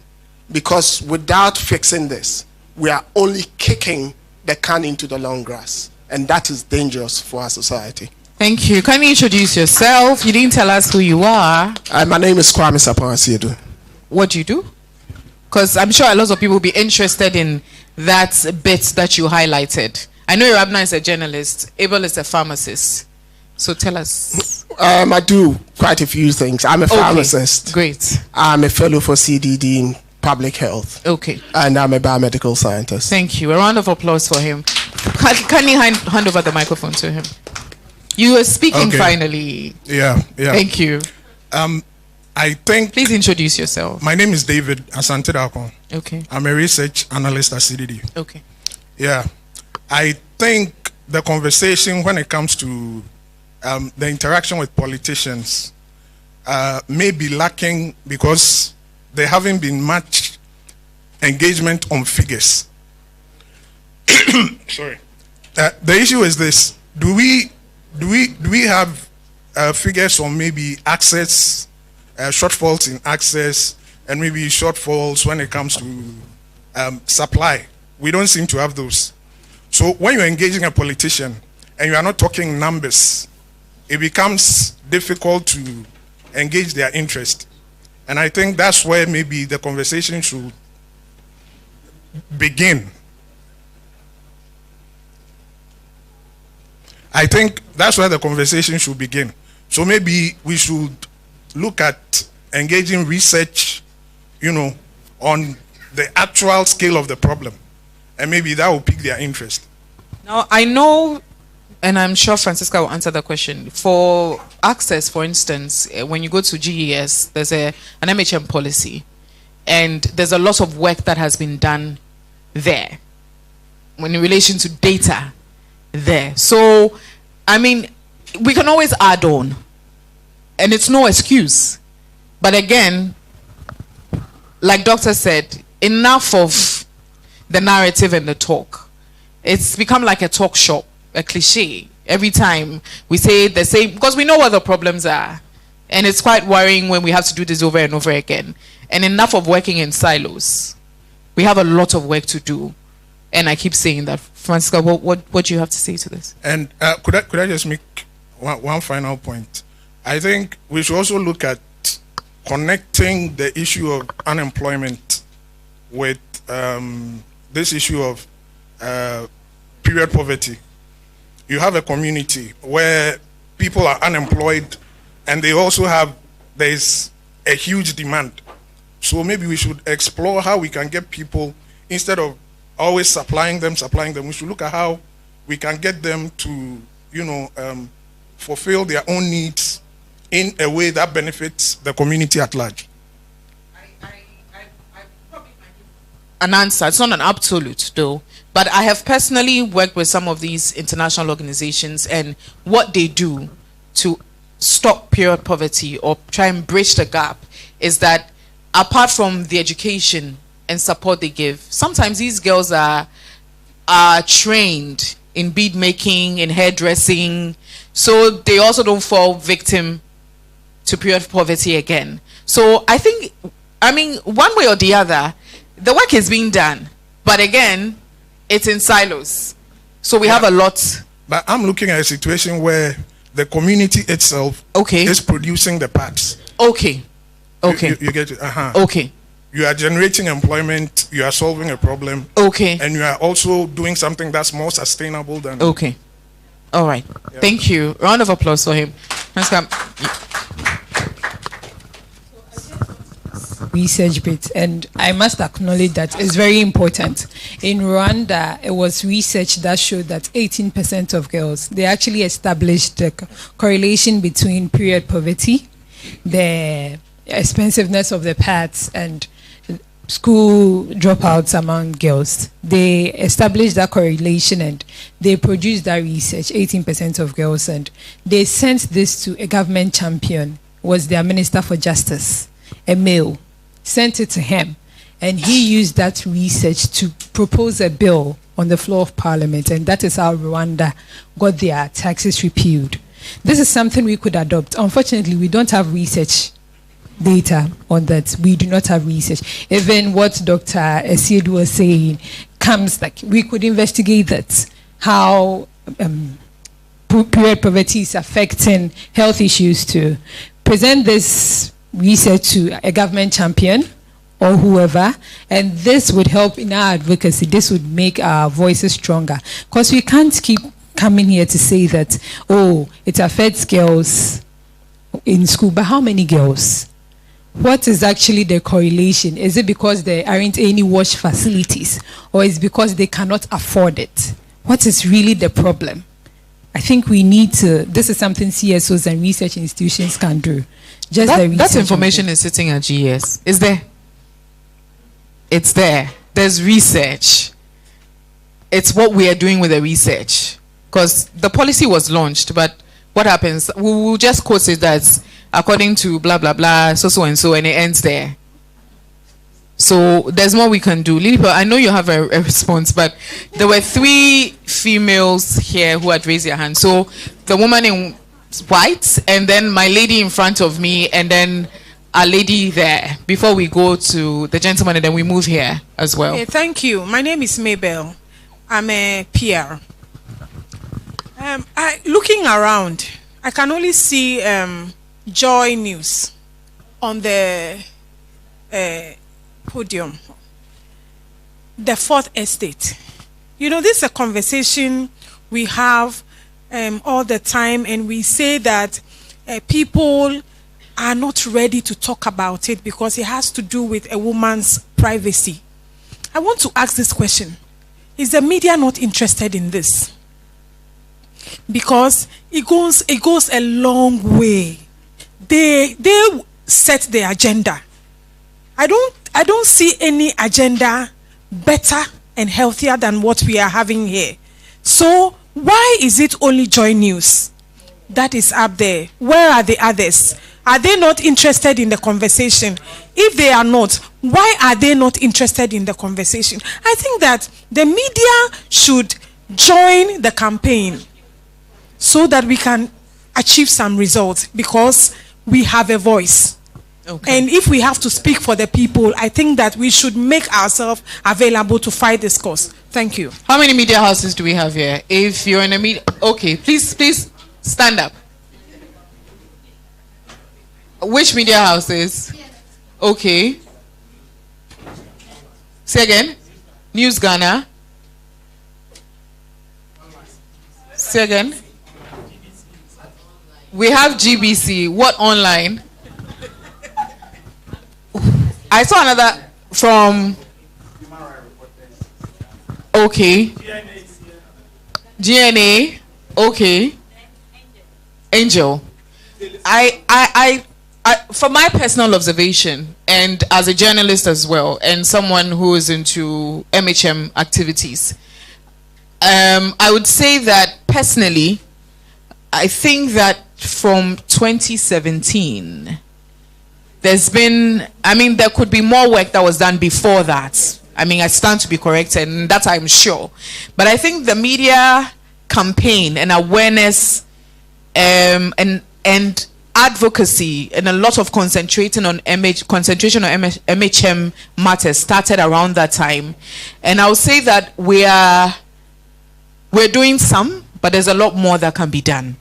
because without fixing this, we are only kicking the can into the long grass, and that is dangerous for our society. Thank you. Can you introduce yourself? You didn't tell us who you are. My name is Kwame Sapon-Asiedu. What do you do? Because I'm sure a lot of people will be interested in that bit that you highlighted. I know Rabna is a journalist. Abel is a pharmacist. So tell us. I do quite a few things. I'm a pharmacist. Great. I'm a fellow for CDD in public health. Okay. And I'm a biomedical scientist. Thank you. A round of applause for him. Can you hand over the microphone to him? You were speaking finally. Yeah. Thank you. I think... Please introduce yourself. My name is David Asante-Dakon. Okay. I'm a research analyst at CDD. Okay. Yeah. I think the conversation when it comes to the interaction with politicians may be lacking because there haven't been much engagement on figures. Sorry. The issue is this: do we have figures on maybe access, shortfalls in access, and maybe shortfalls when it comes to supply? We don't seem to have those. So when you're engaging a politician and you are not talking numbers, it becomes difficult to engage their interest. And I think that's where maybe the conversation should begin. I think that's where the conversation should begin. So maybe we should look at engaging research, on the actual scale of the problem. And maybe that will pique their interest. Now, I know, and I'm sure Francisca will answer the question. For access, for instance, when you go to GES, there's an MHM policy. And there's a lot of work that has been done there in relation to data there. So, I mean, we can always add on. And it's no excuse. But again, like Doctor said, enough of the narrative and the talk. It's become like a talk shop, a cliche. Every time we say the same, because we know what the problems are. And it's quite worrying when we have to do this over and over again. And enough of working in silos. We have a lot of work to do. And I keep saying that. Francisca, what do you have to say to this? And could I just make one final point? I think we should also look at connecting the issue of unemployment with this issue of period poverty. You have a community where people are unemployed and they also there's a huge demand. So maybe we should explore how we can get people, instead of always supplying them, we should look at how we can get them to, fulfill their own needs in a way that benefits the community at large. An answer. It's not an absolute, though. But I have personally worked with some of these international organizations, and what they do to stop period poverty or try and bridge the gap is that apart from the education and support they give, sometimes these girls are trained in bead making, in hairdressing, so they also don't fall victim to period poverty again. So I think I mean, one way or the other, the work is being done. But again, it's in silos. So we have a lot. But I'm looking at a situation where the community itself is producing the parts. Okay. Okay. You get it? Okay. You are generating employment, you are solving a problem. Okay. And you are also doing something that's more sustainable than... Okay. All right. Yeah. Thank you. Round of applause for him. Let's come. Research bit, and I must acknowledge that it's very important. In Rwanda, it was research that showed that 18% of girls, they actually established the correlation between period poverty, the expensiveness of the pads, and school dropouts among girls. They established that correlation and they produced that research, 18% of girls, and they sent this to a government champion, was their Minister for Justice, a male. Sent it to him, and he used that research to propose a bill on the floor of parliament, and that is how Rwanda got their taxes repealed. This is something we could adopt. Unfortunately, we don't have research data on that. We do not have research. Even what Dr. Esiedu was saying comes like we could investigate that, how period poverty is affecting health issues, to present this research to a government champion or whoever, and this would help in our advocacy. This would make our voices stronger, because we can't keep coming here to say that, oh, it affects girls in school, but how many girls? What is actually the correlation? Is it because there aren't any wash facilities, or is it because they cannot afford it? What is really the problem? I think we need to, this is something CSOs and research institutions can do. Just that information is sitting at GS. Is there? It's there. There's research. It's what we are doing with the research. Because the policy was launched, but what happens? We will just quote it as according to blah, blah, blah, so and so, and it ends there. So there's more we can do. Lily, I know you have a response, but there were 3 females here who had raised their hand. So the woman in white, and then my lady in front of me, and then a lady there, before we go to the gentleman, and then we move here as well. Okay, thank you. My name is Mabel. I'm a PR. Looking around, I can only see Joy News on the podium. The 4th estate. You know, this is a conversation we have all the time, and we say that people are not ready to talk about it because it has to do with a woman's privacy. I want to ask this question. Is the media not interested in this? Because it goes a long way. They set the agenda. I don't see any agenda better and healthier than what we are having here. So why is it only Joy News that is up there? Where are the others? Are they not interested in the conversation? If they are not, why are they not interested in the conversation? I think that the media should join the campaign so that we can achieve some results, because we have a voice. Okay. And if we have to speak for the people, I think that we should make ourselves available to fight this cause. Thank you. How many media houses do we have here? If you're in a media, okay, please stand up. Which media houses? Okay. Say again. News Ghana. Say again. We have GBC. What online? I saw another from. Okay. GNA. Okay. Angel. I from my personal observation, and as a journalist as well, and someone who is into MHM activities, I would say that personally, I think that from 2017, there's been, I mean, there could be more work that was done before that. I mean, I stand to be corrected, and that I'm sure. But I think the media campaign and awareness and advocacy and a lot of concentration on MHM matters started around that time. And I'll say that we're doing some, but there's a lot more that can be done.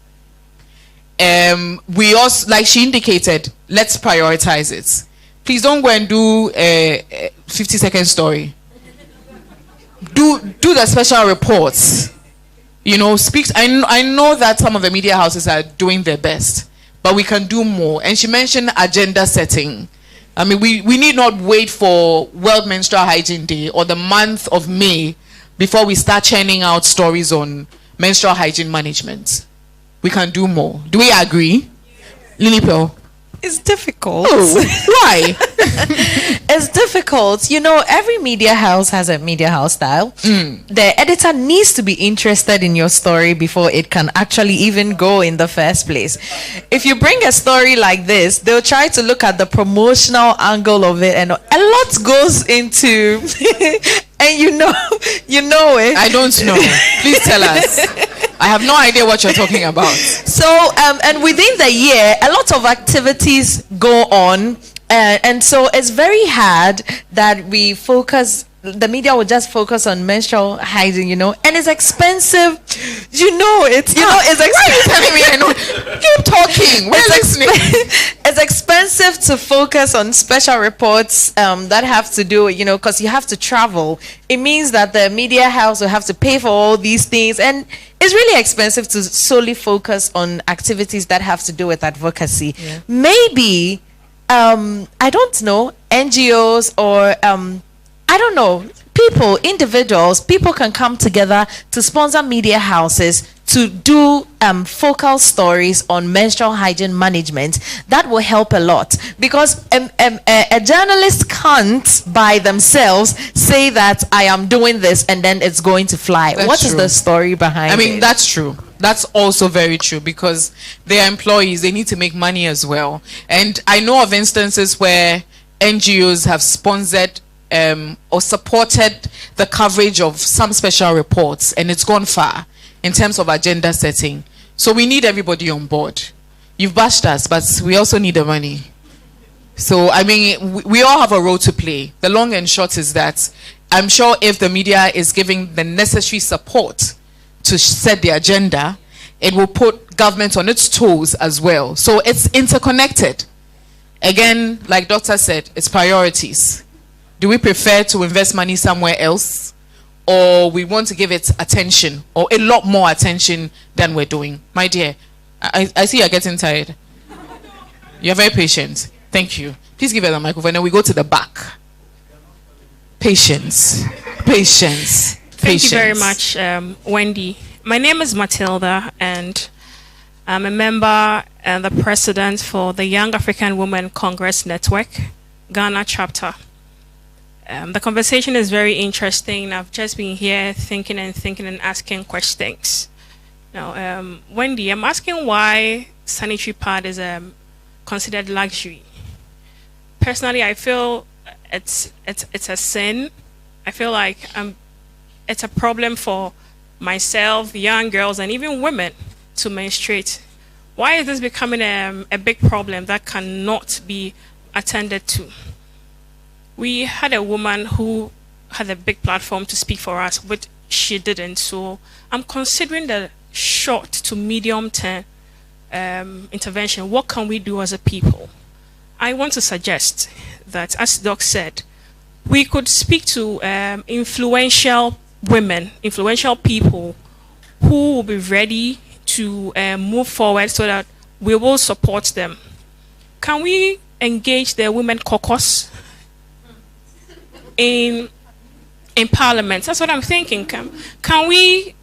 We also, like she indicated, let's prioritize it. Please don't go and do a 50-second story. Do the special reports. You know, I know that some of the media houses are doing their best, but we can do more. And she mentioned agenda setting. I mean, we need not wait for World Menstrual Hygiene Day or the month of May before we start churning out stories on menstrual hygiene management. We can do more. Do we agree? Lily Pearl? It's difficult. Oh, why? It's difficult. You know, every media house has a media house style. The editor needs to be interested in your story before it can actually even go in the first place. If you bring a story like this, they'll try to look at the promotional angle of it, and a lot goes into and you know it. I don't know. Please tell us. I have no idea what you're talking about. So, and within the year, a lot of activities go on. And so it's very hard that we focus, the media will just focus on menstrual hygiene, you know, and it's expensive. It's expensive. Why are you telling me I know? Keep talking. We're listening. It's expensive to focus on special reports that have to do, you know, because you have to travel. It means that the media house will have to pay for all these things, and it's really expensive to solely focus on activities that have to do with advocacy. Yeah. Maybe, I don't know, NGOs or, I don't know, people can come together to sponsor media houses to do focal stories on menstrual hygiene management. That will help a lot, because a journalist can't by themselves say that I am doing this and then it's going to fly. What is the story behind it? I mean, that's true. That's also very true, because they are employees. They need to make money as well. And I know of instances where NGOs have sponsored or supported the coverage of some special reports, and it's gone far in terms of agenda setting. So we need everybody on board. You've bashed us, but we also need the money. So, I mean, we all have a role to play. The long and short is that I'm sure if the media is giving the necessary support to set the agenda, it will put government on its toes as well. So it's interconnected. Again, like Doctor said, it's priorities. Do we prefer to invest money somewhere else, or we want to give it attention, or a lot more attention than we're doing? My dear, I see you're getting tired. You're very patient. Thank you. Please give her the microphone and we go to the back. Patience. Patience. Thank you very much, Wendy. My name is Matilda, and I'm a member and the president for the Young African Women Congress Network, Ghana chapter. The conversation is very interesting. I've just been here thinking and asking questions. Now, Wendy, I'm asking why sanitary pad is considered luxury. Personally, I feel it's a sin. I feel like it's a problem for myself, young girls, and even women to menstruate. Why is this becoming a big problem that cannot be attended to? We had a woman who had a big platform to speak for us, but she didn't. So I'm considering the short to medium term intervention. What can we do as a people? I want to suggest that, as Doc said, we could speak to influential women, influential people who will be ready to move forward so that we will support them. Can we engage the women caucus in parliament? That's what I'm thinking. Can we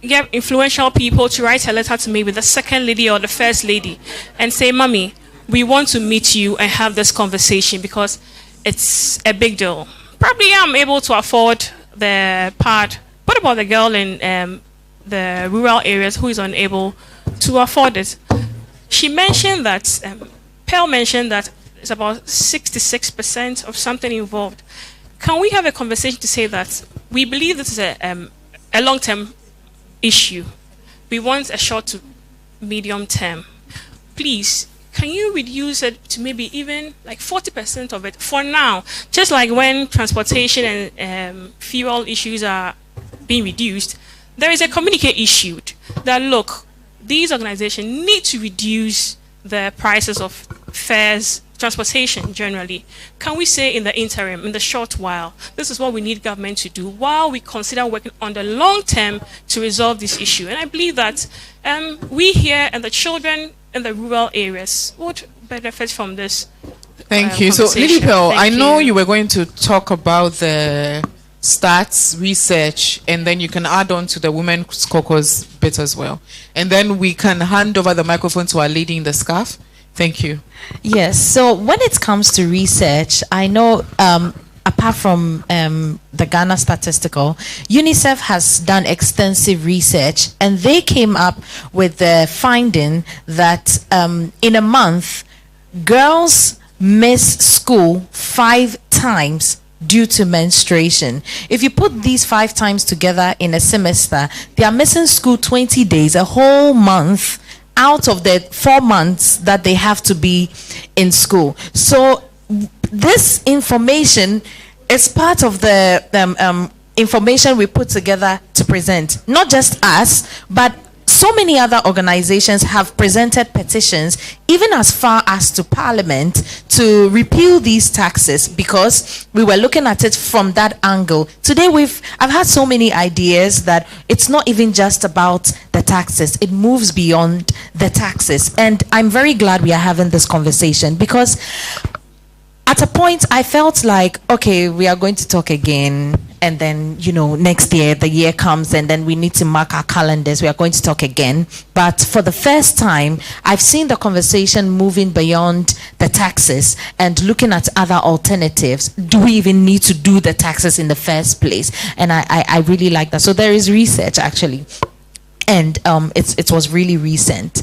get influential people to write a letter to me with the second lady or the first lady and say, Mommy, we want to meet you and have this conversation because it's a big deal. Probably I'm able to afford the part. What about the girl in the rural areas who is unable to afford it? She mentioned that, Pearl mentioned that it's about 66% of something involved. Can we have a conversation to say that we believe this is a long-term issue? We want a short to medium term. Please, can you reduce it to maybe even like 40% of it for now? Just like when transportation and fuel issues are being reduced, there is a communique issued that, look, these organizations need to reduce the prices of fares, transportation generally. Can we say in the interim, in the short while, this is what we need government to do while we consider working on the long term to resolve this issue? And I believe that we here and the children in the rural areas would benefit from this. Thank you. So, Lily Pearl, I know you were going to talk about the stats, research, and then you can add on to the Women's Caucus bit as well. And then we can hand over the microphone to our lady in the scarf. Thank you. Yes, so when it comes to research, I know apart from the Ghana Statistical, UNICEF has done extensive research, and they came up with the finding that in a month, girls miss school 5 times due to menstruation. If you put these 5 times together in a semester, they are missing school 20 days, a whole month, out of the 4 months that they have to be in school. So this information is part of the information we put together to present. Not just us, but so many other organizations have presented petitions, even as far as to Parliament, to repeal these taxes, because we were looking at it from that angle. Today I've had so many ideas that it's not even just about the taxes, it moves beyond the taxes. And I'm very glad we are having this conversation, because at a point I felt like, okay, we are going to talk again, and then, you know, next year, the year comes, and then we need to mark our calendars, we are going to talk again. But for the first time, I've seen the conversation moving beyond the taxes and looking at other alternatives. Do we even need to do the taxes in the first place? And I really like that. So there is research, actually. And it was really recent.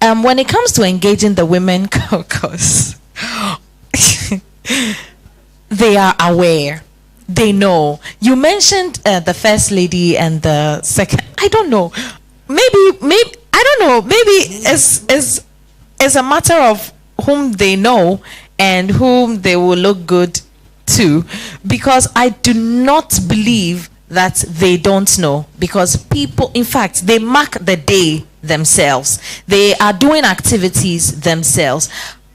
When it comes to engaging the Women Caucus, they are aware. They know. You mentioned the first lady and the second. I don't know. Maybe I don't know. Maybe it's a matter of whom they know and whom they will look good to, because I do not believe that they don't know, because people, in fact, they mark the day themselves. They are doing activities themselves.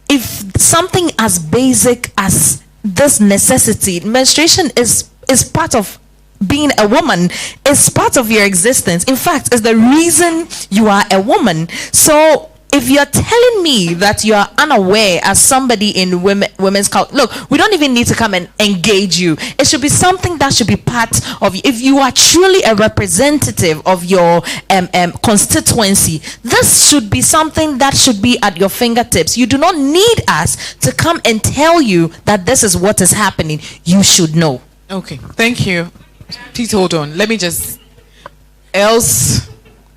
If something as basic as this necessity, menstruation is part of being a woman, is part of your existence. In fact, is the reason you are a woman. So if you're telling me that you are unaware as somebody in women's cult, look, we don't even need to come and engage you. It should be something that should be part of you. If you are truly a representative of your constituency, this should be something that should be at your fingertips. You do not need us to come and tell you that this is what is happening. You should know. Okay, thank you. Please hold on. Let me just, else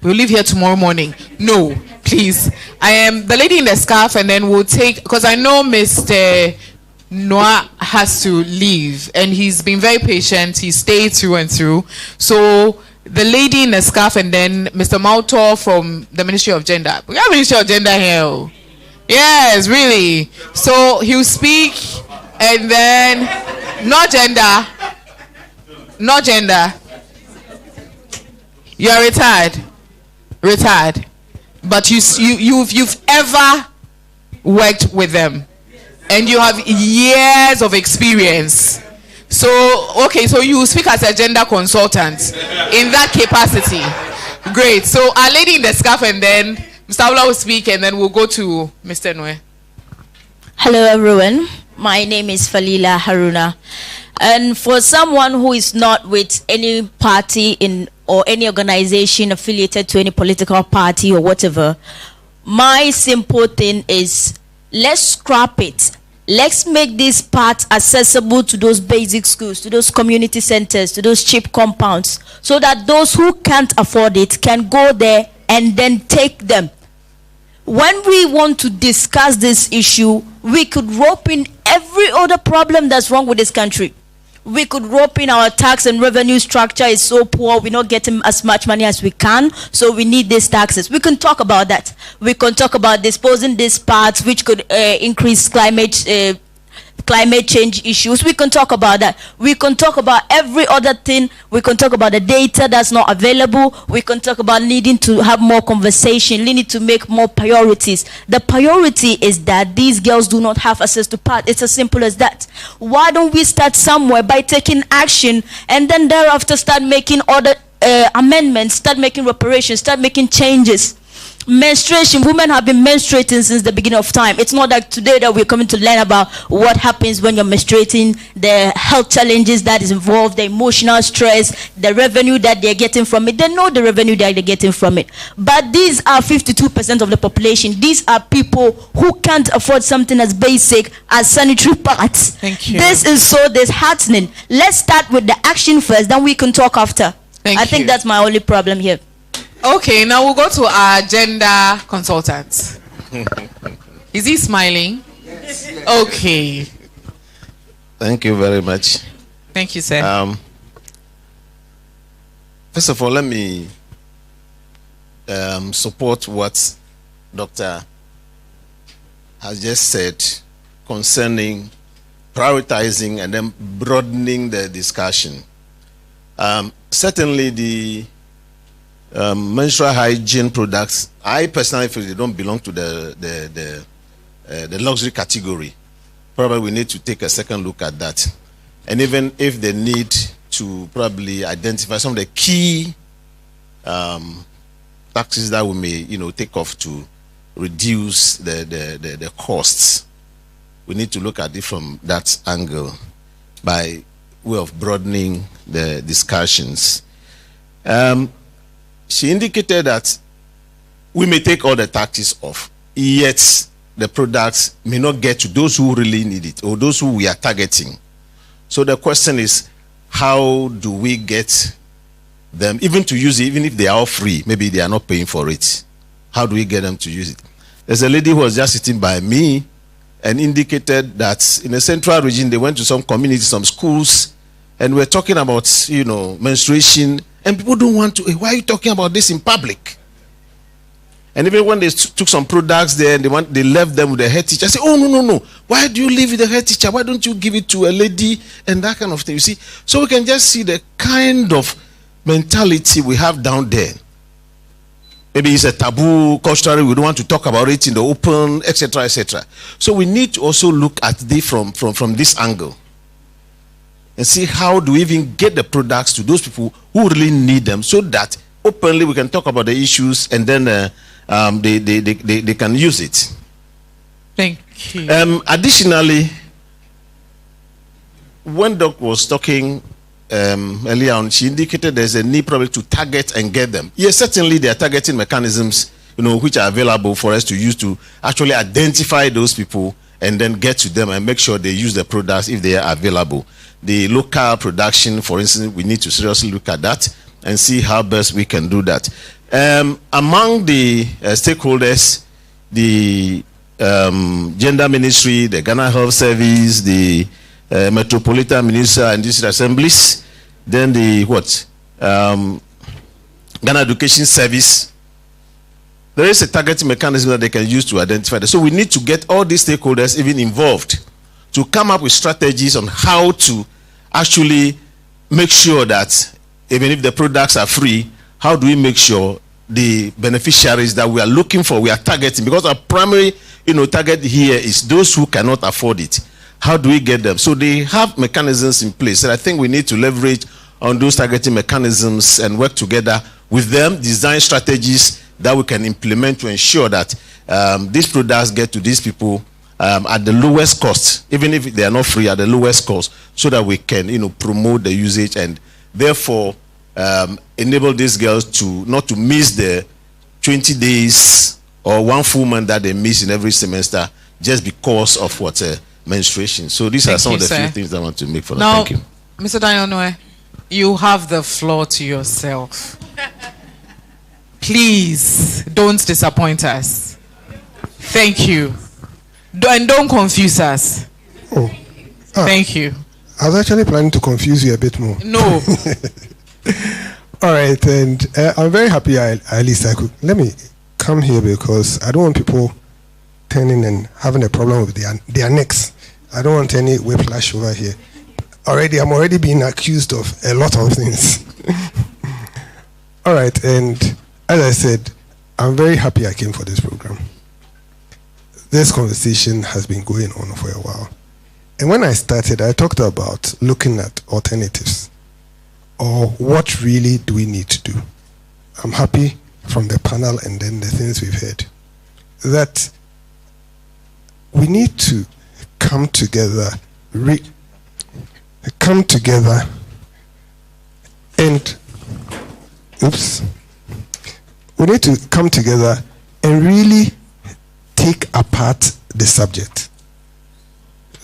we'll leave here tomorrow morning. No, please. I am the lady in the scarf, and then we'll take, because I know Mr. Noah has to leave, and he's been very patient. He stayed through and through. So the lady in the scarf, and then Mr. Mautor from the Ministry of Gender. We have Ministry of Gender here. Yes, really. So he'll speak, and then not gender. Not gender. You're retired. But you've ever worked with them, and you have years of experience. So okay, so you speak as a gender consultant in that capacity. Great. So our lady in the scarf, and then Mr. Aula will speak, and then we'll go to Mr. Noe. Hello everyone, my name is Falila Haruna, and for someone who is not with any party or any organization affiliated to any political party or whatever, my simple thing is, let's scrap it. Let's make this part accessible to those basic schools, to those community centers, to those cheap compounds, so that those who can't afford it can go there and then take them. When we want to discuss this issue, we could rope in every other problem that's wrong with this country. We could rope in our tax and revenue structure is so poor, we're not getting as much money as we can, so we need these taxes. We can talk about that. We can talk about disposing these parts which could increase climate change issues. We can talk about that. We can talk about every other thing. We can talk about the data that's not available. We can talk about needing to have more conversation, needing to make more priorities. The priority is that these girls do not have access to parts. It's as simple as that. Why don't we start somewhere by taking action and then thereafter start making other amendments, start making reparations, start making changes? Menstruation, women have been menstruating since the beginning of time. It's not like today that we're coming to learn about what happens when you're menstruating, the health challenges that is involved, the emotional stress, the revenue that they're getting from it. They know the revenue that they're getting from it. But these are 52% of the population. These are people who can't afford something as basic as sanitary pads. Thank you. This is so disheartening. Let's start with the action first, then we can talk after. I think that's my only problem here. Okay, now we'll go to our gender consultant. Is he smiling? Yes. Okay. Thank you very much. Thank you, sir. First of all, let me support what Dr. has just said concerning prioritizing and then broadening the discussion. Certainly the menstrual hygiene products, I personally feel they don't belong to the luxury category. Probably we need to take a second look at that. And even if they need to probably identify some of the key taxes that we may, take off to reduce the costs, we need to look at it from that angle by way of broadening the discussions. She indicated that we may take all the taxes off, yet the products may not get to those who really need it or those who we are targeting. So the question is, how do we get them even to use it, even if they are all free? Maybe they are not paying for it. How do we get them to use it? There's a lady who was just sitting by me and indicated that in the central region, they went to some communities, some schools, and we're talking about, menstruation. And people don't want to, why are you talking about this in public? And even when they took some products there and they left them with the head teacher, I say, oh, no. Why do you leave with the head teacher? Why don't you give it to a lady and that kind of thing? You see, so we can just see the kind of mentality we have down there. Maybe it's a taboo culturally, we don't want to talk about it in the open, etc., etc. So we need to also look at this from this angle and see how do we even get the products to those people who really need them, so that openly we can talk about the issues and then they can use it. Thank you. Additionally, when Doc was talking earlier on, she indicated there's a need probably to target and get them. Yes, certainly there are targeting mechanisms, which are available for us to use to actually identify those people and then get to them and make sure they use the products if they are available. The local production, for instance, we need to seriously look at that and see how best we can do that. Among the stakeholders, the Gender Ministry, the Ghana Health Service, the Metropolitan Municipal and District Assemblies, then the Ghana Education Service, there is a targeting mechanism that they can use to identify that. So we need to get all these stakeholders even involved to come up with strategies on how to actually make sure that even if the products are free, how do we make sure the beneficiaries that we are looking for, we are targeting, because our primary target here is those who cannot afford it. How do we get them? So they have mechanisms in place, and I think we need to leverage on those targeting mechanisms and work together with them, design strategies that we can implement to ensure that these products get to these people at the lowest cost, even if they are not free, at the lowest cost, so that we can promote the usage and therefore enable these girls to not to miss the 20 days or one full month that they miss in every semester just because of menstruation. So these are some of the few things I want to make for them. Thank you. Mr. Daniel, you have the floor to yourself. Please don't disappoint us. Thank you. And don't confuse us. Thank you. I was actually planning to confuse you a bit more. No. All right, and I'm very happy at least I could. Let me come here because I don't want people turning and having a problem with their necks. I don't want any whiplash over here. I'm already being accused of a lot of things. All right, and as I said, I'm very happy I came for this program. This conversation has been going on for a while. And when I started, I talked about looking at alternatives, or what really do we need to do. I'm happy from the panel and then the things we've heard that we need to come together, and we need to come together and really take apart the subject.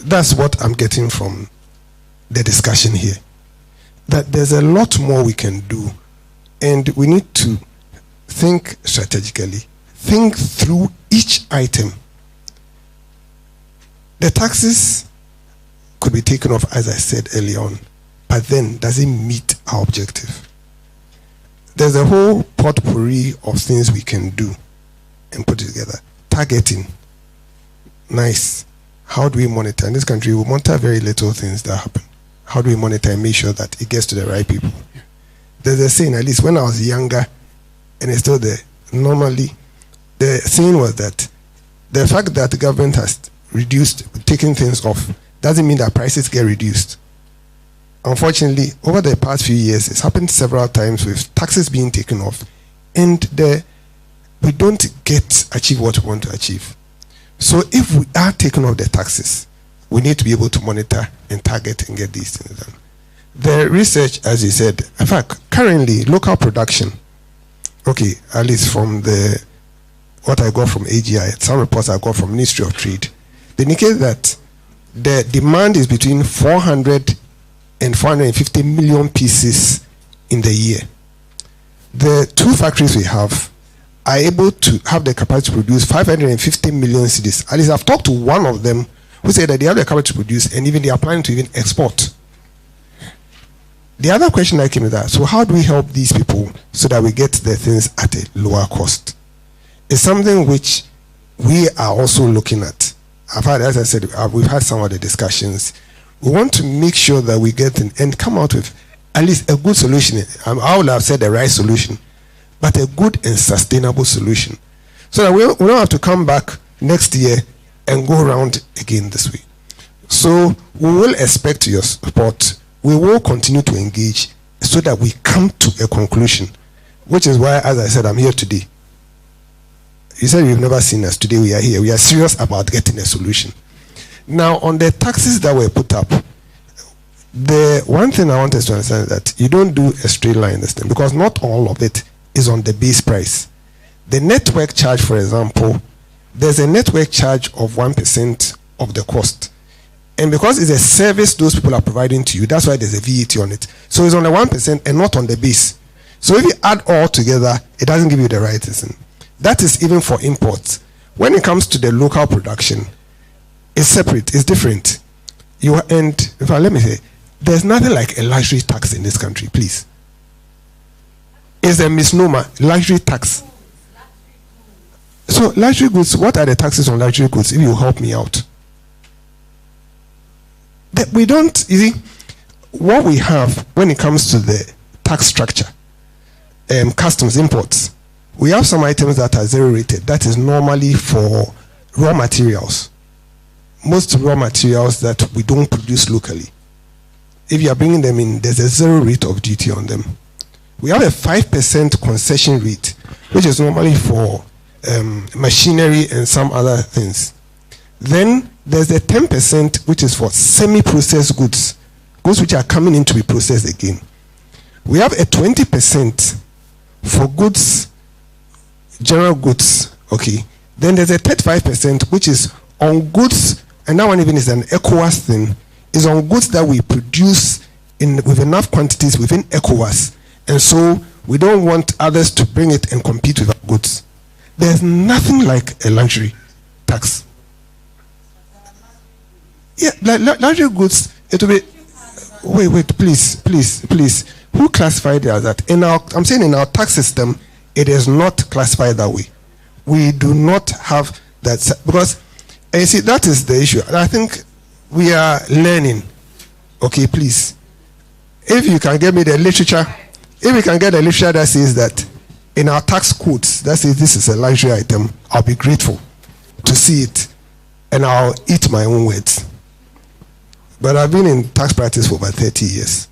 That's what I'm getting from the discussion here. That there's a lot more we can do, and we need to think strategically, think through each item. The taxes could be taken off, as I said earlier on, but then does it meet our objective? There's a whole potpourri of things we can do and put it together. Targeting, nice. How do we monitor? In this country, we monitor very little things that happen. How do we monitor and make sure that it gets to the right people? There's a saying, at least when I was younger, and it's still there, normally, the saying was that the fact that the government has taken things off, doesn't mean that prices get reduced. Unfortunately, over the past few years, it's happened several times with taxes being taken off, and we don't achieve what we want to achieve. So if we are taking off the taxes, we need to be able to monitor and target and get these things done. The research, as you said, in fact, currently, local production, okay, at least from what I got from AGI, some reports I got from Ministry of Trade, they indicate that the demand is between 400 and 450 million pieces in the year. The two factories we have are able to have the capacity to produce 550 million cedis. At least I've talked to one of them who said that they have the capacity to produce, and even they are planning to even export. The other question that came with that, so how do we help these people so that we get the things at a lower cost? It's something which we are also looking at. As I said, we've had some of the discussions. We want to make sure that we get and come out with at least a good solution. I would have said the right solution, but a good and sustainable solution, so that we don't have to come back next year and go around again this way. So we will expect your support. We will continue to engage so that we come to a conclusion, which is why, as I said, I'm here today. You said you've never seen us. Today we are here. We are serious about getting a solution. Now, on the taxes that were put up, the one thing I want us to understand is that you don't do a straight line this time, because not all of it is on the base price. The network charge, for example, there's a network charge of 1% of the cost. And because it's a service those people are providing to you, that's why there's a VAT on it. So it's on the 1% and not on the base. So if you add all together, it doesn't give you the right thing. That is even for imports. When it comes to the local production, it's separate, it's different. Let me say, there's nothing like a luxury tax in this country, please. It's a misnomer, luxury tax. So luxury goods, what are the taxes on luxury goods, if you help me out? We don't, you see, what we have when it comes to the tax structure, customs, imports, we have some items that are zero rated. That is normally for raw materials. Most raw materials that we don't produce locally. If you are bringing them in, there's a zero rate of duty on them. We have a 5% concession rate, which is normally for machinery and some other things. Then there's a 10%, which is for semi-processed goods, goods which are coming in to be processed again. We have a 20% for goods, general goods, okay. Then there's a 35%, which is on goods, and that one even is an ECOWAS thing, is on goods that we produce with enough quantities within ECOWAS. And so we don't want others to bring it and compete with our goods. There's nothing like a luxury tax. Yeah, luxury goods, it will be Wait, please. Who classified it as that? I'm saying in our tax system, it is not classified that way. We do not have that, because, you see, that is the issue. I think we are learning. Okay, please. If you can get me the literature, if we can get the literature that says that in our tax codes, that says this is a luxury item, I'll be grateful to see it, and I'll eat my own words. But I've been in tax practice for about 30 years.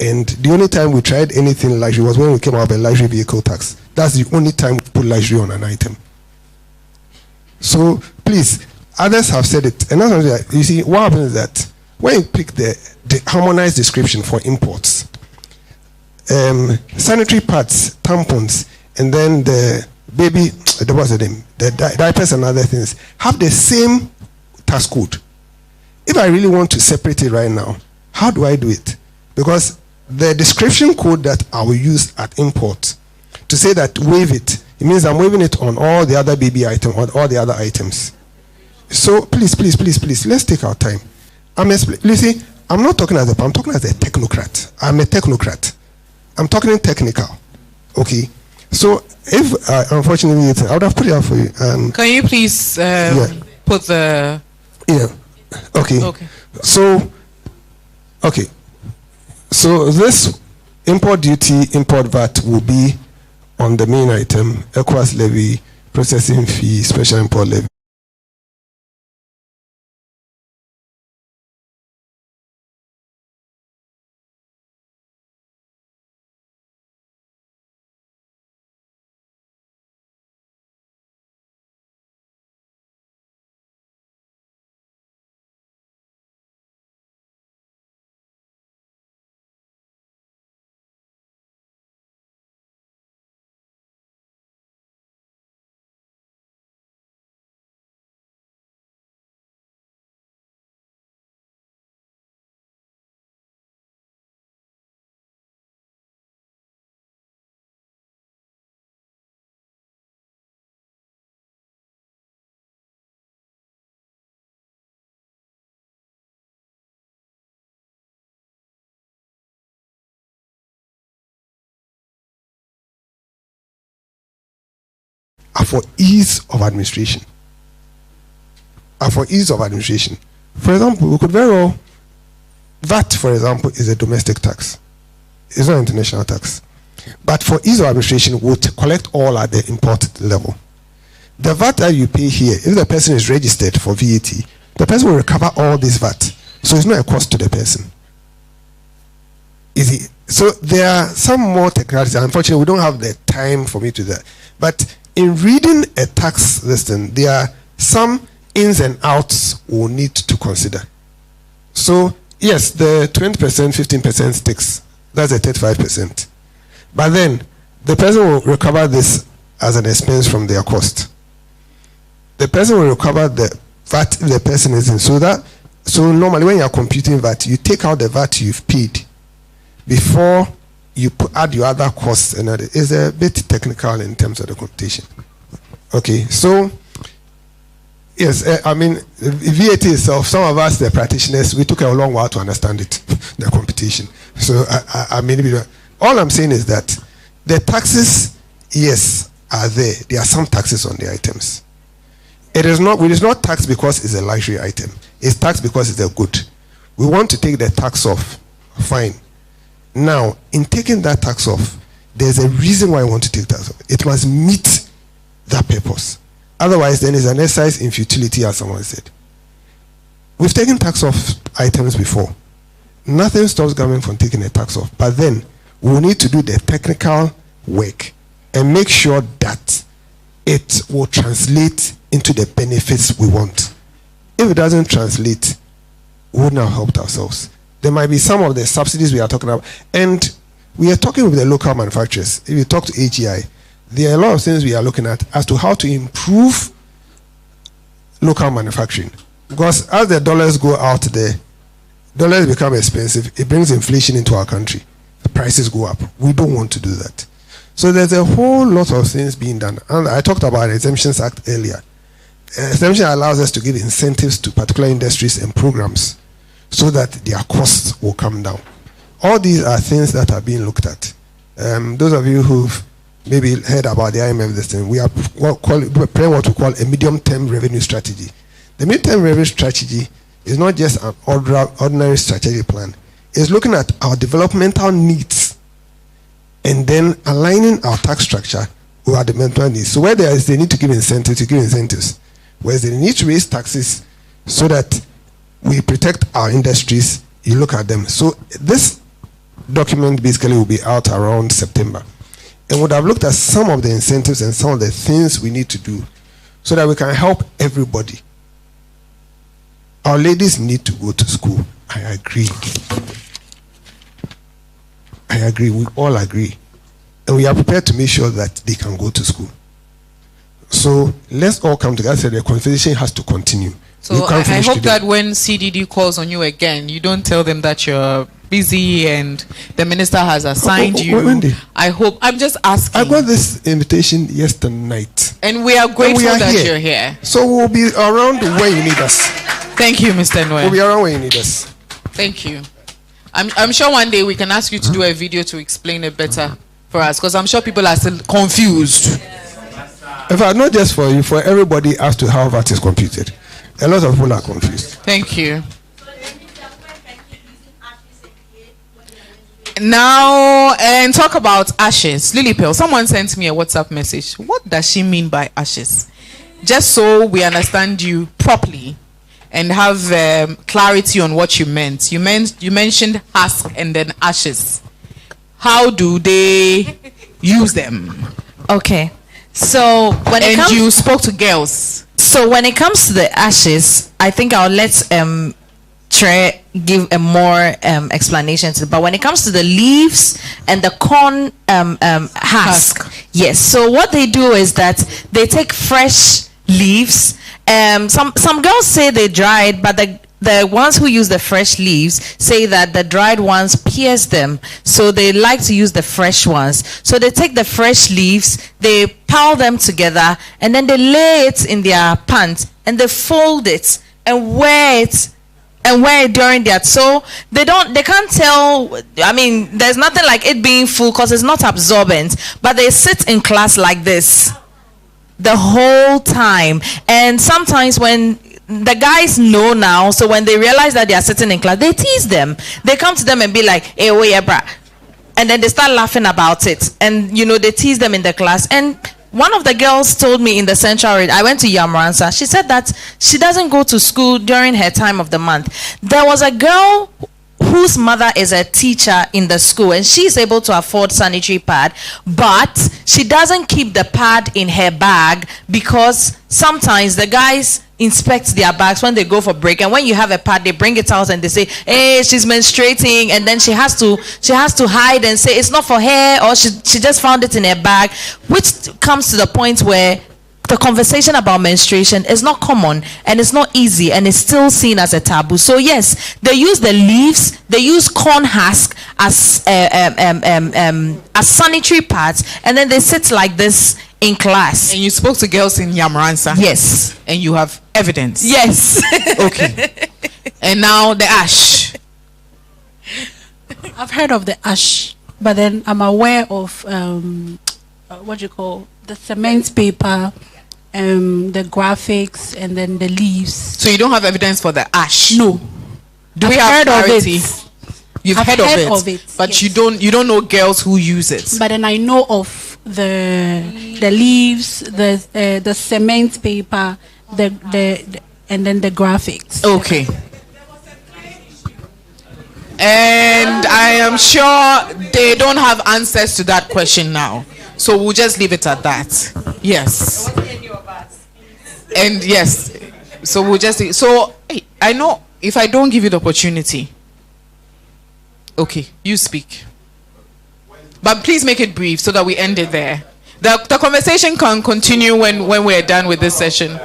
And the only time we tried anything luxury was when we came out with a luxury vehicle tax. That's the only time we put luxury on an item. So please, others have said it. And that's, you see, what happens is that when you pick the harmonized description for imports, sanitary pads, tampons, and then the baby, what's the name? The diapers and other things have the same tax code. If I really want to separate it right now, how do I do it? Because the description code that I will use at import to say that waive it, it means I'm waiving it on all the other baby items, on all the other items. So please, let's take our time. Listen, I'm not talking as I'm talking as a technocrat. I'm a technocrat. I'm talking technical. Okay. So if unfortunately I would have put it out for you. Can you please put the Okay. So this import duty, import VAT will be on the main item, ECOWAS levy, processing fee, special import levy. For ease of administration. For example, we could very well, VAT, for example, is a domestic tax. It's not an international tax. But for ease of administration, we'll collect all at the import level. The VAT that you pay here, if the person is registered for VAT, the person will recover all this VAT. So it's not a cost to the person. Easy. So there are some more technicalities. Unfortunately, we don't have the time for me to do that. But in reading a tax listing, there are some ins and outs we'll need to consider. So, yes, the 20%, 15% sticks. That's a 35%. But then, the person will recover this as an expense from their cost. The person will recover the VAT if the person isn't. So normally when you're computing VAT, you take out the VAT you've paid before you add your other costs, and it's a bit technical in terms of the computation. Okay, so yes, I mean VAT itself. Some of us, the practitioners, we took a long while to understand it, the computation. So I mean, all I'm saying is that the taxes, yes, are there. There are some taxes on the items. It is not taxed because it's a luxury item. It's taxed because it's a good. We want to take the tax off. Fine. Now, in taking that tax off, there's a reason why I want to take that off. It must meet that purpose. Otherwise, then it's an exercise in futility, as someone said. We've taken tax off items before. Nothing stops government from taking a tax off. But then, we'll need to do the technical work and make sure that it will translate into the benefits we want. If it doesn't translate, we wouldn't have helped ourselves. There might be some of the subsidies we are talking about, and we are talking with the local manufacturers. If you talk to AGI, there are a lot of things we are looking at as to how to improve local manufacturing. Because as the dollars go out there, dollars become expensive. It brings inflation into our country. The prices go up. We don't want to do that. So there's a whole lot of things being done. And I talked about the Exemptions Act earlier. Exemption allows us to give incentives to particular industries and programs so that their costs will come down. All these are things that are being looked at. Those of you who've maybe heard about the IMF this thing, we are playing what we call a medium-term revenue strategy. The medium-term revenue strategy is not just an ordinary strategic plan. It's looking at our developmental needs and then aligning our tax structure with our developmental needs. So where there is the need to give incentives, you give incentives. Where there is the need to raise taxes so that we protect our industries, you look at them. So this document basically will be out around September. And would have looked at some of the incentives and some of the things we need to do so that we can help everybody. Our ladies need to go to school. I agree. I agree. We all agree. And we are prepared to make sure that they can go to school. So let's all come together. So the conversation has to continue. So I hope that when CDD calls on you again, you don't tell them that you're busy and the minister has assigned you. Wendy, I hope. I'm just asking. I got this invitation yesterday night. And we are grateful that here. you're here. So we'll be around when you need us. Thank you, Mr. Noel. We'll be around when you need us. Thank you. I'm sure one day we can ask you to do a video to explain it better for us, because I'm sure people are still confused. In fact, not just for you, for everybody as to how that is computed. A lot of people are confused. Thank you. Now, and talk about ashes. Lily Pearl, someone sent me a WhatsApp message. What does she mean by ashes? Just so we understand you properly and have clarity on what you meant. You mentioned husk and then ashes. How do they use them? Okay. So when you spoke to girls. So when it comes to the ashes, I think I'll let Trey give a more explanation to it. But when it comes to the leaves and the corn husk, yes. So what they do is that they take fresh leaves. Some girls say they dry it, but the ones who use the fresh leaves say that the dried ones pierce them, so they like to use the fresh ones. So they take the fresh leaves, they pile them together, and then they lay it in their pants and they fold it and wear it during that. So they can't tell. I mean, there's nothing like it being full because it's not absorbent, but they sit in class like this the whole time. And sometimes when the guys know now, so when they realize that they are sitting in class, they tease them. They come to them and be like, hey, oh yeah, brah. And then they start laughing about it. And, they tease them in the class. And one of the girls told me in the Sanitary, I went to Yamransa, she said that she doesn't go to school during her time of the month. There was a girl whose mother is a teacher in the school, and she's able to afford sanitary pad, but she doesn't keep the pad in her bag because sometimes the guys inspect their bags when they go for break, and when you have a pad, they bring it out and they say, hey, she's menstruating, and then she has to hide and say it's not for her, or she just found it in her bag, which comes to the point where the conversation about menstruation is not common and it's not easy and it's still seen as a taboo. So yes, they use the leaves, they use corn husk as sanitary pads, and then they sit like this in class. And you spoke to girls in Yamransa? Yes. And you have evidence? Yes. Okay. And now the ash. I've heard of the ash, but then I'm aware of what you call the cement paper, the graphics, and then the leaves. So you don't have evidence for the ash? No. Do we have clarity? You've heard of it, but yes. you don't know girls who use it. But then I know of the leaves, the cement paper, and then the graphics. Okay. And I am sure they don't have answers to that question now. So we'll just leave it at that. Yes. And yes. So we'll just... So, I know if I don't give you the opportunity... Okay, you speak. But please make it brief so that we end it there. The conversation can continue when we're done with this session.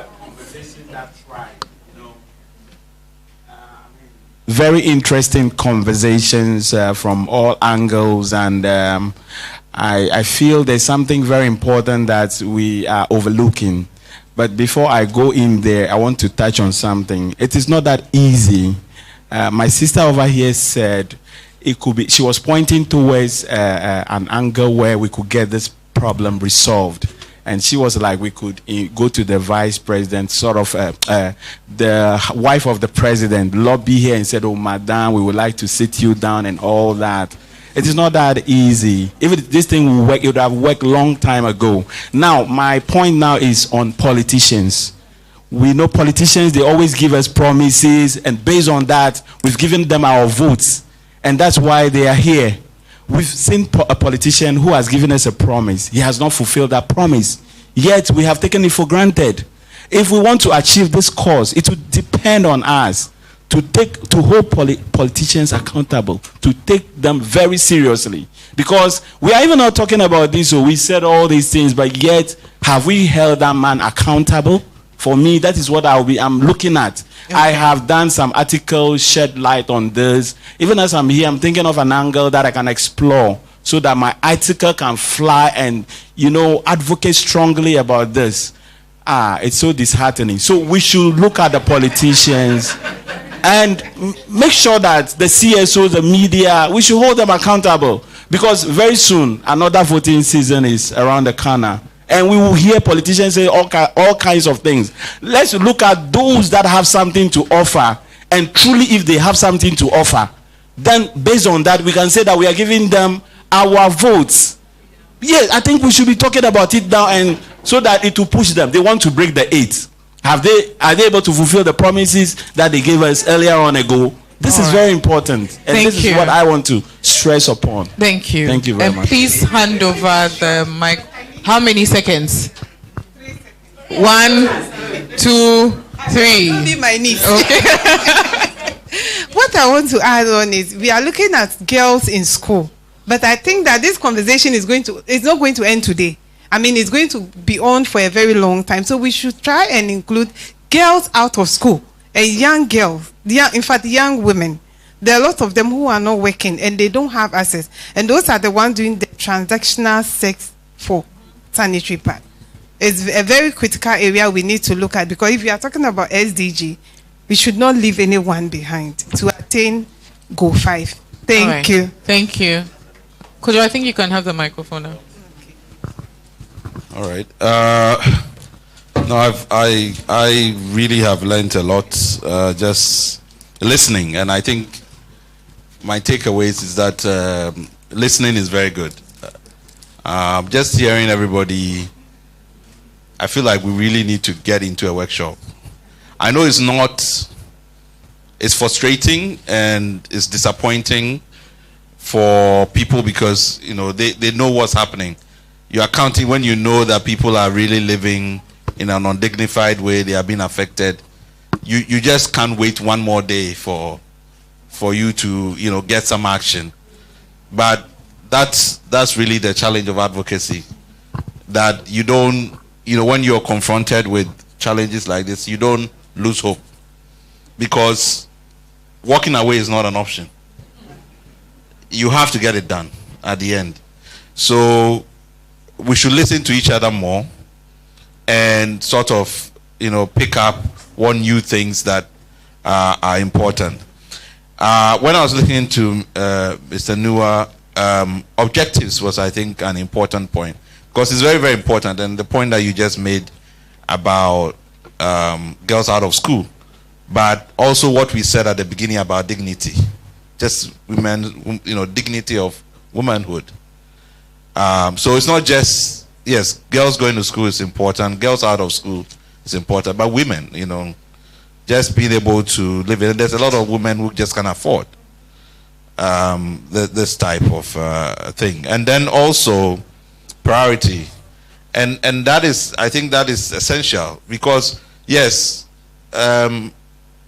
Very interesting conversations from all angles, and I feel there's something very important that we are overlooking. But before I go in there, I want to touch on something. It is not that easy My sister over here said it could be, she was pointing towards an angle where we could get this problem resolved. And she was like, we could go to the vice president, sort of the wife of the president, lobby here and said, oh, madam, we would like to sit you down and all that. It is not that easy. If this thing will work, it would have worked long time ago. Now, my point now is on politicians. We know politicians, they always give us promises, and based on that, we've given them our votes. And that's why they are here. We've seen a politician who has given us a promise. He has not fulfilled that promise. Yet, we have taken it for granted. If we want to achieve this cause, it would depend on us to hold politicians accountable, to take them very seriously. Because we are even not talking about this, so we said all these things, but yet, have we held that man accountable? For me, that is what I'm looking at. Okay. I have done some articles, shed light on this. Even as I'm here, I'm thinking of an angle that I can explore so that my article can fly and, advocate strongly about this. It's so disheartening. So we should look at the politicians and make sure that the CSOs, the media, we should hold them accountable. Because very soon, another voting season is around the corner. And we will hear politicians say all kinds of things. Let's look at those that have something to offer. And truly, if they have something to offer, then based on that, we can say that we are giving them our votes. Yes, I think we should be talking about it now, and so that it will push them. They want to break the 8. Are they able to fulfill the promises that they gave us earlier on ago? This is very important. And this is what I want to stress upon. Thank you. Thank you very much. Please hand over the mic. How many seconds? 1, 2, 3. Only my niece. Okay. What I want to add on is we are looking at girls in school, but I think that this conversation it's not going to end today. I mean, it's going to be on for a very long time. So we should try and include girls out of school and young girls. In fact, young women. There are a lot of them who are not working and they don't have access, and those are the ones doing the transactional sex for sanitary pad. It's a very critical area we need to look at, because if we are talking about SDG, we should not leave anyone behind to attain goal 5. Thank you. Thank you. Kojo, I think you can have the microphone now. All right. No, I really have learned a lot just listening, and I think my takeaways is that listening is very good. Just hearing everybody, I feel like we really need to get into a workshop. I know it's frustrating and it's disappointing for people because, they know what's happening. You are counting when you know that people are really living in an undignified way, they are being affected. You just can't wait one more day for you to, get some action. But that's really the challenge of advocacy, that you don't, when you're confronted with challenges like this, you don't lose hope, because walking away is not an option. You have to get it done at the end. So we should listen to each other more and sort of, pick up what new things that are important. When I was listening to Mr. Nua, objectives was, I think, an important point, because it's very, very important. And the point that you just made about girls out of school, but also what we said at the beginning about dignity, just women, dignity of womanhood. So it's not just, yes, girls going to school is important, girls out of school is important, but women, just being able to live in. There's a lot of women who just can't afford this type of thing. And then also priority, and that is, I think that is essential, because yes,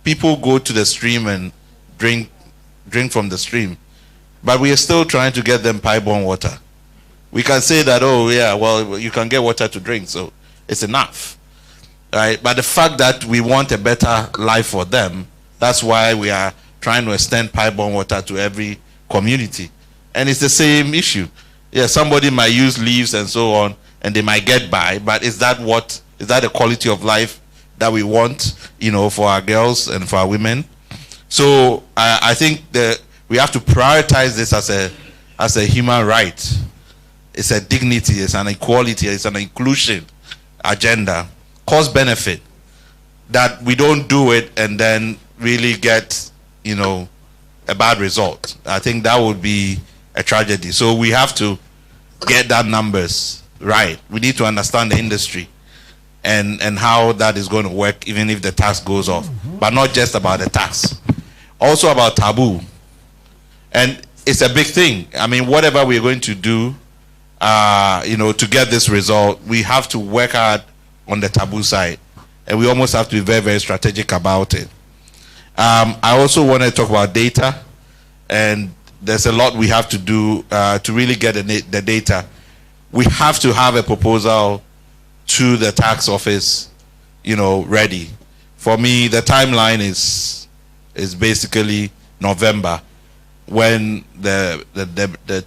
people go to the stream and drink from the stream, but we are still trying to get them pipe-borne water. We can say that, oh yeah, well, you can get water to drink, so it's enough, right? But the fact that we want a better life for them, that's why we are trying to extend pipe-borne water to every community. And it's the same issue. Yeah, somebody might use leaves and so on, and they might get by, but is that the quality of life that we want, for our girls and for our women? So I think we have to prioritize this as a human right. It's a dignity, it's an equality, it's an inclusion agenda, cost benefit, that we don't do it and then really get, you know, a bad result. I think that would be a tragedy. So we have to get that numbers right. We need to understand the industry and how that is going to work, even if the tax goes off. But not just about the tax, also about taboo. And it's a big thing. I mean, whatever we're going to do, you know, to get this result, we have to work hard on the taboo side, and we almost have to be very, very strategic about it. I also want to talk about data, and there's a lot we have to do to really get the data. We have to have a proposal to the tax office, you know, ready. For me, the timeline is basically November, when the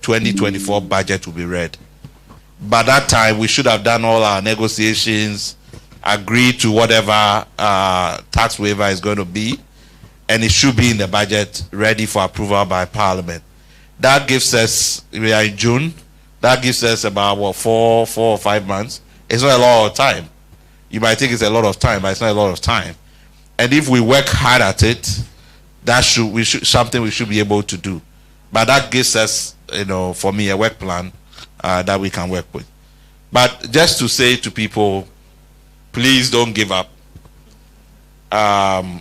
2024 budget will be read. By that time, we should have done all our negotiations, agreed to whatever tax waiver is going to be, and it should be in the budget ready for approval by Parliament. That gives us, we are in June, that gives us about, what, 4 or 5 months. It's not a lot of time. You might think it's a lot of time, but it's not a lot of time. And if we work hard at it, that something we should be able to do. But that gives us, you know, for me, a work plan that we can work with. But just to say to people, please don't give up.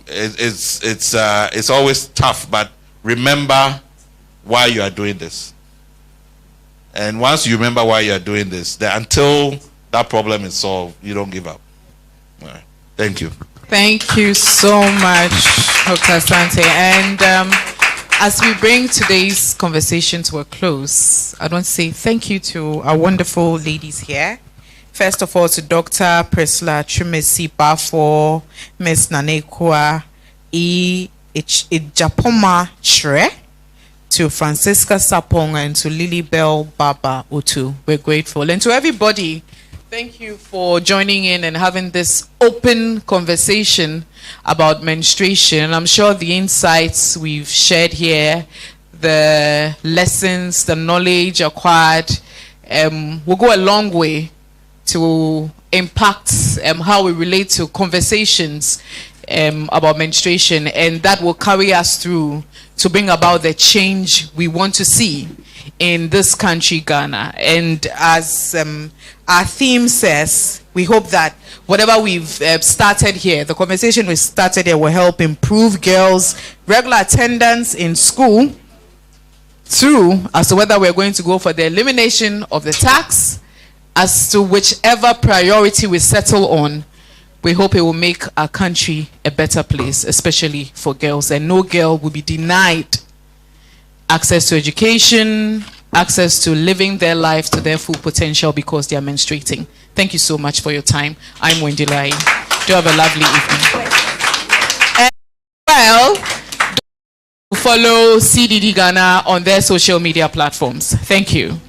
It's always tough, but remember why you are doing this. And once you remember why you are doing this, until that problem is solved, you don't give up. All right. Thank you. Thank you so much, Dr. Asante. And as we bring today's conversation to a close, I want to say thank you to our wonderful ladies here. First of all, to Dr. Priscilla Chumesipa for Ms. Nanekwa Ijapoma Chre, to Francisca Sapong, and to Lily Bell Baba Utu. We're grateful. And to everybody, thank you for joining in and having this open conversation about menstruation. I'm sure the insights we've shared here, the lessons, the knowledge acquired, will go a long way to impact how we relate to conversations about menstruation, and that will carry us through to bring about the change we want to see in this country, Ghana. And as our theme says, we hope that whatever we've started here, the conversation we started here, will help improve girls' regular attendance in school, through as to whether we're going to go for the elimination of the tax, as to whichever priority we settle on. We hope it will make our country a better place, especially for girls. And no girl will be denied access to education, access to living their life to their full potential because they are menstruating. Thank you so much for your time. I'm Wendy Lai. Do have a lovely evening. And well, follow CDD Ghana on their social media platforms. Thank you.